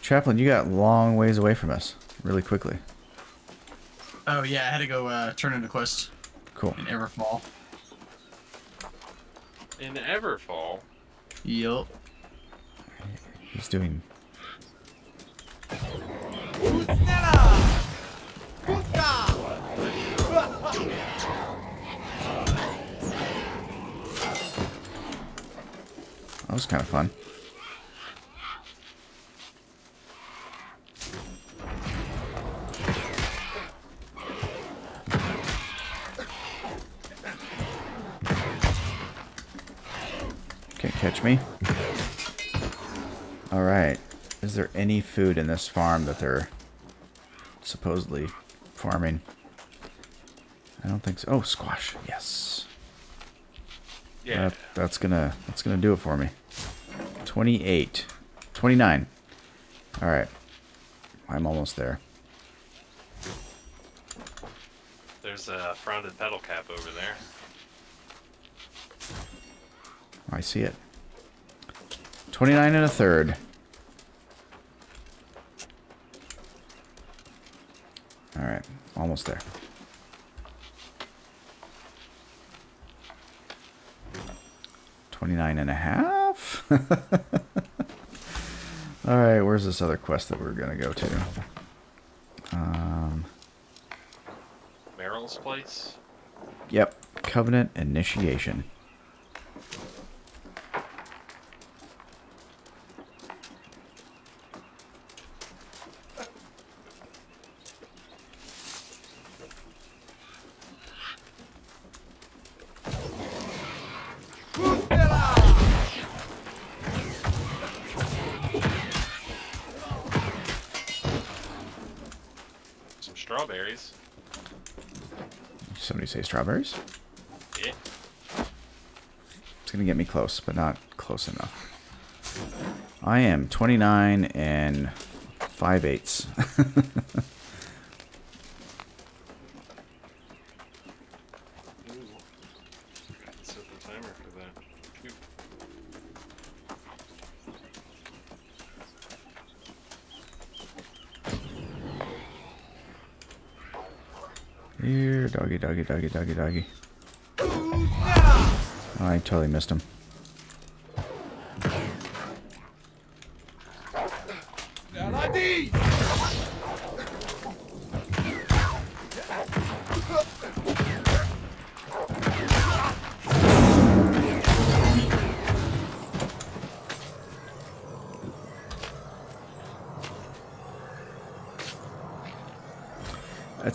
Chaplain, you got long ways away from us. Really quickly. Oh yeah, I had to go turn in a quest. Cool. In Everfall. In Everfall? Yup. He's doing... That was kind of fun. Can't catch me. Alright. Is there any food in this farm that they're supposedly farming? I don't think so. Oh, squash. Yes. Yeah. That's gonna do it for me. 28. 29. Alright. I'm almost there. There's a fronded petal cap over there. I see it. 29 and a third. Alright. Almost there. $29 and a half? Alright, where's this other quest that we're gonna go to? Meryl's place? Yep. Covenant Initiation. Strawberries. Somebody say strawberries? Yeah. It's gonna get me close, but not close enough. I am 29 and 5/8. Set the timer for that. Shoot. Here, doggy, doggy, doggy, doggy, doggy. Oh, I totally missed him.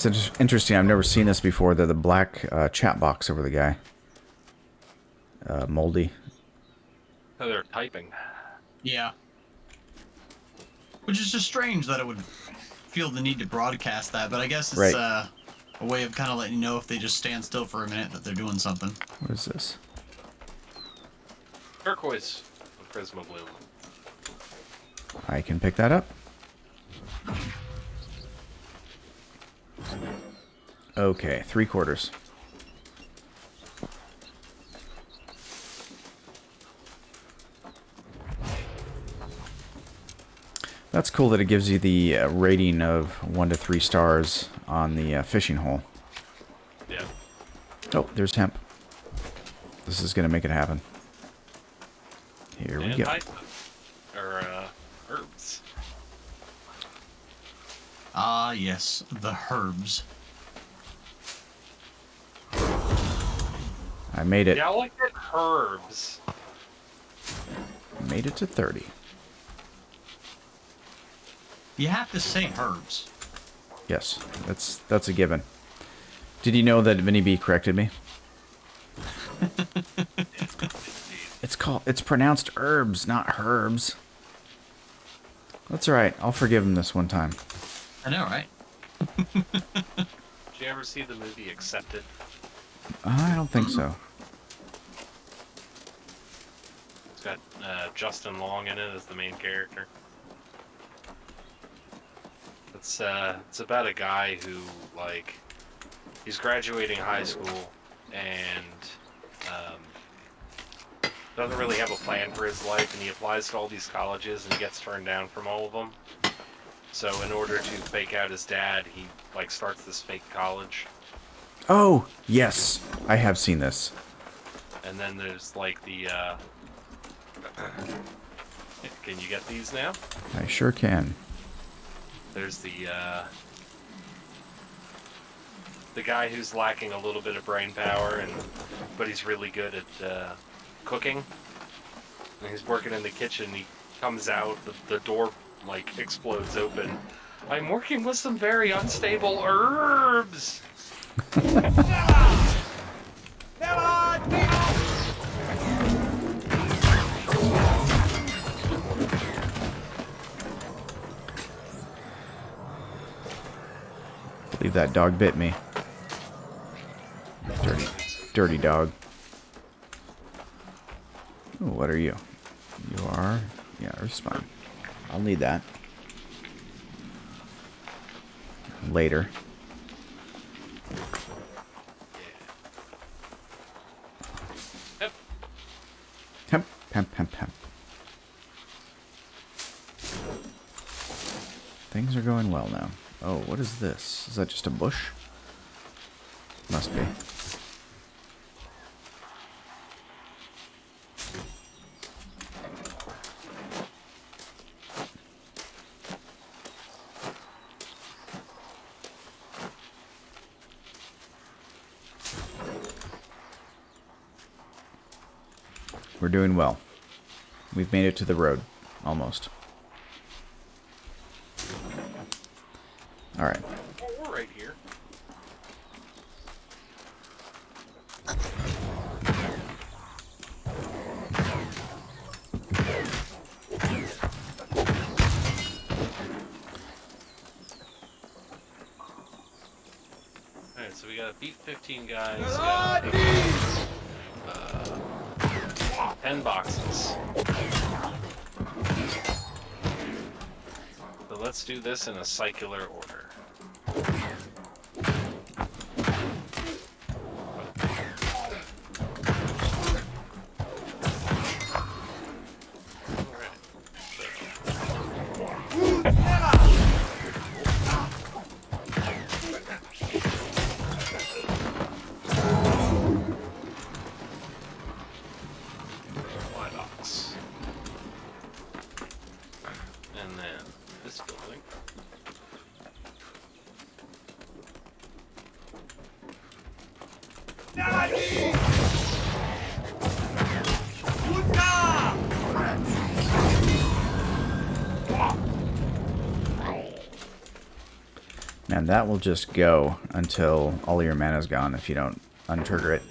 That's interesting. I've never seen this before. They're the black chat box over the guy. Moldy. Oh, they're typing. Yeah. Which is just strange that it would feel the need to broadcast that, but I guess it's Right. a way of kind of letting you know if they just stand still for a minute that they're doing something. What is this? Turquoise with Prisma Bloom. I can pick that up. Okay, 3/4. That's cool that it gives you the rating of 1 to 3 stars on the fishing hole. Yeah. Oh, there's hemp. This is going to make it happen. Here we go. Or herbs. Ah, yes, the herbs. I made it. Yeah, I like the herbs. Made it to 30. You have to say herbs. Yes, that's a given. Did you know that Vinny B corrected me? It's pronounced herbs, not herbs. That's alright. I'll forgive him this one time. I know, right? Did you ever see the movie Accepted? I don't think so. It's got Justin Long in it as the main character. It's about a guy who, like, he's graduating high school and doesn't really have a plan for his life, and he applies to all these colleges and gets turned down from all of them. So in order to fake out his dad, he like starts this fake college. Oh, yes. I have seen this. And then there's like the can you get these now? I sure can. There's the guy who's lacking a little bit of brain power, but he's really good at cooking. And he's working in the kitchen. He comes out, the door like explodes open. I'm working with some very unstable herbs. I believe that dog bit me. Dirty dog. Ooh, what are you? You are... Yeah, Earth's fine. I'll need that. Later. Yep. Hemp, hemp, hemp, hemp. Things are going well now. Oh, what is this? Is that just a bush? Must be. We're doing well. We've made it to the road. Almost. Alright. Oh, we're right here. Alright, so we gotta beat 15 guys. Gotta pick, 10 boxes. So let's do this in a circular order. And that will just go until all your mana is gone if you don't untrigger it.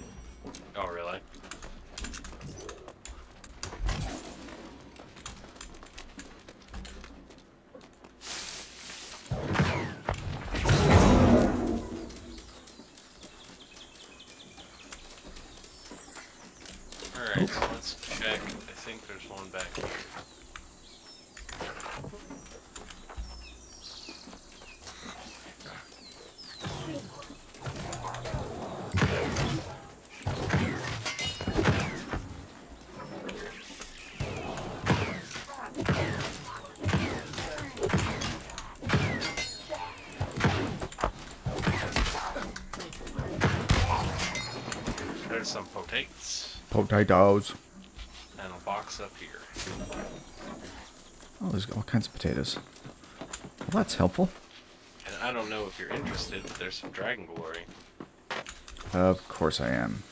Oh, really? Alright, so let's check. I think there's one back here. There's some potatoes. Potatoes. And a box up here. Oh, there's all kinds of potatoes. Well, that's helpful. And I don't know if you're interested, but there's some Dragon Glory. Of course I am.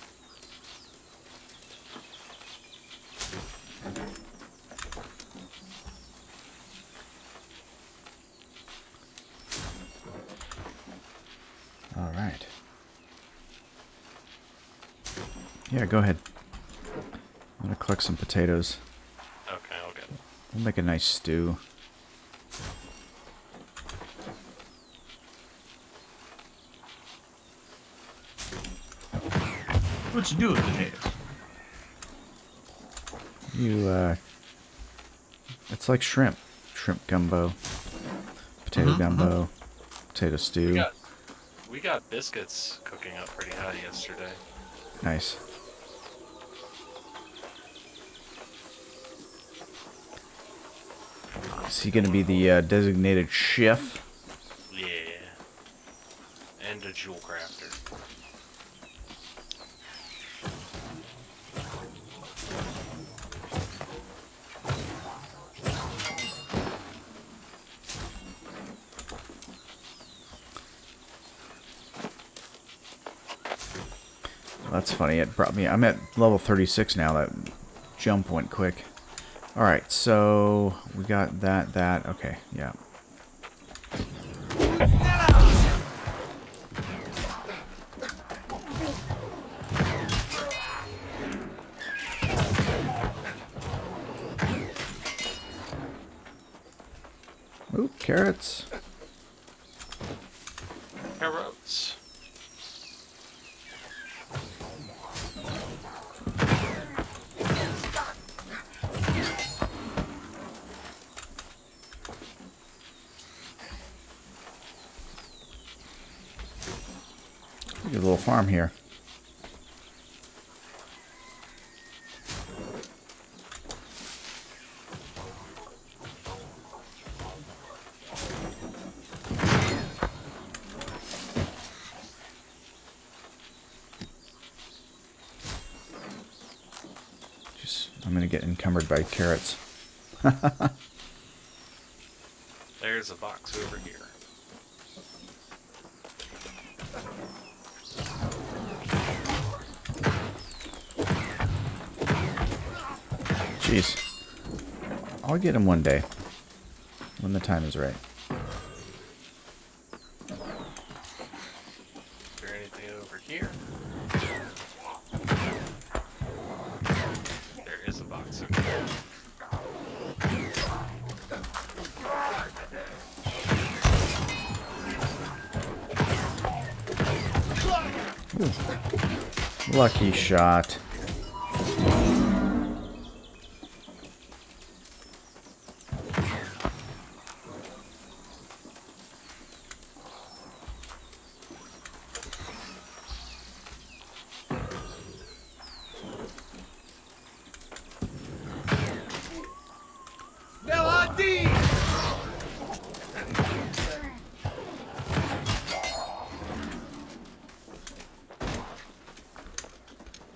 All right. Yeah, go ahead. I'm gonna collect some potatoes. Okay, I'll get it. We'll make a nice stew. What you do with potatoes? You, it's like shrimp. Shrimp gumbo. Potato gumbo. Potato stew. We got biscuits cooking up pretty high yesterday. Nice. Is he gonna be the designated chef? Yeah. And a jewel crafter. That's funny. It brought me. I'm at level 36 now. That jump went quick. All right, so we got that. Okay, yeah. Ooh, carrots. Carrots. Look at a little farm here. I'm gonna get encumbered by carrots. There's a box over here. Jeez. I'll get him one day. When the time is right. Is there anything over here? There is a box over here. Ooh. Lucky shot.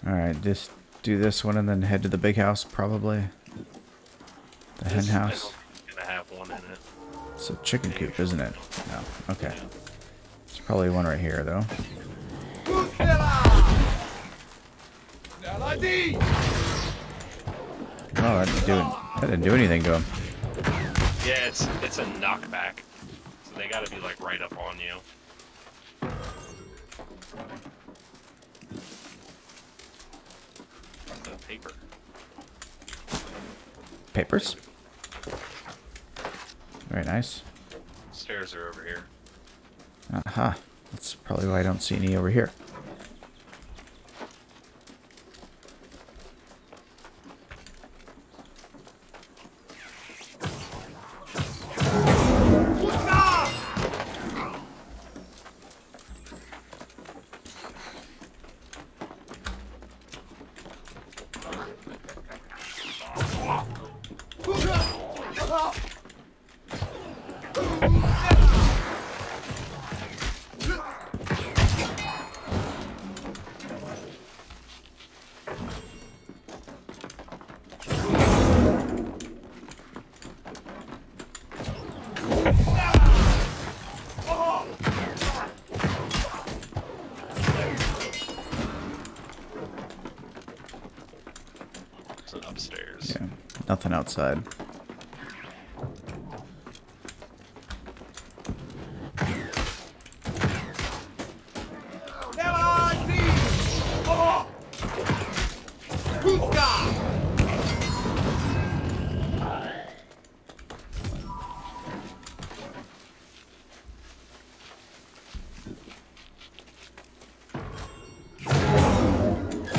Alright, just do this one and then head to the big house, probably. The hen house. It's gonna have one in it. It's a chicken coop, isn't it? No. Okay. There's probably one right here, though. Oh, that didn't do anything to him. Yeah, it's a knockback. It's So they gotta be like right up on you. Paper. Papers. Very nice. Stairs are over here. Aha. That's probably why I don't see any over here. Upstairs. Yeah, nothing outside.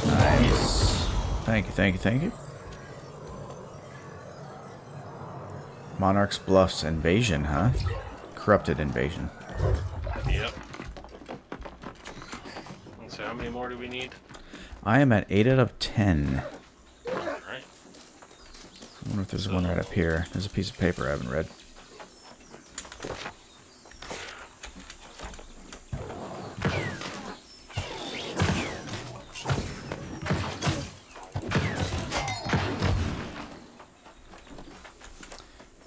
Nice. Thank you, thank you, thank you. Monarch's Bluffs invasion, huh? Corrupted invasion. Yep. And so how many more do we need? I am at 8 out of 10. Alright. I wonder if there's one right up here. There's a piece of paper I haven't read.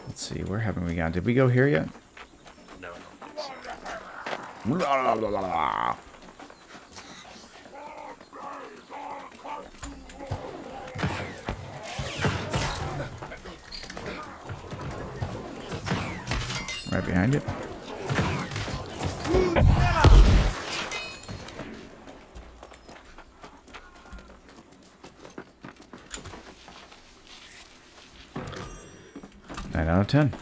Let's see, where haven't we gone? Did we go here yet? No, I don't think so. Blah, blah, blah, blah. Right behind it. Nine out of 10.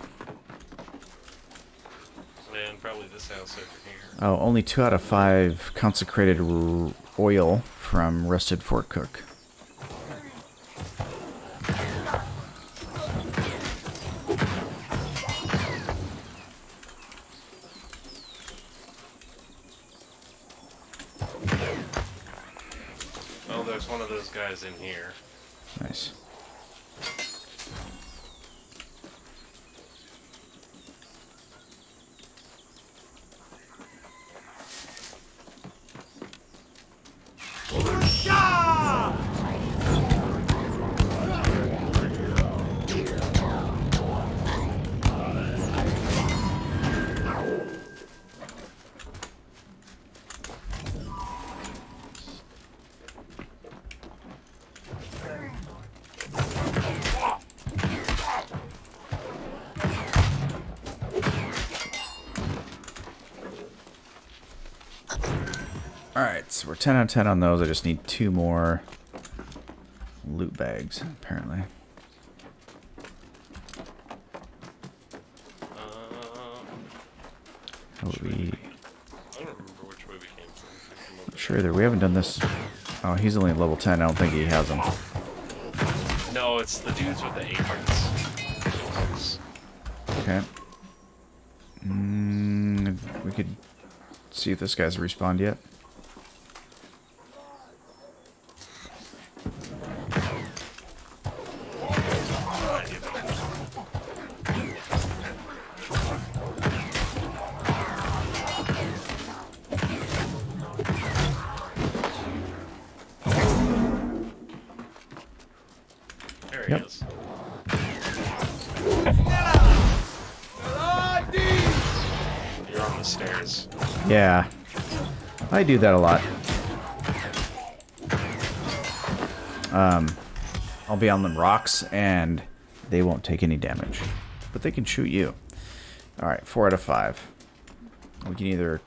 And probably this house over here. Oh, only 2 out of 5 consecrated oil from Rusted Fork Cook. Oh, there's one of those guys in here. Nice. Alright, so we're 10 out of 10 on those. I just need 2 more loot bags, apparently. How would we... I don't remember which way we came from. Sure, either. We haven't done this... Oh, he's only level 10. I don't think he has them. No, it's the dudes with the aprons. Okay. We could see if this guy's respawned yet. There he is. You're on the stairs. Yeah. I do that a lot. I'll be on the rocks and they won't take any damage. But they can shoot you. Alright, 4 out of 5. We can either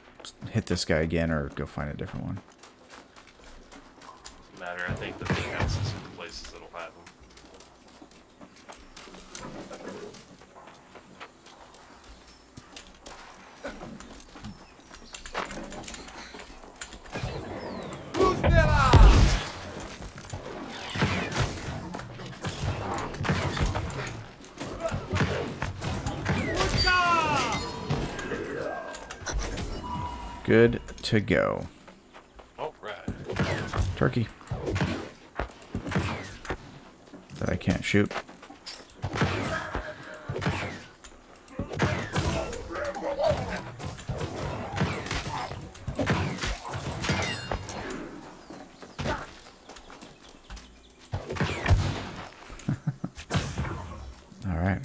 hit this guy again or go find a different one. Doesn't matter. I think the big houses are the places that'll have them. Good to go. All right. Turkey. That I can't shoot. All right.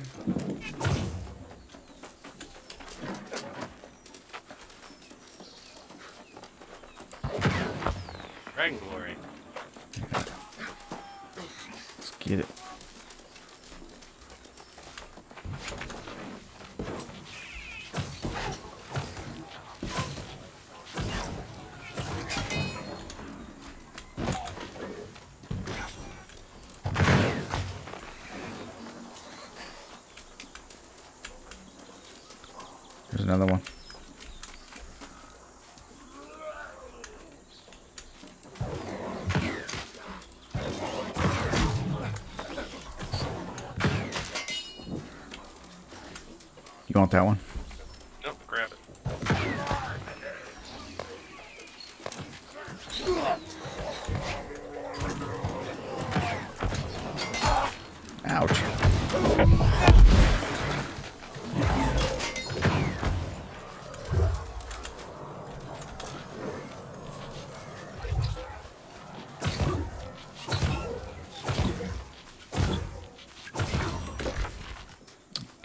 Dragon Glory. Let's get it. There's another one. You want that one? Nope, grab it. Ouch.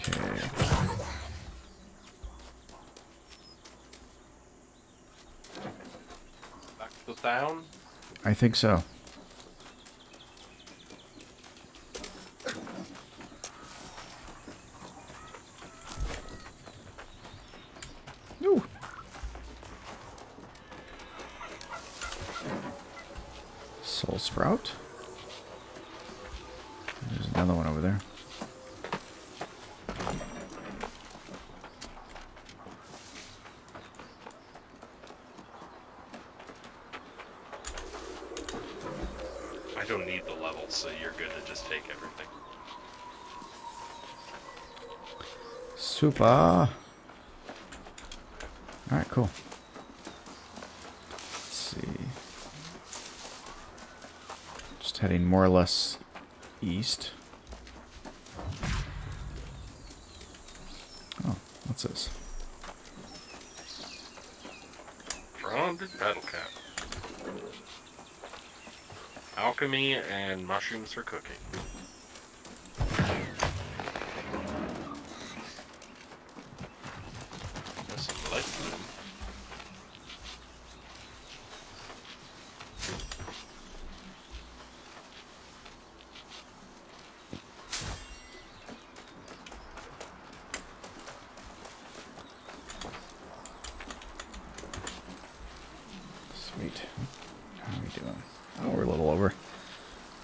Okay. Back to the town. I think so. Ooh. Soul Sprout. There's another one over there. I don't need the levels, so you're good to just take everything. Super. Alright, cool. Let's see. Just heading more or less east. Oh, what's this? Fronded battle cap. Alchemy and mushrooms for cooking. There's some light to them. Sweet. How are we doing? Oh, we're a little over.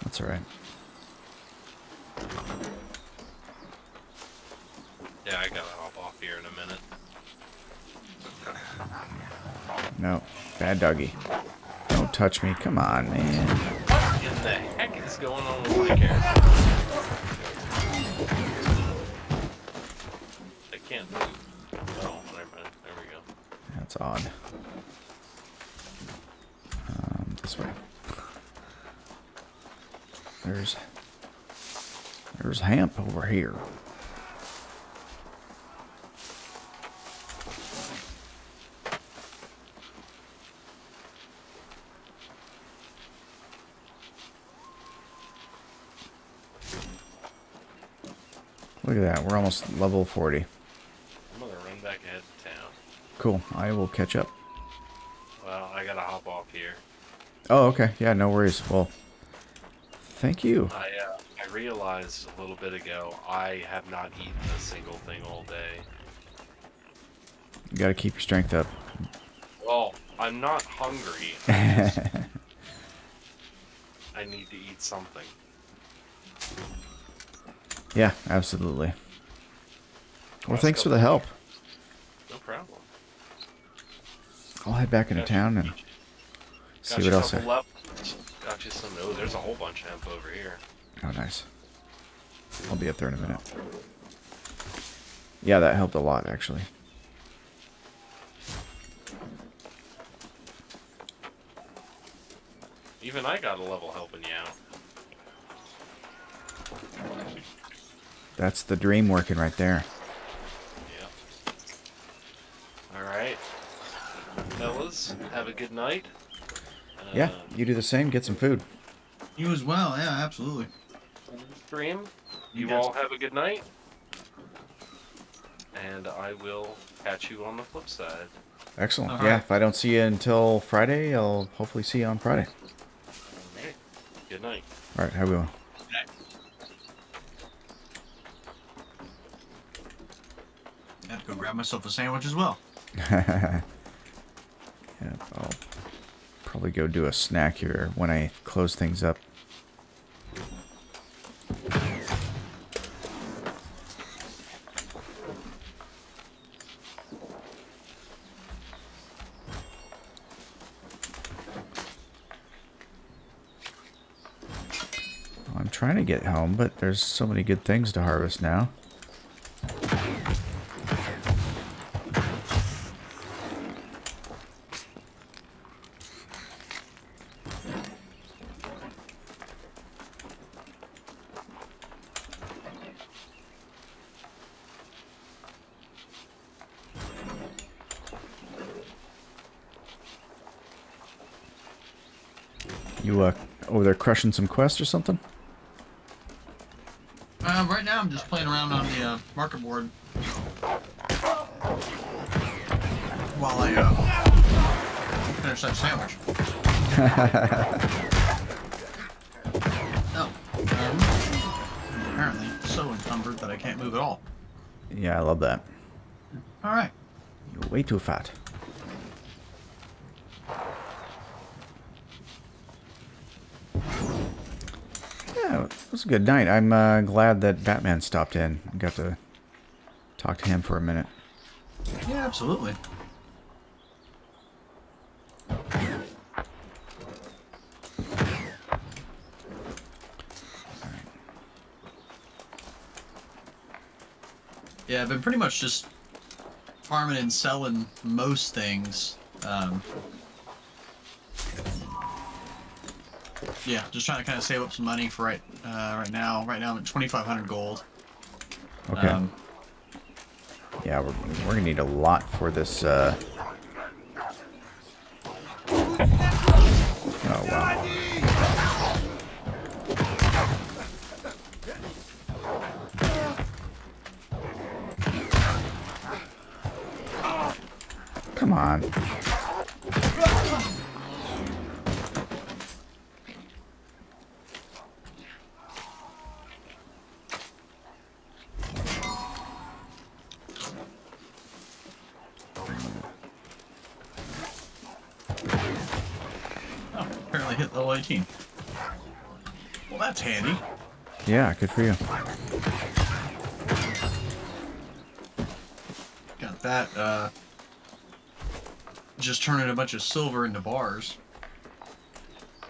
That's alright. Yeah, I gotta hop off here in a minute. No. Bad doggy. Don't touch me. Come on, man. What in the heck is going on with my character? I can't move. Oh, never mind. There we go. That's odd. This way. There's Hamp over here. Look at that. We're almost level 40. I'm gonna run back ahead to town. Cool. I will catch up. Well, I gotta hop off here. Oh, okay. Yeah, no worries. Well, thank you. I realized a little bit ago I have not eaten a single thing all day. You gotta keep your strength up. Well, I'm not hungry. I need to eat something. Yeah, absolutely. Well, Let's thanks go. for the help. No problem. I'll head back into town and see what else. Got you some. Oh, there's a whole bunch of hemp over here. Oh, nice. I'll be up there in a minute. Yeah, that helped a lot, actually. Even I got a level helping you out. That's the dream working right there. Yep. Alright. Fellas, have a good night. Yeah, you do the same. Get some food. You as well. Yeah, absolutely. Stream. You Yes. all have a good night. And I will catch you on the flip side. Excellent. All Yeah, right. if I don't see you until Friday, I'll hopefully see you on Friday. Alright. Good night. All right, have a good one. I have to go grab myself a sandwich as well. Yeah, I'll probably go do a snack here when I close things up. I'm trying to get home, but there's so many good things to harvest now. You over there crushing some quests or something? Right now I'm just playing around on the market board while I finish that sandwich. Oh, apparently so encumbered that I can't move at all. Yeah, I love that. All right. You're way too fat. Yeah, it was a good night. I'm glad that Batman stopped in. I got to talk to him for a minute. Yeah, absolutely. Yeah, I've been pretty much just farming and selling most things. Yeah, just trying to kind of save up some money for right now. Right now I'm at 2,500 gold. Okay. Yeah, we're gonna need a lot for this. Oh wow. Come on. Oh, apparently hit level 18. Well, that's handy. Yeah, good for you. Got that, just turning a bunch of silver into bars.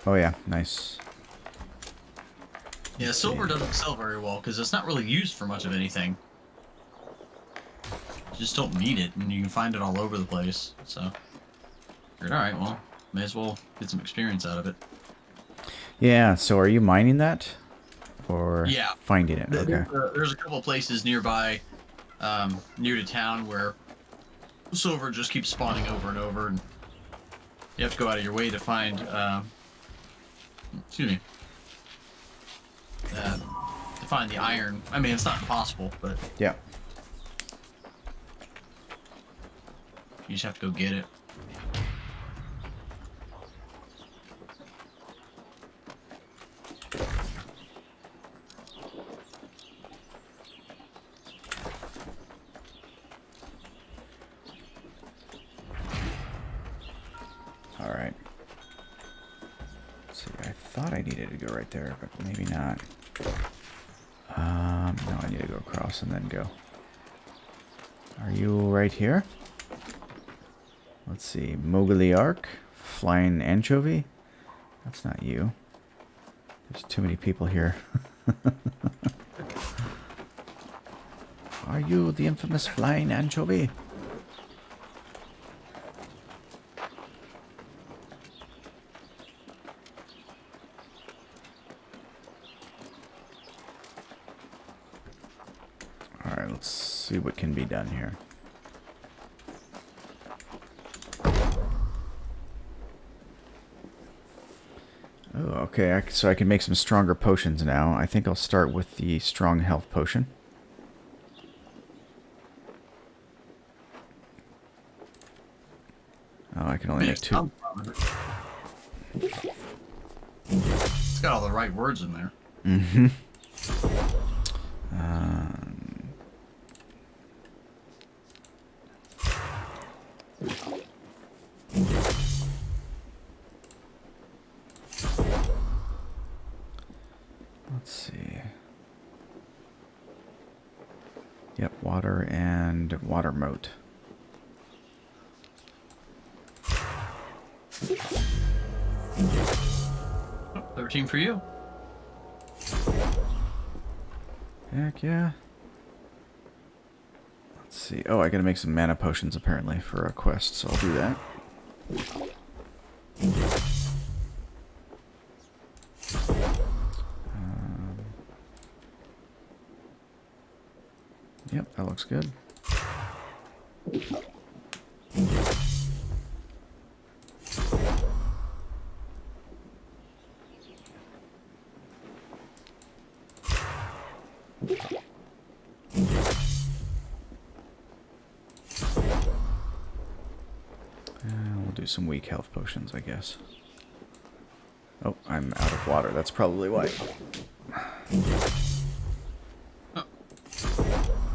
Oh yeah, nice. Yeah, silver doesn't sell very well because it's not really used for much of anything. You just don't need it, and you can find it all over the place. So, alright, well, may as well get some experience out of it. Yeah, so are you mining that? Or Yeah. finding it? Okay. There's a couple of places nearby, near to town, where silver just keeps spawning over and over, and you have to go out of your way to find, excuse me, to find the iron. I mean, it's not impossible, but Yeah. you just have to go get it. needed to go right there, but maybe not. No, I need to go across and then go. Are you right here? Let's see. Mogoliarch. Flying Anchovy. That's not you. There's too many people here. Are you the infamous Flying Anchovy? Alright, let's see what can be done here. Oh, okay, so I can make some stronger potions now. I think I'll start with the strong health potion. Oh, I can only make 2. It's got all the right words in there. Mm-hmm. Let's see. Yep, water and water moat. 13 for you. Heck yeah. Let's see. Oh, I gotta make some mana potions apparently for a quest, so I'll do that. Yep, that looks good. We'll do some weak health potions, I guess. Oh, I'm out of water. That's probably why.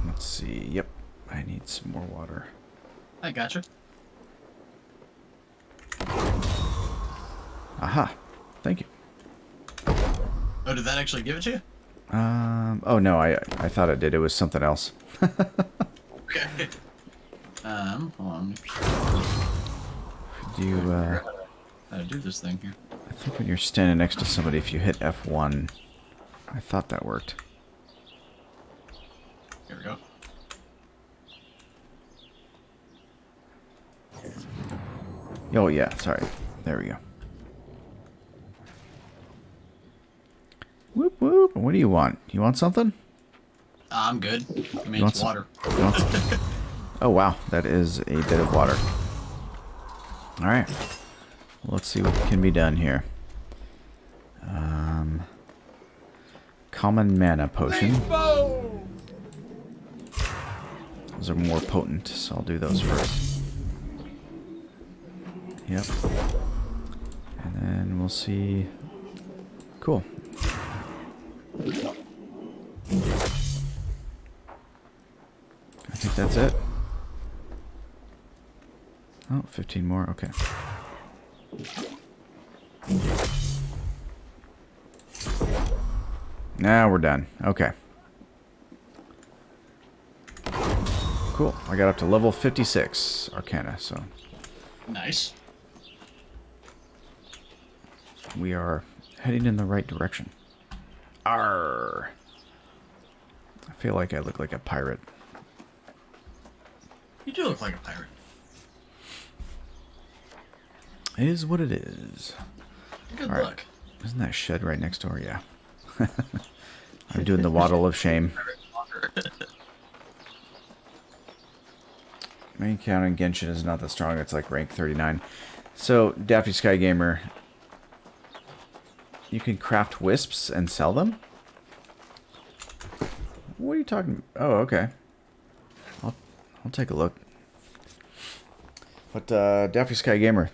Let's see. Yep, I need some more water. I gotcha. Aha! Thank you. Oh, did that actually give it to you? Oh no, I thought it did. It was something else. Okay. Hold on. Do you, how to do this thing here? I think when you're standing next to somebody, if you hit F1, I thought that worked. Here we go. Oh yeah, sorry. There we go. Whoop whoop. What do you want? You want something? I'm good. I mean, You it's want water. Oh wow, that is a bit of water. Alright. Let's see what can be done here. Common mana potion. Those are more potent, so I'll do those first. Yep. And then we'll see. Cool. I think that's it. Oh, 15 more. Okay. Now we're done. Okay. Cool. I got up to level 56 Arcana, so Nice. we are heading in the right direction. Arr! I feel like I look like a pirate. You do look like a pirate. It is what it is. Good All luck. Isn't that shed right next door? Yeah. I'm doing the waddle of shame. Main count in Genshin is not that strong. It's like rank 39. So, Daffy Sky Gamer, you can craft wisps and sell them? What are you talking about? Oh, okay. I'll take a look. But, Daffy Sky Gamer,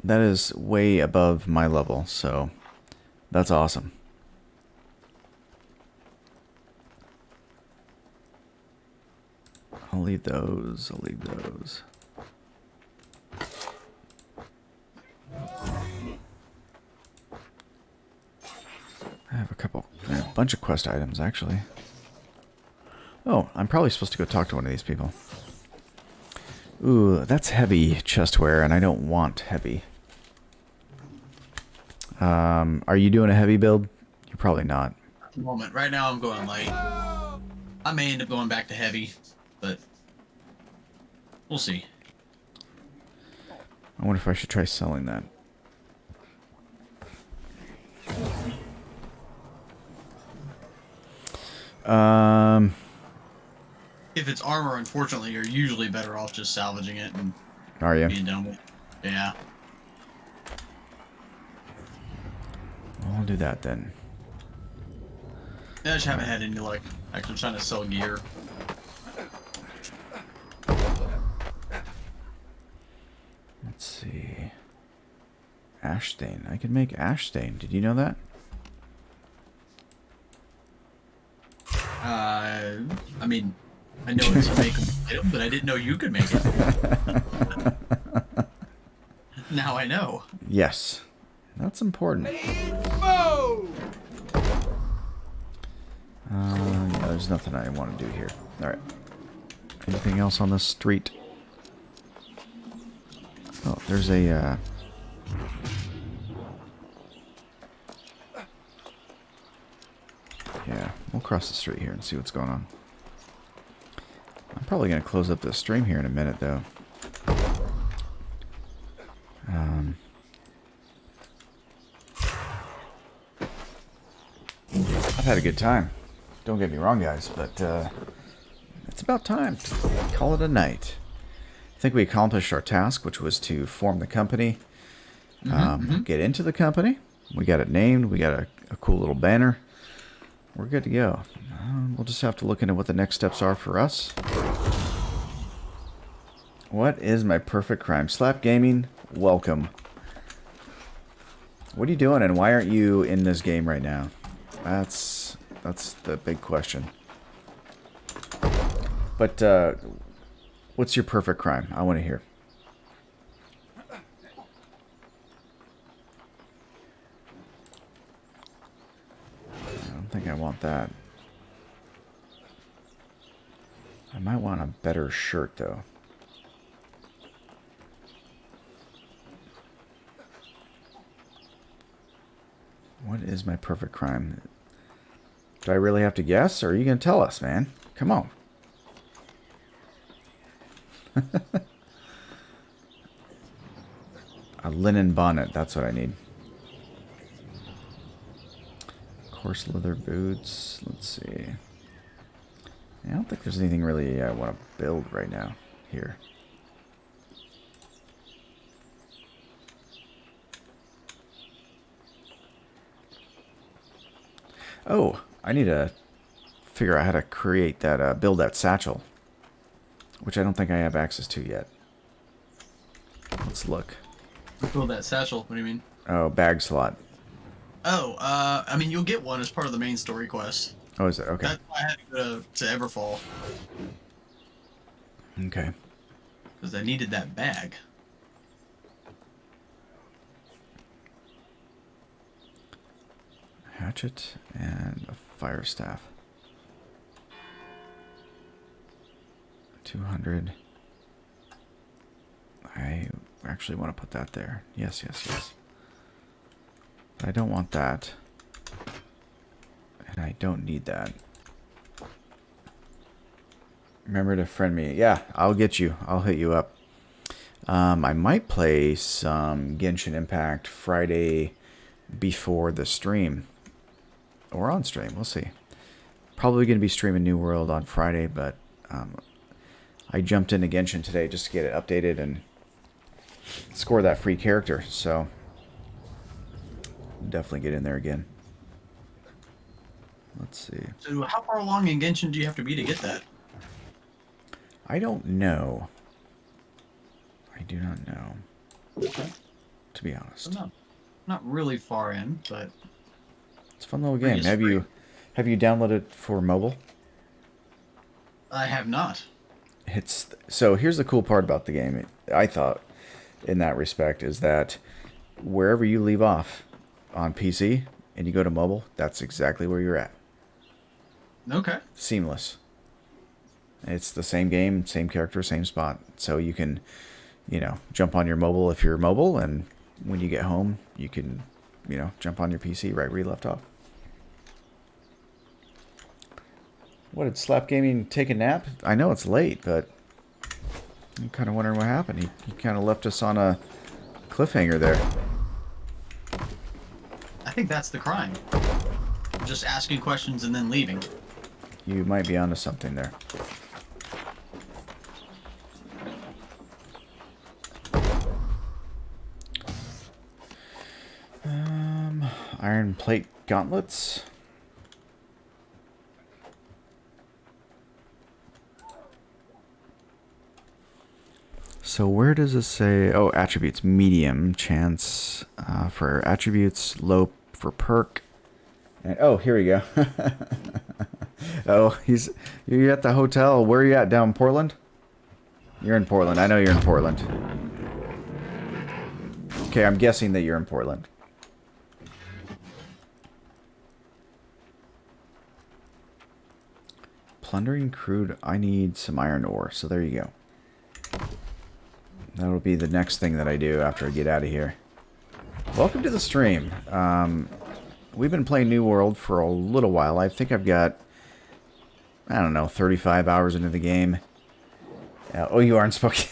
that is way above my level, so that's awesome. I'll leave those. I'll leave those. I have a bunch of quest items, actually. Oh, I'm probably supposed to go talk to one of these people. Ooh, that's heavy chestware, and I don't want heavy. Are you doing a heavy build? You're probably not. At the moment. Right now I'm going light. I may end up going back to heavy, but we'll see. I wonder if I should try selling that. If it's armor, unfortunately, you're usually better off just salvaging it and Are you? being done with it. Yeah. I'll do that then. I just haven't had any luck actually trying to sell gear. Let's see. Ash stain. I could make ash stain. Did you know that? I mean, I know it's a makeable item, but I didn't know you could make it. Now I know. Yes. That's important. Yeah, there's nothing I want to do here. Alright. Anything else on this street? Oh, there's a, yeah, we'll cross the street here and see what's going on. I'm probably going to close up the stream here in a minute, though. I've had a good time. Don't get me wrong, guys, but it's about time to call it a night. I think we accomplished our task, which was to form the company, get into the company. We got it named. We got a cool little banner. We're good to go. We'll just have to look into what the next steps are for us. What is my perfect crime? Slap Gaming, welcome. What are you doing, and why aren't you in this game right now? That's the big question. But what's your perfect crime? I want to hear. I don't think I want that. I might want a better shirt, though. What is my perfect crime? Do I really have to guess, or are you going to tell us, man? Come on. A linen bonnet, that's what I need. Coarse leather boots, let's see. I don't think there's anything really I want to build right now here. Oh, I need to figure out how to create that, build that satchel. Which I don't think I have access to yet. Let's look. Build that satchel, what do you mean? Oh, bag slot. Oh, I mean, you'll get one as part of the main story quest. Oh, is it? Okay. That's why I had to go to Everfall. Okay. Because I needed that bag. Hatchet and a fire staff. 200. I actually want to put that there. Yes, yes, yes. But I don't want that. And I don't need that. Remember to friend me. Yeah, I'll get you. I'll hit you up. I might play some Genshin Impact Friday before the stream. Or on stream. We'll see. Probably going to be streaming New World on Friday, but I jumped into Genshin today just to get it updated and score that free character. So definitely get in there again. Let's see. So how far along in Genshin do you have to be to get that? I don't know. I do not know. Okay. To be honest. Not really far in, but it's a fun little game. Have you downloaded it for mobile? I have not. So here's the cool part about the game, I thought, in that respect, is that wherever you leave off on PC, and you go to mobile, that's exactly where you're at. Okay. Seamless. It's the same game, same character, same spot. So you can, you know, jump on your mobile if you're mobile, and when you get home, you can, you know, jump on your PC right where you left off. What, did Slap Gaming take a nap? I know it's late, but I'm kind of wondering what happened. He kind of left us on a cliffhanger there. I think that's the crime. Just asking questions and then leaving. You might be onto something there. Iron plate gauntlets. So where does it say? Oh, attributes. Medium chance for attributes. Low for perk. And oh, here we go. Oh, you're at the hotel. Where are you at? Down in Portland? You're in Portland. I know you're in Portland. Okay, I'm guessing that you're in Portland. Plundering crude. I need some iron ore. So there you go. That'll be the next thing that I do after I get out of here. Welcome to the stream. We've been playing New World for a little while. I think I've got, I don't know, 35 hours into the game. Oh, you are in Spokane.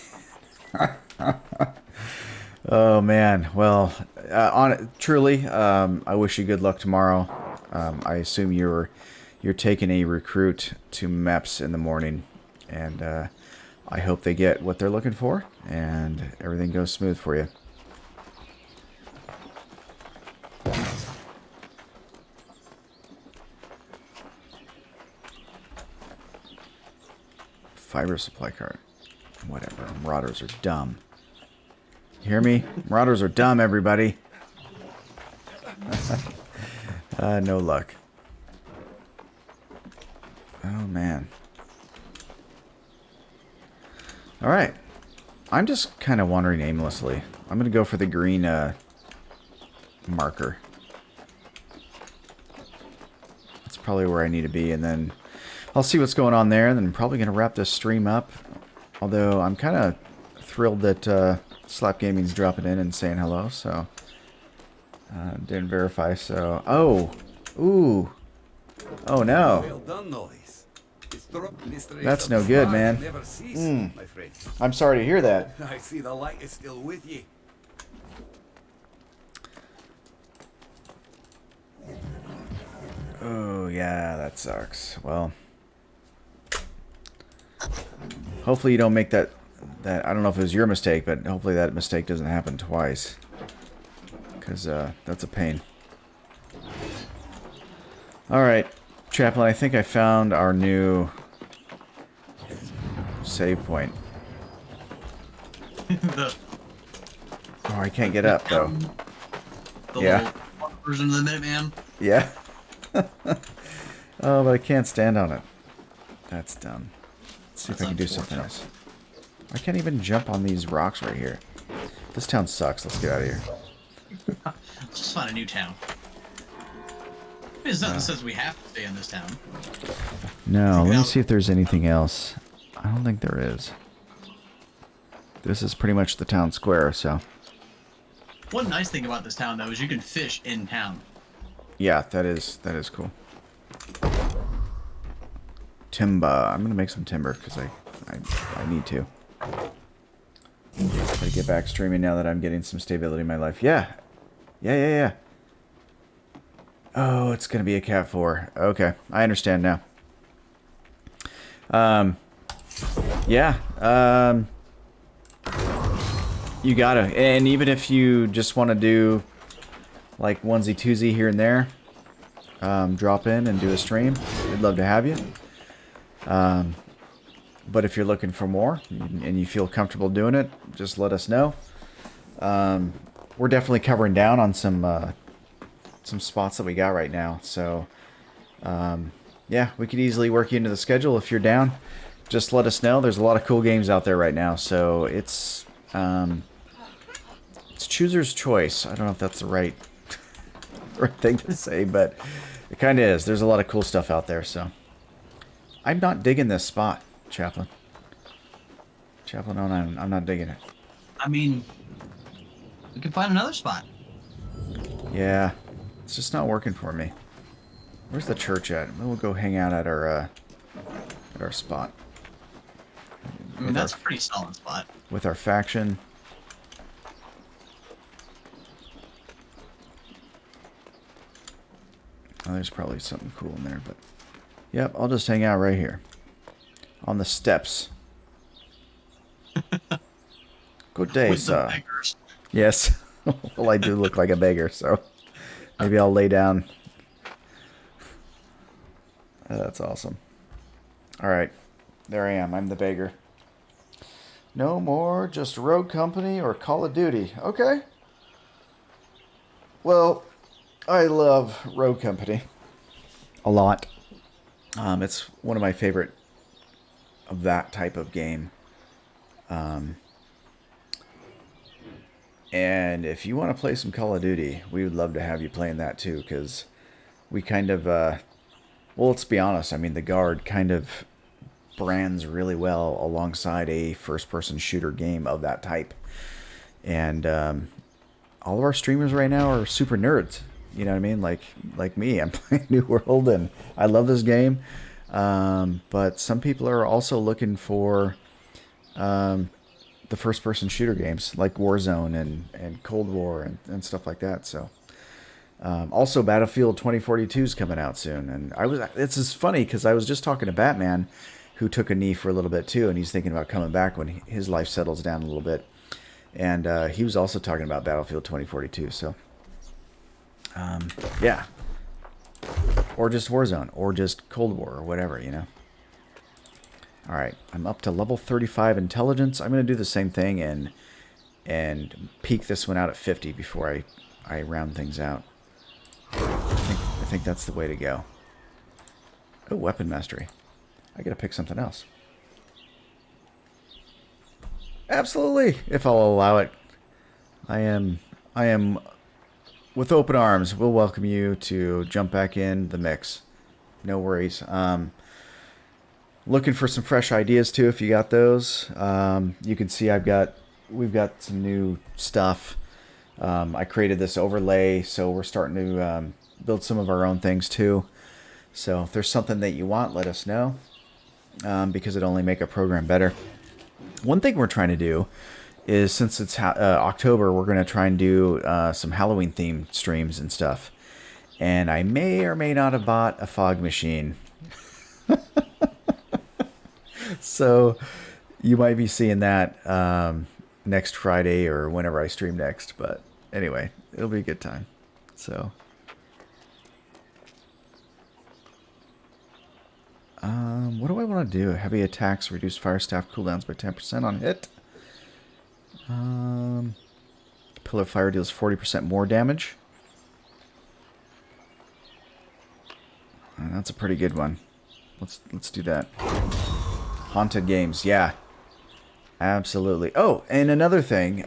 Oh, man. Well, truly, I wish you good luck tomorrow. I assume you're taking a recruit to MEPS in the morning, and I hope they get what they're looking for, and everything goes smooth for you. Fiber supply card. Whatever. Marauders are dumb. You hear me? Marauders are dumb, everybody. No luck. Oh, man. Alright. I'm just kind of wandering aimlessly. I'm going to go for the green marker. That's probably where I need to be, and then I'll see what's going on there, and then I'm probably going to wrap this stream up. Although I'm kind of thrilled that Slap Gaming's dropping in and saying hello, so didn't verify, so oh, ooh, oh no. Well done, Noise. That's no good, man. Never cease, my friend. I'm sorry to hear that. I see the light is still with you. Oh yeah, that sucks. Well, hopefully you don't make that I don't know if it was your mistake, but hopefully that mistake doesn't happen twice, because that's a pain. Alright, Chaplain, I think I found our new save point. Oh, I can't get up, though. The Yeah. little version of the Minuteman. Yeah. Oh, but I can't stand on it. That's dumb. Let's see if I can do something else. I can't even jump on these rocks right here. This town sucks. Let's get out of here. Let's just find a new town. There's nothing that says we have to stay in this town. No, let me see if there's anything else. I don't think there is. This is pretty much the town square, so. One nice thing about this town, though, is you can fish in town. Yeah, that is cool. Timber. I'm gonna make some timber because I need to. Gotta get back streaming now that I'm getting some stability in my life. Yeah. Yeah. Oh, it's gonna be a Cat 4. Okay, I understand now. Yeah. You gotta. And even if you just want to do like onesie twosie here and there, drop in and do a stream, we'd love to have you. But if you're looking for more and you feel comfortable doing it, just let us know. We're definitely covering down on some spots that we got right now. So, yeah, we could easily work you into the schedule if you're down. Just let us know. There's a lot of cool games out there right now. So it's chooser's choice. I don't know if that's the right right thing to say, but it kind of is. There's a lot of cool stuff out there, so. I'm not digging this spot, Chaplain. Chaplain, no, I'm not digging it. I mean, we can find another spot. Yeah, it's just not working for me. Where's the church at? We'll go hang out at our spot. I mean, that's a pretty solid spot. With our faction. Oh, there's probably something cool in there, but... Yep, I'll just hang out right here. On the steps. Good day, With the sir. beggars. Yes. Well, I do look like a beggar, so... Maybe I'll lay down. That's awesome. Alright. There I am. I'm the beggar. No more just Rogue Company or Call of Duty. Okay. Well, I love Rogue Company. A lot. It's one of my favorite of that type of game. And if you want to play some Call of Duty, we would love to have you playing that too, because we kind of, well, let's be honest, I mean, the Guard kind of brands really well alongside a first-person shooter game of that type. And all of our streamers right now are super nerds. You know what I mean? Like me, I'm playing New World, and I love this game. But some people are also looking for the first-person shooter games, like Warzone and Cold War and stuff like that. So, also Battlefield 2042 is coming out soon, and it's just funny because I was just talking to Batman, who took a knee for a little bit too, and he's thinking about coming back when his life settles down a little bit. And he was also talking about Battlefield 2042. So. Yeah. Or just Warzone, or just Cold War, or whatever, you know. Alright, I'm up to level 35 intelligence. I'm going to do the same thing and peak this one out at 50 before I round things out. I think that's the way to go. Oh, weapon mastery. I got to pick something else. Absolutely, if I'll allow it. I am with open arms. We'll welcome you to jump back in the mix. No worries. Looking for some fresh ideas too, if you got those. You can see we've got some new stuff. I created this overlay, so we're starting to build some of our own things too. So if there's something that you want, let us know, because it'll only make a program better. One thing we're trying to do is, since it's October, we're going to try and do some Halloween themed streams and stuff. And I may or may not have bought a fog machine. So you might be seeing that next Friday or whenever I stream next. But anyway, it'll be a good time. So what do I want to do? Heavy attacks reduce fire staff cooldowns by 10% on hit. Pillar of Fire deals 40% more damage. That's a pretty good one. Let's do that. Haunted games, yeah. Absolutely. Oh, and another thing.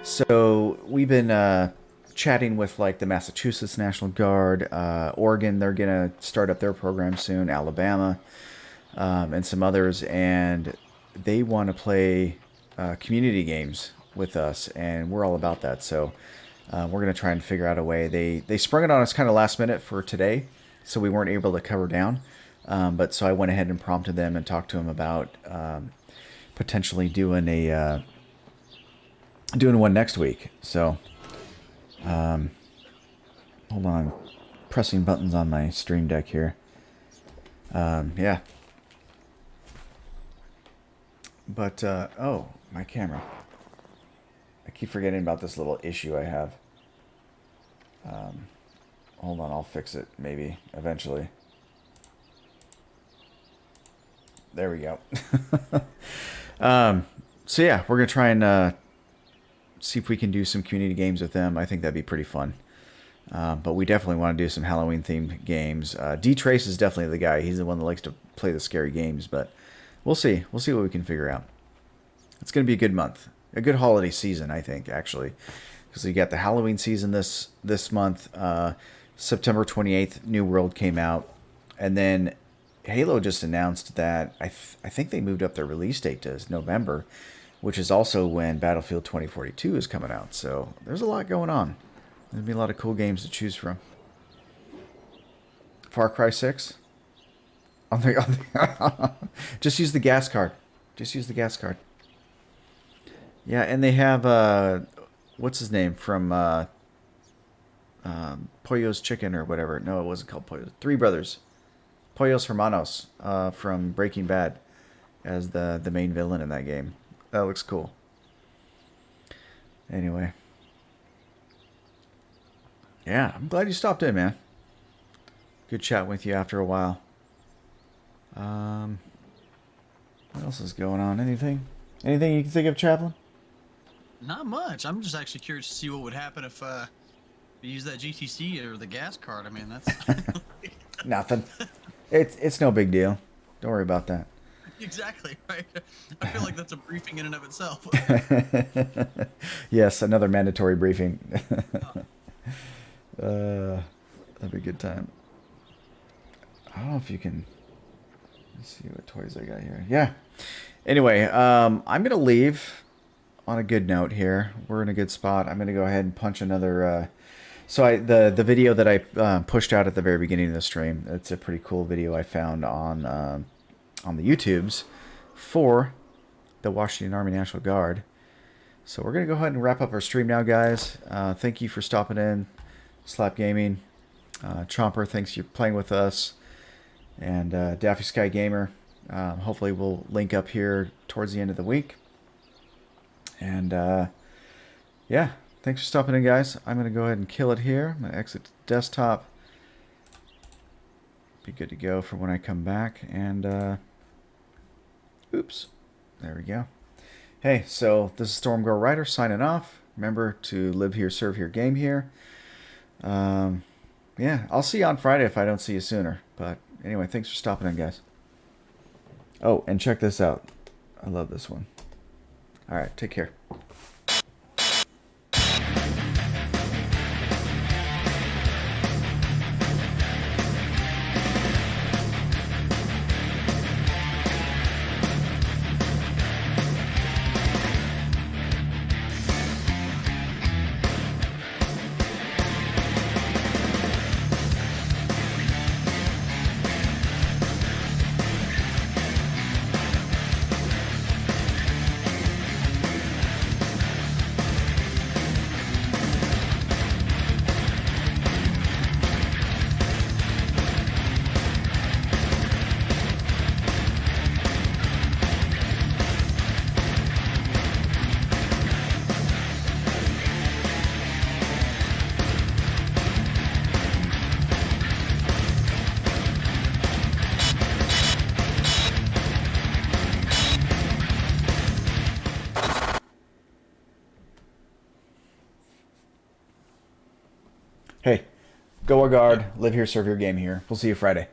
So we've been chatting with like the Massachusetts National Guard, Oregon. They're gonna start up their program soon. Alabama, and some others, and they want to play community games with us, and we're all about that. So we're going to try and figure out a way. They sprung it on us kind of last minute for today, so we weren't able to cover down. But so I went ahead and prompted them and talked to them about potentially doing one next week. So hold on, I'm pressing buttons on my stream deck here. Yeah. But oh, my camera. I keep forgetting about this little issue I have. Hold on, I'll fix it maybe eventually. There we go. So yeah, we're gonna try and see if we can do some community games with them. I think that'd be pretty fun. But we definitely want to do some Halloween themed games. D-Trace is definitely the guy. He's the one that likes to play the scary games, but we'll see. We'll see what we can figure out. It's going to be a good month. A good holiday season, I think, actually. because you got the Halloween season this month. September 28th, New World came out, and then Halo just announced that I think they moved up their release date to November, which is also when Battlefield 2042 is coming out. So there's a lot going on. There'll be a lot of cool games to choose from. Far Cry 6. Just use the gas card. Just use the gas card. Yeah, and they have what's his name from Pollo's Chicken or whatever. No, it wasn't called Pollo. Three Brothers. Pollos Hermanos from Breaking Bad as the main villain in that game. That looks cool. Anyway. Yeah, I'm glad you stopped in, man. Good chatting with you after a while. What else is going on? Anything you can think of, Chaplain? Not much. I'm just actually curious to see what would happen if you use that GTC or the gas card. I mean, that's Nothing. It's no big deal. Don't worry about that. exactly right. I feel like that's a briefing in and of itself. Yes, another mandatory briefing. That'd be a good time. I don't know if you can. Let's see what toys I got here. Yeah. Anyway, I'm gonna leave on a good note here. We're in a good spot. I'm gonna go ahead and punch another. So the video that I pushed out at the very beginning of the stream. It's a pretty cool video I found on the YouTubes for the Washington Army National Guard. So we're gonna go ahead and wrap up our stream now, guys. Thank you for stopping in. Slap Gaming, Chomper, thanks for playing with us, and Daffy Sky Gamer. Hopefully we'll link up here towards the end of the week. And yeah, thanks for stopping in, guys. I'm going to go ahead and kill it here. I'm going to exit the desktop. Be good to go for when I come back. And oops, there we go. Hey, so this is StormGoatRider signing off. Remember to live here, serve here, game here. Yeah, I'll see you on Friday if I don't see you sooner. But anyway, thanks for stopping in, guys. Oh, and check this out. I love this one. All right, take care. Hey, go a guard, live here, serve your game here. We'll see you Friday.